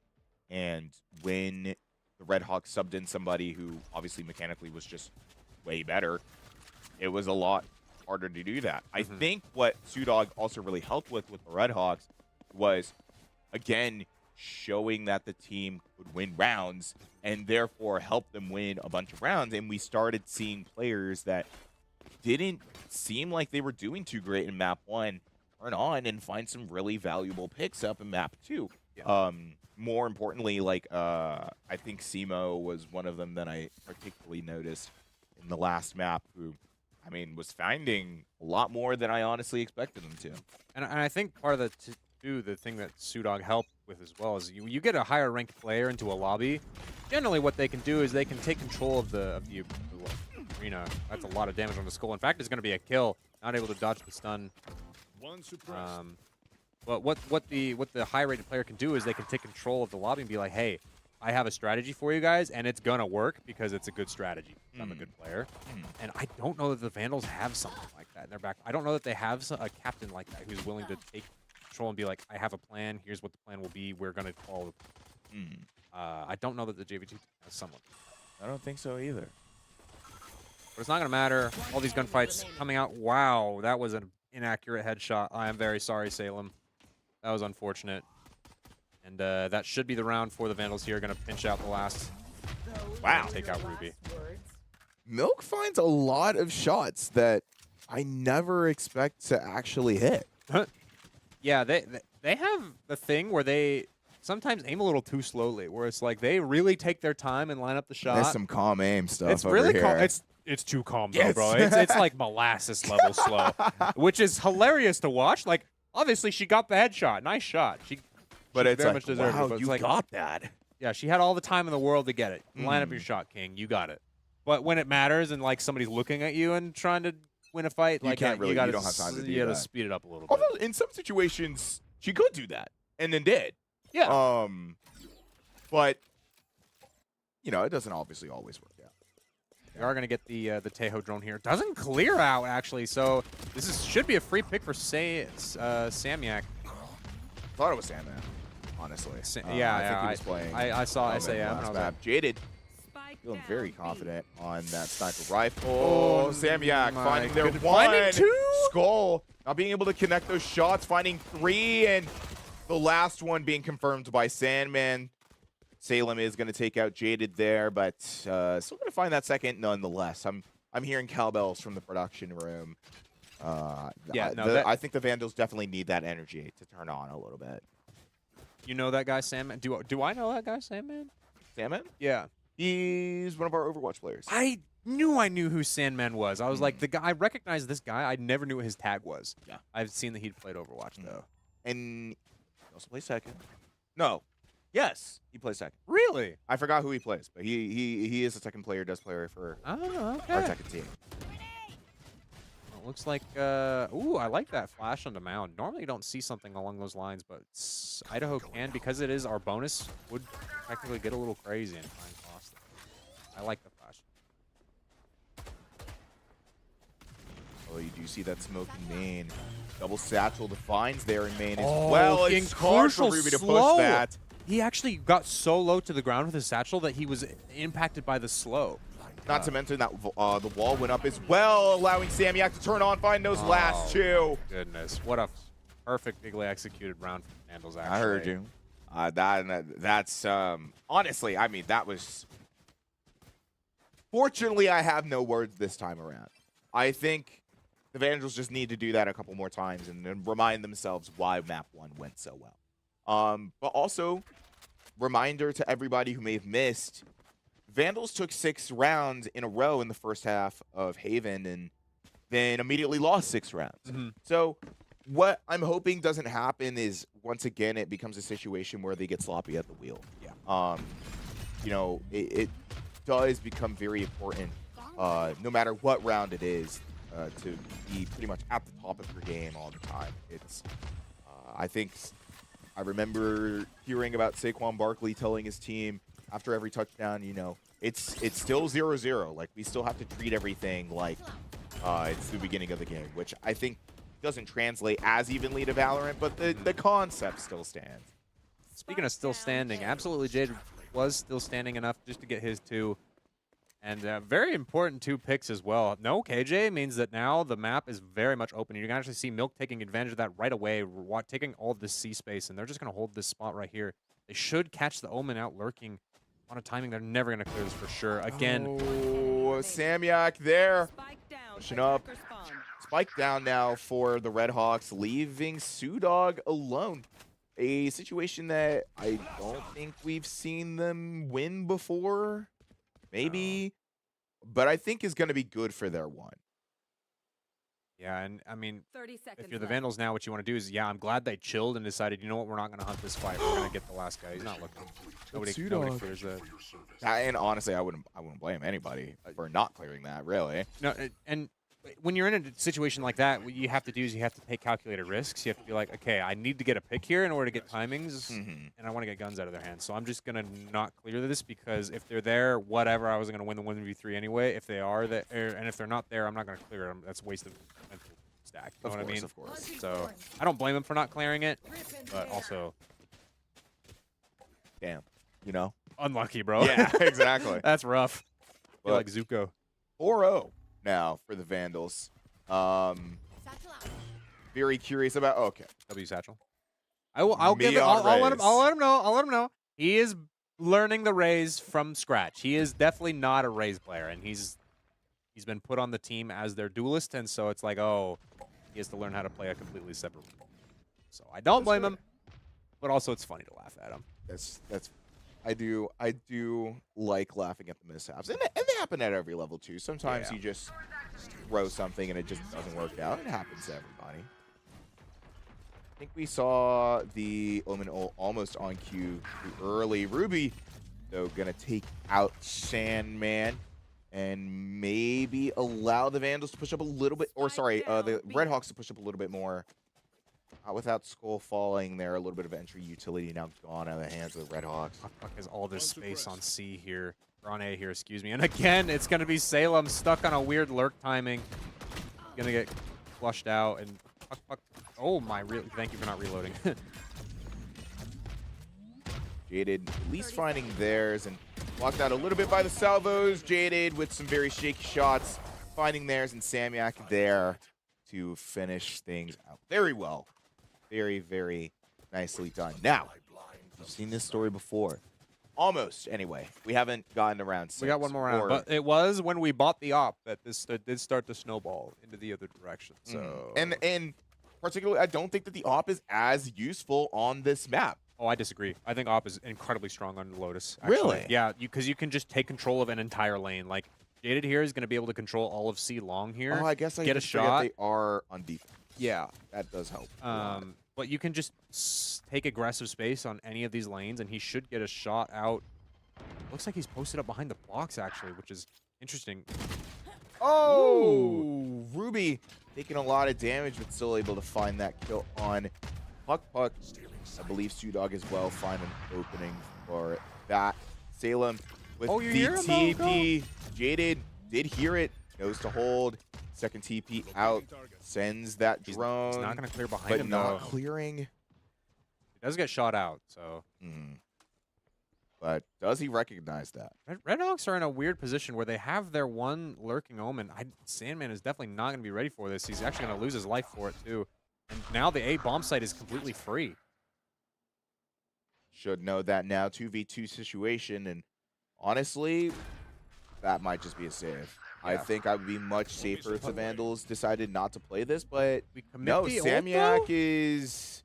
And when the Red Hawks subbed in somebody who obviously mechanically was just way better, it was a lot harder to do that. I think what Sudog also really helped with the Red Hawks was, again, showing that the team would win rounds and therefore help them win a bunch of rounds. And we started seeing players that didn't seem like they were doing too great in Map 1 turn on and find some really valuable picks up in Map 2. Yeah. More importantly, like I think Simo was one of them that I particularly noticed in the last map who, I mean, was finding a lot more than I honestly expected him to. And I think part of the thing that Sudog helped with as well is you get a higher ranked player into a lobby. Generally, what they can do is they can take control of the arena. That's a lot of damage on the skull. In fact, it's going to be a kill. Not able to dodge the stun. But what the high rated player can do is they can take control of the lobby and be like, hey, I have a strategy for you guys, and it's gonna work because it's a good strategy. I'm a good player, and I don't know that the Vandals have something like that in their back. I don't know that they have a captain like that who's willing to take control and be like, I have a plan. Here's what the plan will be. We're gonna follow. I don't know that the JV2 has someone. I don't think so either. But it's not gonna matter. All these gunfights coming out. Wow, that was an inaccurate headshot. I am very sorry, Salem. That was unfortunate. And that should be the round for the Vandals here. Going to pinch out the last. Wow. Take out Ruby. Milk finds a lot of shots that I never expect to actually hit. Yeah, they have the thing where they sometimes aim a little too slowly, where it's like they really take their time and line up the shot. There's some calm aim stuff. It's really over calm. here. It's too calm though, bro. It's like molasses level slow, which is hilarious to watch. Like, obviously she got the headshot, nice shot. But it's very like, much deserved wow, it, but you like, got that. Yeah, she had all the time in the world to get it. Line up your shot, King. You got it. But when it matters and like somebody's looking at you and trying to win a fight, you like can't really, you don't have time to do that. You gotta speed it up a little bit. Although in some situations she could do that and then did. Yeah. But you know, it doesn't obviously always work out. We are gonna get the Tejo drone here. Doesn't clear out actually, so this should be a free pick for Samyak. Thought it was Sandman, honestly. Yeah, I think he was playing. I saw SAM. And I was like, Jaded, feeling very confident on that sniper rifle. Oh, Samyak finding their one skull, not being able to connect those shots, finding 3, and the last one being confirmed by Sandman. Salem is going to take out Jaded there, but still going to find that second nonetheless. I'm hearing cowbells from the production room. Yeah, I think the Vandals definitely need that energy to turn on a little bit. You know that guy, Sandman? Do I know that guy, Sandman? Sandman? Yeah. He's one of our Overwatch players. I knew who Sandman was. I was like, the guy. I recognize this guy. I never knew what his tag was. Yeah. I've seen that he'd played Overwatch though. And he also plays second. No. Yes, he plays second. Really? I forgot who he plays, but he is a second player, does play for Oh, okay. our second team. Well, looks like, ooh, I like that flash on the mound. Normally you don't see something along those lines, but Idaho can, because it is our bonus, would technically get a little crazy and find cost. I like the flash. Oh, you do see that smoke in main. Double satchel defines there in main as Oh, well. It's hard for crucial Ruby to slow. push that. He actually got so low to the ground with his satchel that he was impacted by the slow. Not to mention that the wall went up as well, allowing Samyak to turn on, find those last two. Goodness, what a perfectly executed round from Vandals, actually. I heard you. That's honestly, I mean, that was. Fortunately, I have no words this time around. I think the Vandals just need to do that a couple more times and then remind themselves why map 1 went so well. But also, reminder to everybody who may have missed, Vandals took 6 rounds in a row in the first half of Haven and then immediately lost 6 rounds. So what I'm hoping doesn't happen is, once again, it becomes a situation where they get sloppy at the wheel. Yeah. You know, it does become very important, no matter what round it is, to be pretty much at the top of your game all the time. It's, I remember hearing about Saquon Barkley telling his team after every touchdown, you know, it's still 0-0. Like, we still have to treat everything like it's the beginning of the game, which I think doesn't translate as evenly to Valorant, but the concept still stands. Speaking of still standing, absolutely Jade was still standing enough just to get his 2. And very important 2 picks as well. No KJ means that now the map is very much open. You can actually see Milk taking advantage of that right away, taking all this C space, and they're just going to hold this spot right here. They should catch the Omen out lurking on a timing. They're never going to clear this for sure. Again. Oh, Samyak there. Pushing up. Spike down now for the Red Hawks, leaving Sudog alone. A situation that I don't think we've seen them win before. Maybe, but I think is going to be good for their 1. Yeah, and I mean, 30 seconds if you're the left. Vandals now, what you want to do is, yeah, I'm glad they chilled and decided, you know what, we're not going to hunt this fight. We're going to get the last guy. He's not looking. Nobody clears that. And honestly, I wouldn't blame anybody for not clearing that, really. No, and when you're in a situation like that, what you have to do is you have to take calculated risks. You have to be like, okay, I need to get a pick here in order to get timings, and I want to get guns out of their hands. So I'm just going to not clear this, because if they're there, whatever, I was going to win the 1v3 anyway. If they are there, and if they're not there, I'm not going to clear them. That's a waste of mental stack. You know what I mean? Of course. So I don't blame them for not clearing it, but also, Damn, you know? unlucky, bro. Yeah, exactly. That's rough. I feel But like Zuko. 4-0 now for the Vandals. Very curious about. Okay, W satchel. I'll give it. I'll let him. I'll let him know. I'll let him know. He is learning the Raze from scratch. He is definitely not a Raze player, and he's been put on the team as their duelist, and so it's like, oh, he has to learn how to play a completely separate. So I don't blame him, but also it's funny to laugh at him. that's. I do like laughing at the mishaps, and they happen at every level too. Sometimes you just throw something and it just doesn't work out. It happens to everybody. I think we saw the Omen almost on cue too early. Ruby, though, gonna take out Sandman and maybe allow the Vandals to push up a little bit, or sorry, the Red Hawks to push up a little bit more. Without Skull falling there, a little bit of entry utility now gone out of the hands of the Red Hawks. Fuck is all this space on C here, or on A here, excuse me. And again, it's going to be Salem stuck on a weird lurk timing. Going to get flushed out, and fuck. Oh my, thank you for not reloading. Jaded at least finding theirs and blocked out a little bit by the salvos. Jaded with some very shaky shots, finding theirs, and Samyak there to finish things out very well. Very, very nicely done. Now, we've seen this story before. Almost, anyway. We haven't gotten around since. We got one more round, but it was when we bought the op that this did start to snowball into the other direction. So And particularly, I don't think that the op is as useful on this map. Oh, I disagree. I think op is incredibly strong on Lotus. Actually. Really? Yeah, because you can just take control of an entire lane. Like, Jaded here is going to be able to control all of C long here. Oh, I guess I get a just forget shot. they are on defense. Yeah. That does help. but you can just take aggressive space on any of these lanes, and he should get a shot out. Looks like he's posted up behind the blocks, actually, which is interesting. Oh, Ruby taking a lot of damage, but still able to find that kill on Puck. I believe Sudog as well find an opening for that. Salem with Oh, you the hear him, TP. Jaded did hear it. Knows to hold. Second TP out. Sends that drone. He's not going to clear behind but him, not though. clearing. He does get shot out, so. But does he recognize that? Redhawks are in a weird position where they have their one lurking omen. Sandman is definitely not going to be ready for this. He's actually going to lose his life for it, too. And now the A bomb site is completely free. Should know that now. 2v2 situation. And honestly, that might just be a save. Yeah. I think I would be much safer if the Vandals decided not to play this. But no, Samyak is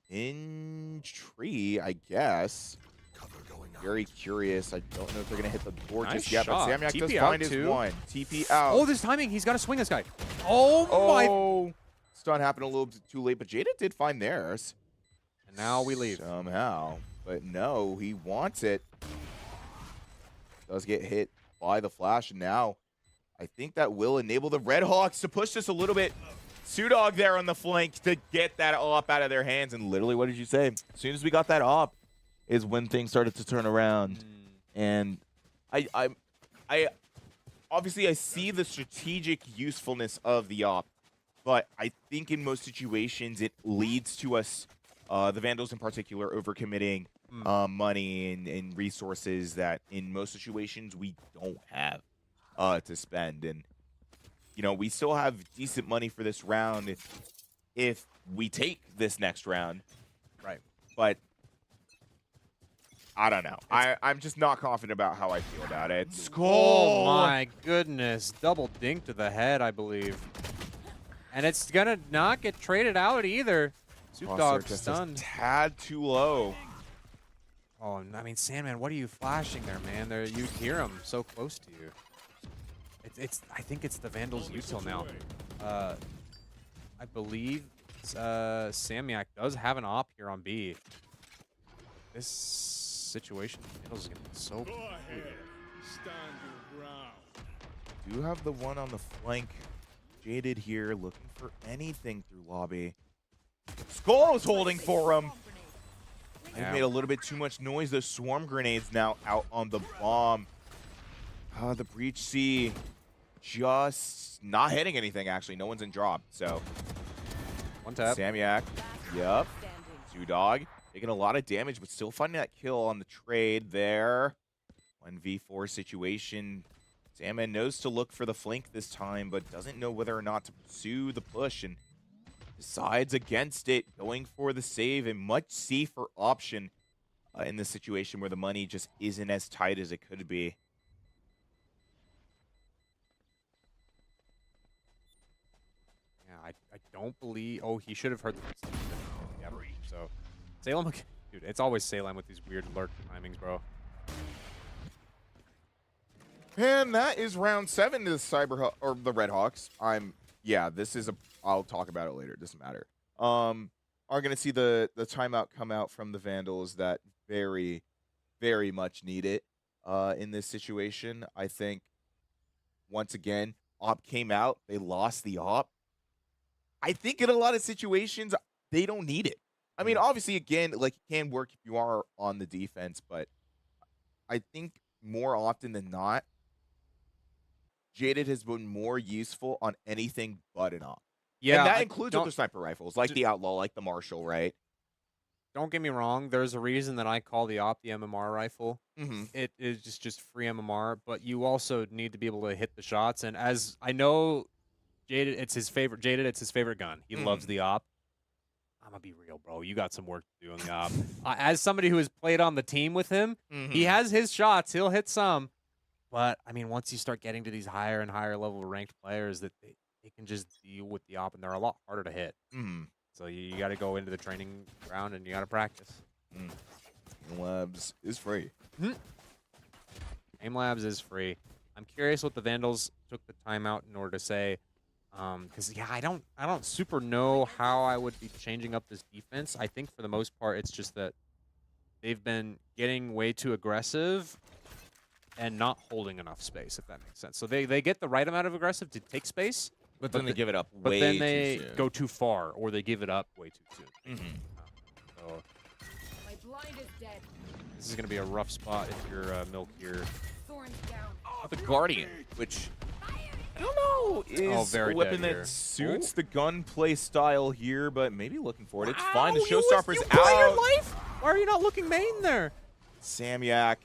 in tree, I guess. Very curious. I don't know if they're going to hit the door just yet, but Samyak TP does find his too. one. TP out. Oh, this timing. He's got to swing this guy. Oh, my. Stun happened a little bit too late, but Jada did find theirs. And now we leave. Somehow. But no, he wants it. Does get hit by the flash. And now I think that will enable the Redhawks to push this a little bit. Sudog there on the flank to get that op out of their hands. And literally, what did you say? As soon as we got that op is when things started to turn around. And I obviously I see the strategic usefulness of the op, but I think in most situations it leads to us, the Vandals in particular, overcommitting money and resources that in most situations we don't have to spend. And you know, we still have decent money for this round if we take this next round, right? But I don't know. I'm just not confident about how I feel about it. Oh my goodness. Double dink to the head, I believe. And it's going to not get traded out either. Sudog stunned. A tad too low. Oh, I mean, Sandman, what are you flashing there, man? You hear him so close to you. I think it's the Vandals' util now. I believe Samyak does have an op here on B. This situation, Vandals is going to be so clear. Do have the one on the flank. Jaded here, looking for anything through lobby. Skull is holding for him. They've made a little bit too much noise. Those swarm grenades now out on the bomb. The Breach C just not hitting anything, actually. No one's in drop, so. One tap. Samyak. Yep. Sudog taking a lot of damage, but still finding that kill on the trade there. 1v4 situation. Sandman knows to look for the flank this time, but doesn't know whether or not to pursue the push, and decides against it, going for the save. A much safer option in this situation where the money just isn't as tight as it could be. Yeah, I don't believe... Oh, he should have heard the... Yep. So, Salem... Dude, it's always Salem with these weird lurk timings, bro. And that is round 7 to the the Redhawks. Yeah, this is I'll talk about it later. It doesn't matter. Are gonna see the timeout come out from the Vandals that very, very much need it in this situation. I think once again, op came out, they lost the op. I think in a lot of situations they don't need it. I mean, obviously, again, like it can work if you are on the defense, but I think more often than not, Jaded has been more useful on anything but an op. Yeah, and that includes other sniper rifles, like the Outlaw, like the Marshall, right? Don't get me wrong. There's a reason that I call the op the MMR rifle. Mm-hmm. It is just free MMR, but you also need to be able to hit the shots. And as I know, Jaded, it's his favorite. Jaded, it's his favorite gun. He loves the op. I'm gonna be real, bro. You got some work to do on the op. As somebody who has played on the team with him, he has his shots. He'll hit some. But, I mean, once you start getting to these higher and higher level ranked players, that they can just deal with the op, and they're a lot harder to hit. So you got to go into the training ground, and you got to practice. Aim Labs is free. Aim Labs is free. I'm curious what the Vandals took the time out in order to say, Because yeah, I don't super know how I would be changing up this defense. I think for the most part, it's just that they've been getting way too aggressive and not holding enough space, if that makes sense. So they get the right amount of aggressive to take space, But then they give it up but way then they too soon. go too far, or they give it up way too soon. So My blind is dead. this is going to be a rough spot if you're Milk here. Thorns down. The Guardian, which I don't know is very a weapon dead that here. suits the gunplay style here, but maybe looking for it. It's Wow, fine. The you showstopper's play your out. life? Why are you not looking main there? Samyak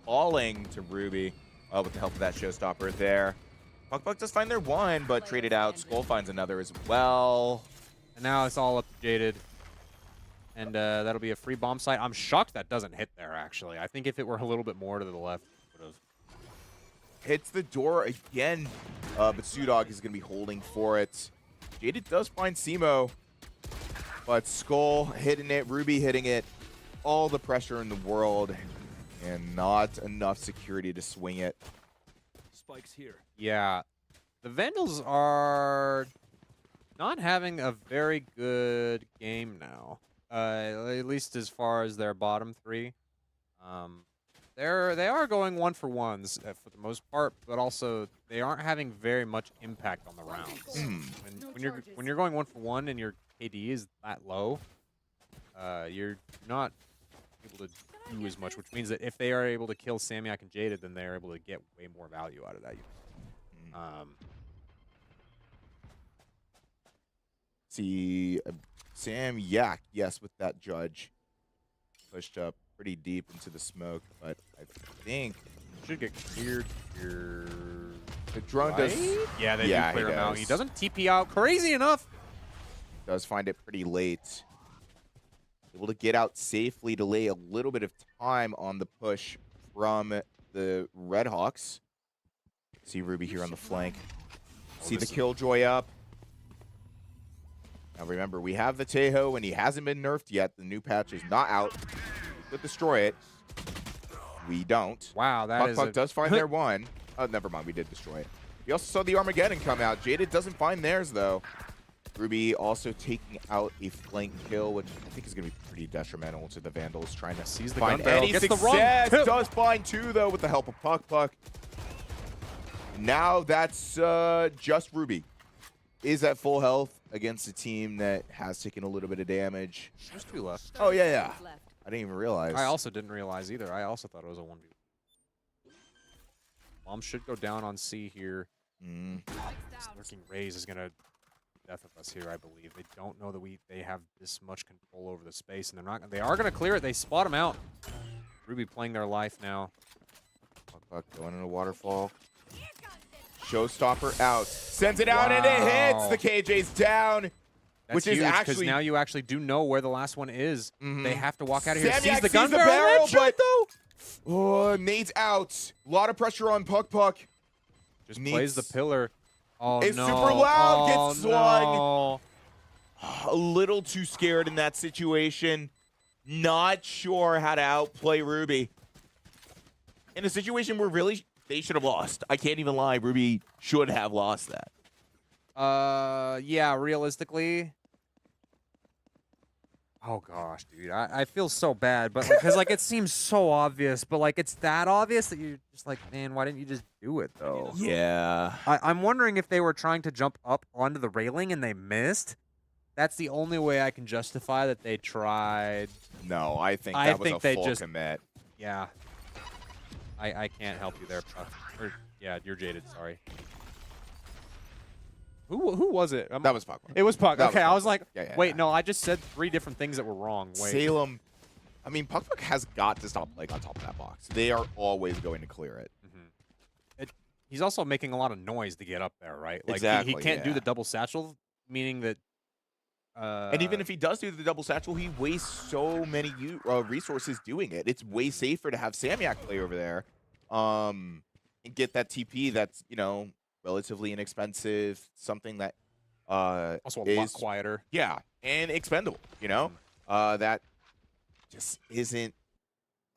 falling to Ruby with the help of that showstopper there. Puck does find their one, but traded out. Skull finds another as well. And now it's all up to Jaded. And that'll be a free bomb site. I'm shocked that doesn't hit there, actually. I think if it were a little bit more to the left, it would have. Hits the door again, but Sudog is going to be holding for it. Jaded does find Simo, but Skull hitting it, Ruby hitting it. All the pressure in the world, and not enough security to swing it. Spikes here. Yeah. The Vandals are not having a very good game now. At least as far as their bottom three. They are going 1-for-1s for the most part, but also they aren't having very much impact on the rounds. When you're going 1-for-1 and your KD is that low, you're not able to do as much, which means that if they are able to kill Samyak and Jaded, then they are able to get way more value out of that unit. See Samyak, yes, with that judge pushed up pretty deep into the smoke, but I think Should get cleared here. the drone Right? does Yeah, they Yeah, do clear he him out. does. He doesn't TP out crazy enough. find it pretty late. Able to get out safely to lay a little bit of time on the push from the Redhawks. See Ruby here on the flank. See the Killjoy up. Now remember, we have the Tejo, and he hasn't been nerfed yet. The new patch is not out. We could destroy it. We don't. Wow, that is Puck does find their one. Oh, never mind. We did destroy it. We also saw the Armageddon come out. Jaded doesn't find theirs, though. Ruby also taking out a flank kill, which I think is going to be pretty detrimental to the Vandals, trying to Sees the find gun barrel, any gets the success. wrong tip. Does find two, though, with the help of Puck. Now that's just Ruby. Is at full health against a team that has taken a little bit of damage. There's 2 left. Oh, yeah. Left. I didn't even realize. I also didn't realize either. I also thought it was a 1v1. Bomb should go down on C here. Lurking Raze is going to death of us here, I believe. They don't know that they have this much control over the space, and they are going to clear it. They spot him out. Ruby playing their life now. Puck going in a waterfall. Showstopper out. Sends it out and it hits. The KJ's down. That's Which is huge, actually- because now you actually do know where the last one is. They have to walk out of here. Samyak Sees the sees gun the barrel, barrel, headshot, but- though. Oh, Nate's out. A lot of pressure on Puck. Just plays the pillar. Oh, It's no. super loud, Oh, gets swung. no. A little too scared in that situation. Not sure how to outplay Ruby. In a situation where really they should have lost. I can't even lie. Ruby should have lost that. Yeah, realistically. Oh gosh, dude, I feel so bad, but because like it seems so obvious, but like it's that obvious that you're just like, man, why didn't you just do it though? Yeah. I'm wondering if they were trying to jump up onto the railing and they missed. That's the only way I can justify that they tried. No, I think I that was think a they full just- commit. Yeah. I can't help you there, Puck. Or, yeah, you're Jaded. Sorry. Who was it? That was Puck. It was Puck. That Okay, was I Puck. was like, Yeah, wait, yeah. no, I just said 3 different things that were wrong. Wait. Salem. I mean, Puck has got to stop playing on top of that box. They are always going to clear it. He's also making a lot of noise to get up there, right? Like Exactly, he can't do yeah. the double satchel, meaning that. And even if he does do the double satchel, he wastes so many resources doing it. It's way safer to have Samyak play over there, and get that TP that's, you know, relatively inexpensive, something that also a lot is quieter. yeah, and expendable, you know? That just isn't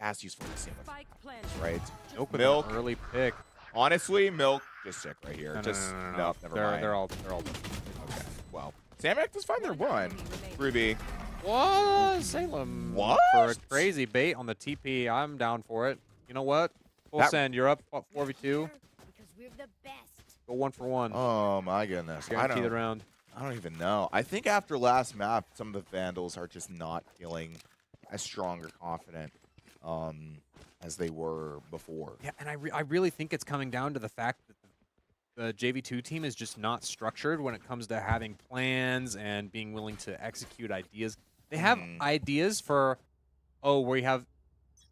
as useful as Samyak, Spike planted. right? Milk with Milk. an early pick. Honestly, Milk just sick right here. No, Just no. never mind. They're all. Okay. Well, Samyak does find their one. Ruby. What? Salem. What? For a crazy bait on the TP, I'm down for it. You know what? Full That- send. You're up. What, 4v2. Because we're the best. Go 1-for-1. Oh my goodness. Guarantee the round. I don't even know. I think after last map, some of the Vandals are just not feeling as strong or confident as they were before. Yeah, and I really think it's coming down to the fact that the JV2 team is just not structured when it comes to having plans and being willing to execute ideas. They have ideas for, we have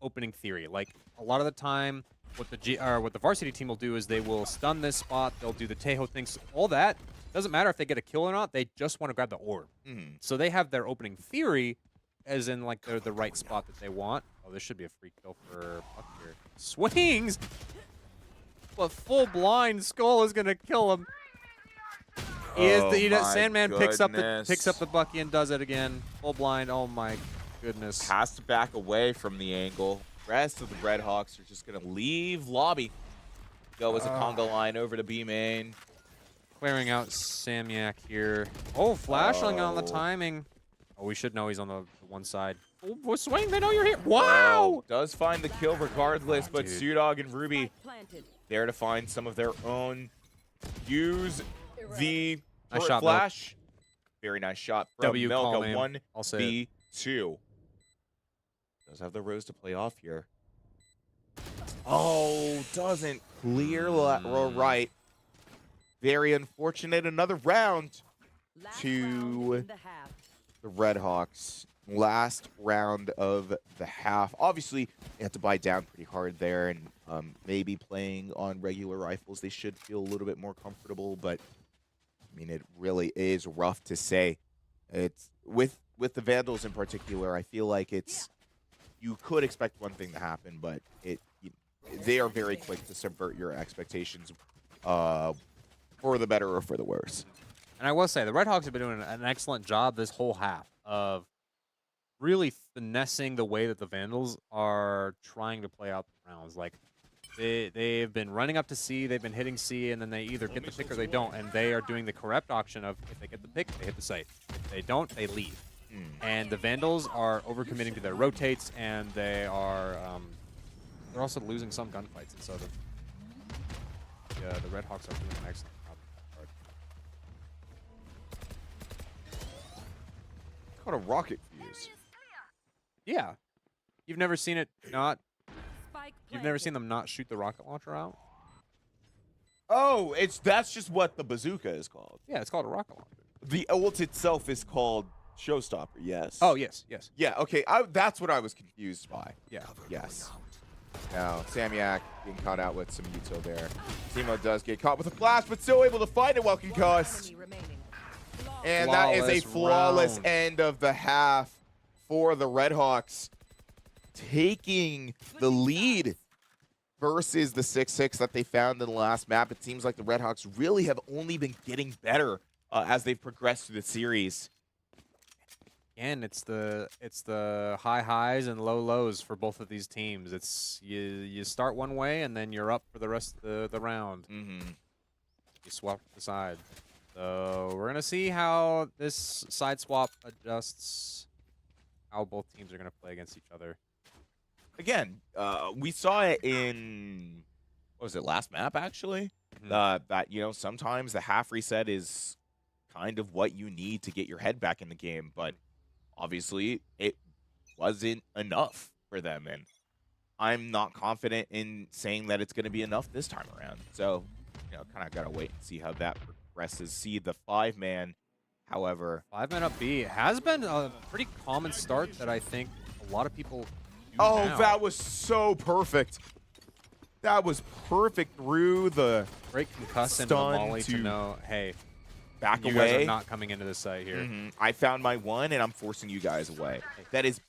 opening theory. Like a lot of the time, what the varsity team will do is they will stun this spot. They'll do the Tejo things. All that doesn't matter if they get a kill or not. They just want to grab the orb. So they have their opening theory, as in like they're the right spot that they want. Oh, this should be a free kill for Puck here. Swings, but full blind. Skull is gonna kill him. Sandman picks up the Bucky and does it again. Full blind. Oh my goodness. Has to back away from the angle. Rest of the Red Hawks are just gonna leave lobby. Go as a conga line over to B main. Clearing out Samyak here. Oh, flashing on the timing. Oh, we should know he's on the one side. Oh, swing, they know you're here. Wow! Does find the kill regardless, but dude. Sudog and Ruby Planted. there to find some of their own. Use the Nice shot, flash. Very nice shot from W call, Milk. man. I'll say it. 1v2. Does have the Rose to play off here. Oh, doesn't clear right. Very unfortunate. Another round to the Red Hawks. Last round of the half. Obviously, they have to buy down pretty hard there, and maybe playing on regular rifles, they should feel a little bit more comfortable. But I mean, it really is rough to say. It's with the Vandals in particular. I feel like you could expect one thing to happen, but they are very quick to subvert your expectations, for the better or for the worse. And I will say, the Red Hawks have been doing an excellent job this whole half of really finessing the way that the Vandals are trying to play out the rounds. Like, they've been running up to C, they've been hitting C, and then they either get the pick or they don't. And they are doing the correct option of, if they get the pick, they hit the site. If they don't, they leave. And the Vandals are overcommitting to their rotates, and they are they're also losing some gunfights. And so the Red Hawks are doing an excellent job. It's called a rocket fuse. Yeah. You've never seen it not... Spike You've never seen them not shoot the rocket launcher out? Oh, that's just what the bazooka is called. Yeah, it's called a rocket launcher. The ult itself is called Showstopper, yes. Oh, yes, yes. Yeah, okay, that's what I was confused by. Yeah. Yes. Now, Samyak getting caught out with some util there. Timo does get caught with a flash, but still able to find it while concussed. enemy remaining. And that is a flawless round. end of the half for the Red Hawks, taking the lead versus the 6-6 that they found in the last map. It seems like the Red Hawks really have only been getting better as they've progressed through the series. Again, it's the high highs and low lows for both of these teams. It's you start one way and then you're up for the rest of the round. You swap the side. So we're gonna see how this side swap adjusts, how both teams are gonna play against each other. Again, we saw it in, what was it, last map actually? That, sometimes the half reset is kind of what you need to get your head back in the game, but obviously it wasn't enough for them, and I'm not confident in saying that it's going to be enough this time around. So, kind of got to wait and see how that progresses. See the 5-man, however. 5-man up B has been a pretty common start that I think a lot of people do now. That was so perfect. That was perfect through the great concuss and stun Molly to know, hey, back you away. guys are not coming into this site here. I found my one, and I'm forcing you guys away. That is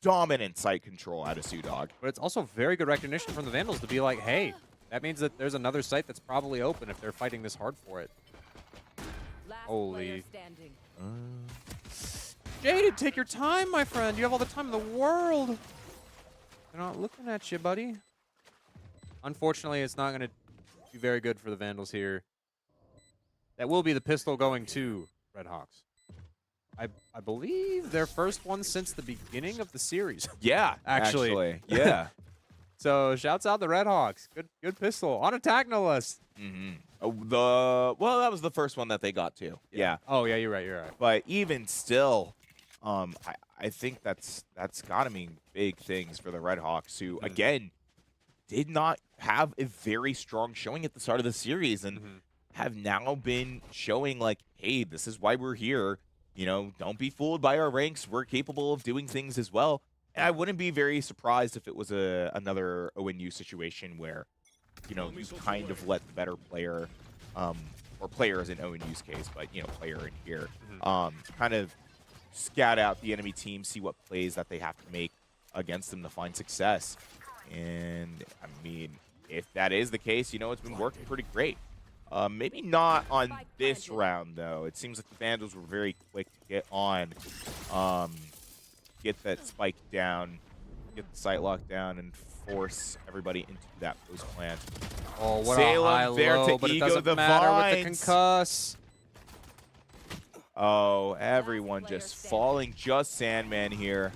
dominant site control out of Sudog. But it's also very good recognition from the Vandals to be like, hey, that means that there's another site that's probably open if they're fighting this hard for it. Last Holy. player standing. Jaded, take your time, my friend. You have all the time in the world. They're not looking at you, buddy. Unfortunately, it's not going to be very good for the Vandals here. That will be the pistol going to Redhawks. I believe their first one since the beginning of the series. Yeah, actually. Yeah. So shouts out the Redhawks. Good pistol. On attack, no less. Well, that was the first one that they got to. Yeah. Oh, yeah, you're right. But even still, I think that's got to mean big things for the Redhawks, who, again, did not have a very strong showing at the start of the series and have now been showing, like, hey, this is why we're here. You know, don't be fooled by our ranks. We're capable of doing things as well. And I wouldn't be very surprised if it was another ONU situation where, you know, you kind of let the better player, or players in ONU's case, but, you know, player in here, kind of scout out the enemy team, see what plays that they have to make against them to find success. And, I mean, if that is the case, you know, it's been working pretty great. Maybe not on this round, though. It seems like the Vandals were very quick to get on, get that spike down, get the site locked down, and force everybody into that post plant. Oh, what Salem a high there low, to but it ego doesn't the matter with the vines. concuss. Oh, everyone just falling. Just Sandman here.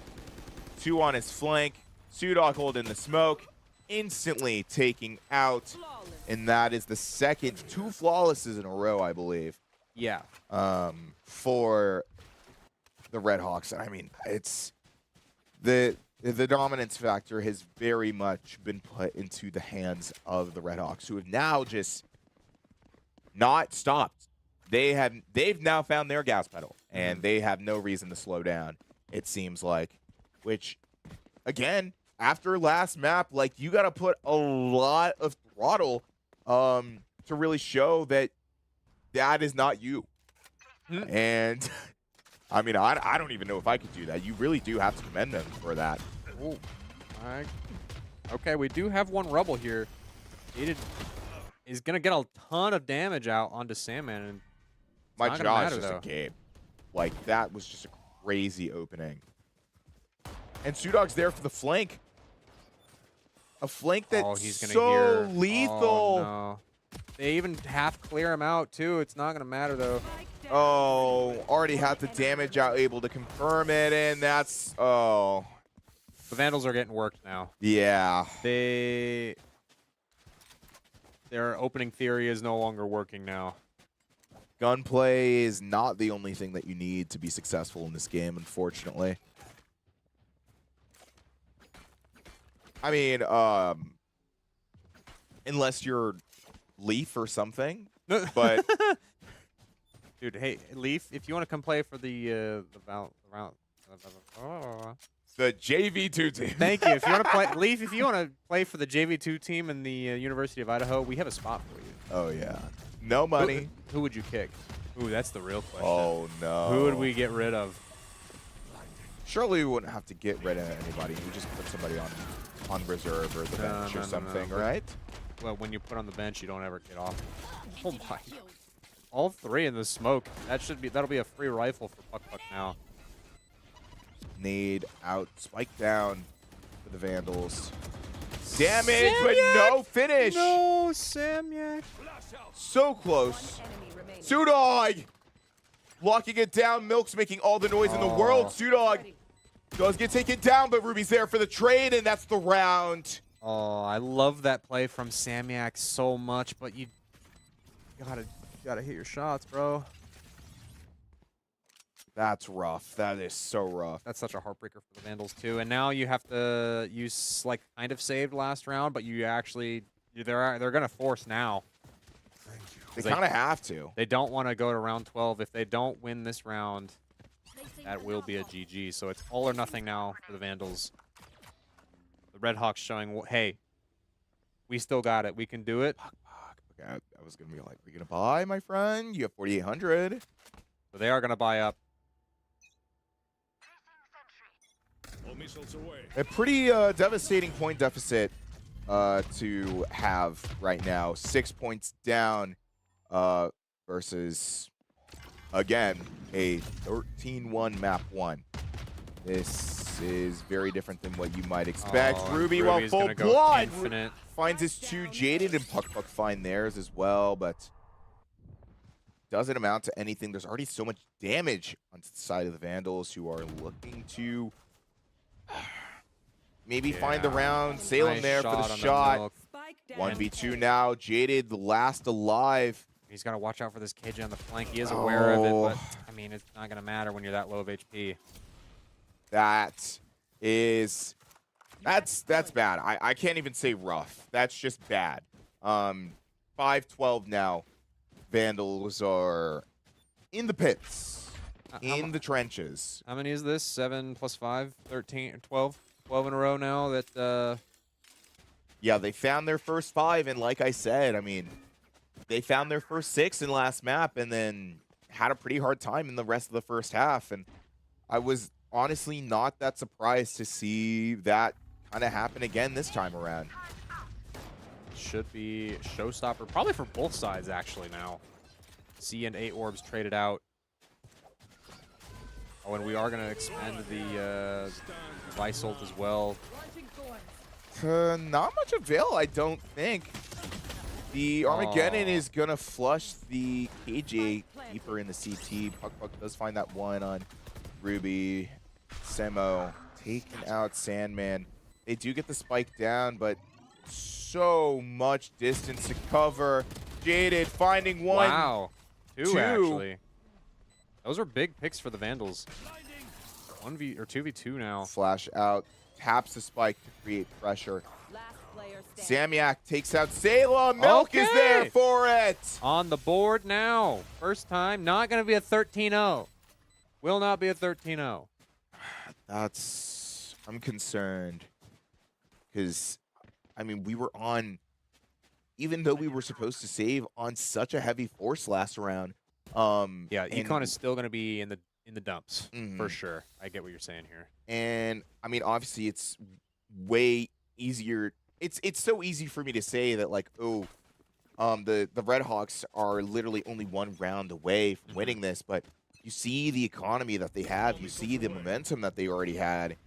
2 on his flank. Sudok holding the smoke. Instantly taking out. And that is the second 2 flawlesses in a row, I believe. Yeah. For the Redhawks. I mean, it's the dominance factor has very much been put into the hands of the Redhawks, who have now just not stopped. They've now found their gas pedal, and they have no reason to slow down, it seems like. Which, again, after last map, like, you got to put a lot of throttle to really show that that is not you. And I mean, I don't even know if I could do that. You really do have to commend them for that. Ooh. Okay, we do have one Rebel here. Aided is going to get a ton of damage out onto Sandman. And My not jaw is matter, just though. a game. Like, that was just a crazy opening. And Sudok's there for the flank. A flank that's he's gonna so hear. lethal. Oh, no. They even half clear him out, too. It's not going to matter, though. Oh, already had the damage out, able to confirm it, and that's, oh. The Vandals are getting worked now. Yeah. Their opening theory is no longer working now. Gunplay is not the only thing that you need to be successful in this game, unfortunately. I mean, unless you're Leaf or something, but dude, hey Leaf, if you want to come play for the JV2 team. Thank you. If you want to play Leaf, if you want to play for the JV2 team in the University of Idaho, we have a spot for you. Oh yeah, no money. Who would you kick? Ooh, that's the real question. Oh no. Who would we get rid of? Surely we wouldn't have to get rid of anybody. We just put somebody on reserve or the bench or something, right? Well, when you put on the bench, you don't ever get off. Oh my! All 3 in the smoke. That'll be a free rifle for Puck now. Nade out, spike down for the Vandals. Damage, but no finish. No, Samyak. So close. Sudog locking it down. Milk's making all the noise in the world. Sudog does get taken down, but Ruby's there for the trade, and that's the round. Oh, I love that play from Samyak so much, but you gotta hit your shots, bro. That's rough. That is so rough. That's such a heartbreaker for the Vandals too. And now you have to use like kind of saved last round, but you actually they're gonna force now. They kind of have to. They don't want to go to round 12. If they don't win this round, that will be a GG. So it's all or nothing now for the Vandals. The Redhawks showing, hey, we still got it. We can do it. Okay, I was gonna be like, "We're gonna buy, my friend. You have 4,800." So they are gonna buy up. All missiles away. A pretty devastating point deficit to have right now. 6 points down versus, again, a 13-1 map 1. This is very different than what you might expect. Oh, Ruby, while Ruby's full gonna go blood, infinite. finds his 2 Jaded, and Puck find theirs as well, but doesn't amount to anything. There's already so much damage on the side of the Vandals, who are looking to maybe find the round. Salem Nice there for the on shot. milk. Spike down. 1v2 now. Jaded, the last alive. He's got to watch out for this KJ on the flank. He is aware of it, but Oh. I mean, it's not going to matter when you're that low of HP. That's bad. I can't even say rough. That's just bad. 5-12 now. Vandals are in the pits, in the trenches. How many is this? 7 plus 5, 13, 12? 12 in a row now that, Yeah, they found their first 5, and like I said, I mean, they found their first 6 in last map and then had a pretty hard time in the rest of the first half. And I was honestly not that surprised to see that kind of happen again this time around. should be showstopper, probably for both sides actually now. C and 8 orbs traded out. Oh, and we are going to expand the Vice ult as well. Not much avail, I don't think. The Armageddon is going to flush the KJ deeper in the CT. Puck does find that one on Ruby. Semo taking out Sandman. They do get the spike down, but so much distance to cover. Jaded finding one. Wow. Two, Two. actually. Those were big picks for the Vandals. 1v or 2v2 now. Flash out, taps the spike to create pressure. Last player standing. Samyak takes out Salem. Milk is there Okay. for it. On the board now. First time. Not going to be a 13-0. Will not be a 13-0. I'm concerned because, I mean, we were on, even though we were supposed to save on such a heavy force last round. Yeah, and- Econ is still going to be in the dumps for Mhm. sure. I get what you're saying here. And I mean, obviously, it's way easier. It's so easy for me to say that, like, oh, the Red Hawks are literally only one round away from winning this, but you see the economy that they have, you see the momentum that they already had.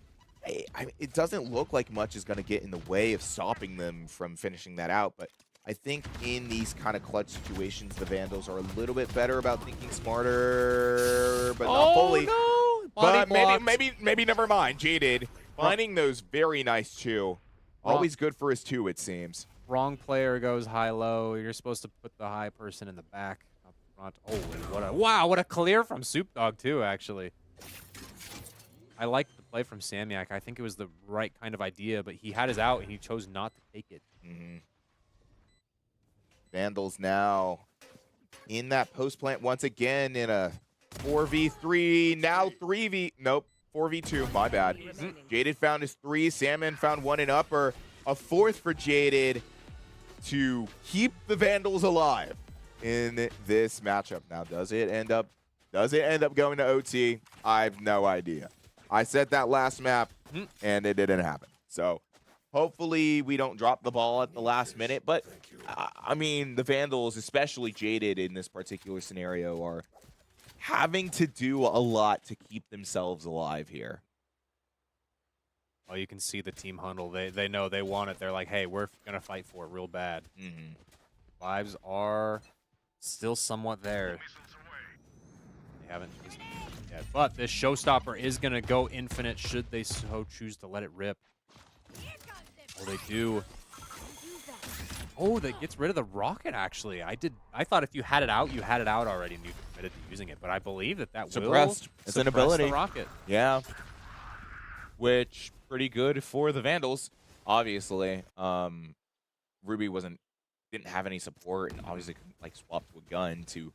It doesn't look like much is going to get in the way of stopping them from finishing that out, but I think in these kind of clutch situations, the Vandals are a little bit better about thinking smarter, but not fully. No! But Body maybe never mind. Jaded finding those very nice 2. Always good for his 2, it seems. Wrong player goes high-low. You're supposed to put the high person in the back. Up front. Oh, what a clear from Soup Dog too, actually. I like the play from Samyak. I think it was the right kind of idea, but he had his out and he chose not to take it. Vandals now in that post plant once again in a 4v3, now 4v2, my bad. Jaded found his 3, Salmon found 1 in upper, a 4th for Jaded to keep the Vandals alive in this matchup. Now, does it end up going to OT? I have no idea. I said that last map, and it didn't happen. So hopefully we don't drop the ball at the last minute. But, I mean, the Vandals, especially Jaded in this particular scenario, are having to do a lot to keep themselves alive here. Oh, you can see the team huddle. They know they want it. They're like, hey, we're going to fight for it real bad. Vibes are still somewhat there. They haven't used it yet. But this showstopper is going to go infinite should they so choose to let it rip. Oh, they do. Oh, that gets rid of the rocket, actually. I thought if you had it out, you had it out already and you committed to using it. But I believe that Suppressed. will It's an suppress ability. the rocket. Yeah. Which, pretty good for the Vandals, obviously. Ruby didn't have any support and obviously couldn't, like, swap to a gun to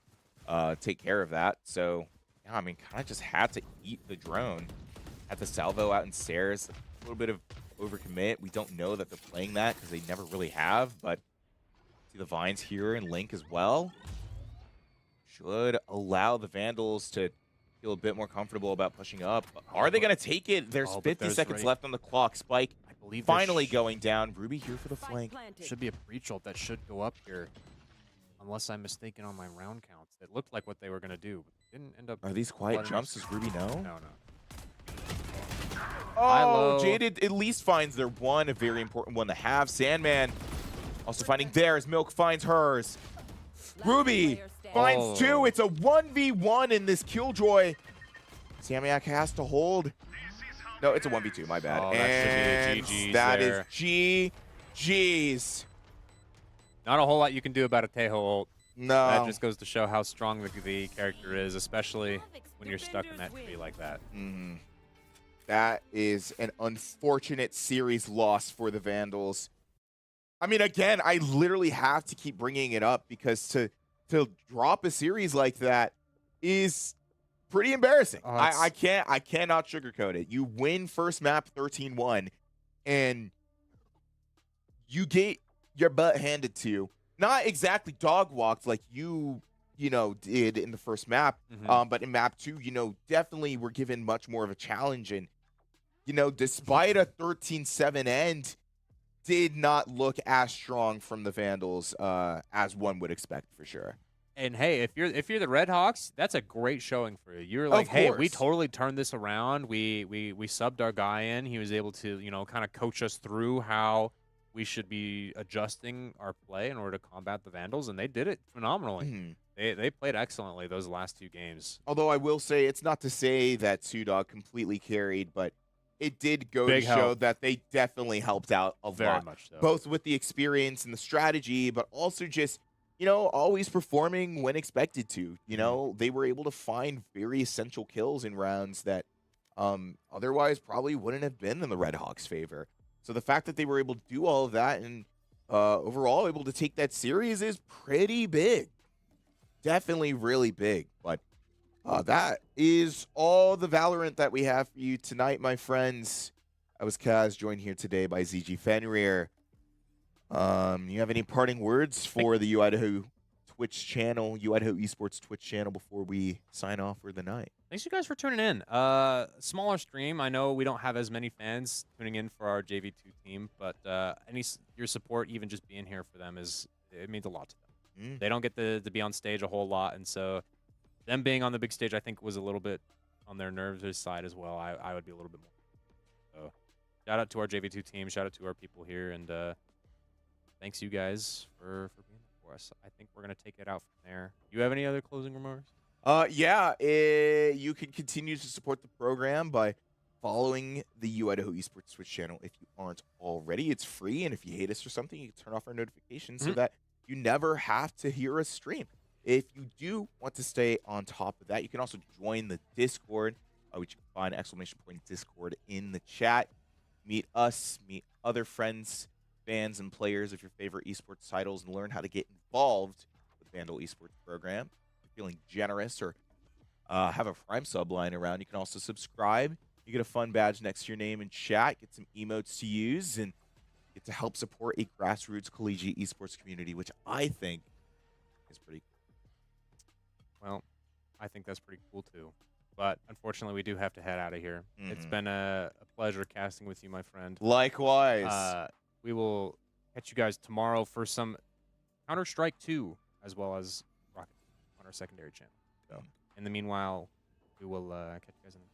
take care of that. So, yeah, I mean, kind of just had to eat the drone. Had the salvo out in stairs. A little bit of overcommit. We don't know that they're playing that because they never really have, but see the Vines here and Link as well. Should allow the Vandals to feel a bit more comfortable about pushing up. Are they going to take it? There's 50 seconds left on the clock. Spike I believe finally going down. Ruby here for the Spike flank. planted. Should be a breach ult that should go up here. Unless I'm mistaken on my round counts. It looked like what they were going to do, but didn't end up. Are these quiet letting jumps? us- Does Ruby know? No. Oh, low. Jaded at least finds their one, a very important one to have. Sandman also finding theirs. Milk finds hers. Ruby finds two. It's a 1v1 in this Killjoy. Samiak has to hold. No, it's a 1v2, my bad. Oh, that should be a GG's that there. is GG's. Not a whole lot you can do about a Tejo ult. No. That just goes to show how strong the character is, especially when you're stuck in that tree like that. Mm-hmm. That is an unfortunate series loss for the Vandals. I mean, again, I literally have to keep bringing it up because to drop a series like that is pretty embarrassing. Oh, I cannot sugarcoat it. You win first map 13-1 and you get your butt handed to you. Not exactly dog walked like you did in the first map, but in map 2, definitely were given much more of a challenge. And, despite a 13-7 end, did not look as strong from the Vandals as one would expect for sure. And hey, if you're the Red Hawks, that's a great showing for you. You're like, hey, we totally turned this around. We subbed our guy in. He was able to, kind of coach us through how we should be adjusting our play in order to combat the Vandals, and they did it phenomenally. They played excellently those last 2 games. Although I will say, it's not to say that Sudog completely carried, but it did go to show that they definitely helped out a lot. Very much so. Both with the experience and the strategy, but also just, always performing when expected to. They were able to find very essential kills in rounds that otherwise probably wouldn't have been in the Red Hawks' favor. So the fact that they were able to do all of that and overall able to take that series is pretty big. Definitely really big. But that is all the Valorant that we have for you tonight, my friends. I was Kaz, joined here today by ZG Fenrir. You have any parting words for the Idaho Twitch channel, Idaho Esports Twitch channel before we sign off for the night? Thanks you guys for tuning in. Smaller stream. I know we don't have as many fans tuning in for our JV2 team, but your support, even just being here for them, it means a lot to them. They don't get to be on stage a whole lot, and so them being on the big stage, I think, was a little bit on their nerves side as well. I would be a little bit more. So shout out to our JV2 team. Shout out to our people here, and thanks you guys for being there for us. I think we're gonna take it out from there. You have any other closing remarks? You can continue to support the program by following the Idaho Esports Twitch channel if you aren't already. It's free, and if you hate us or something, you can turn off our notifications so that you never have to hear us stream. If you do want to stay on top of that, you can also join the Discord, which you can find !Discord in the chat. Meet us, meet other friends, fans, and players of your favorite esports titles, and learn how to get involved with Vandal Esports program. Feeling generous or have a Prime sub lying around, you can also subscribe. You get a fun badge next to your name in chat, get some emotes to use, and get to help support a grassroots collegiate esports community, which I think is pretty cool. Well, I think that's pretty cool too. But unfortunately, we do have to head out of here. It's been a pleasure casting with you, my friend. Likewise. We will catch you guys tomorrow for some Counter-Strike 2, as well as Rocket on our secondary channel. So, in the meanwhile, we will catch you guys in the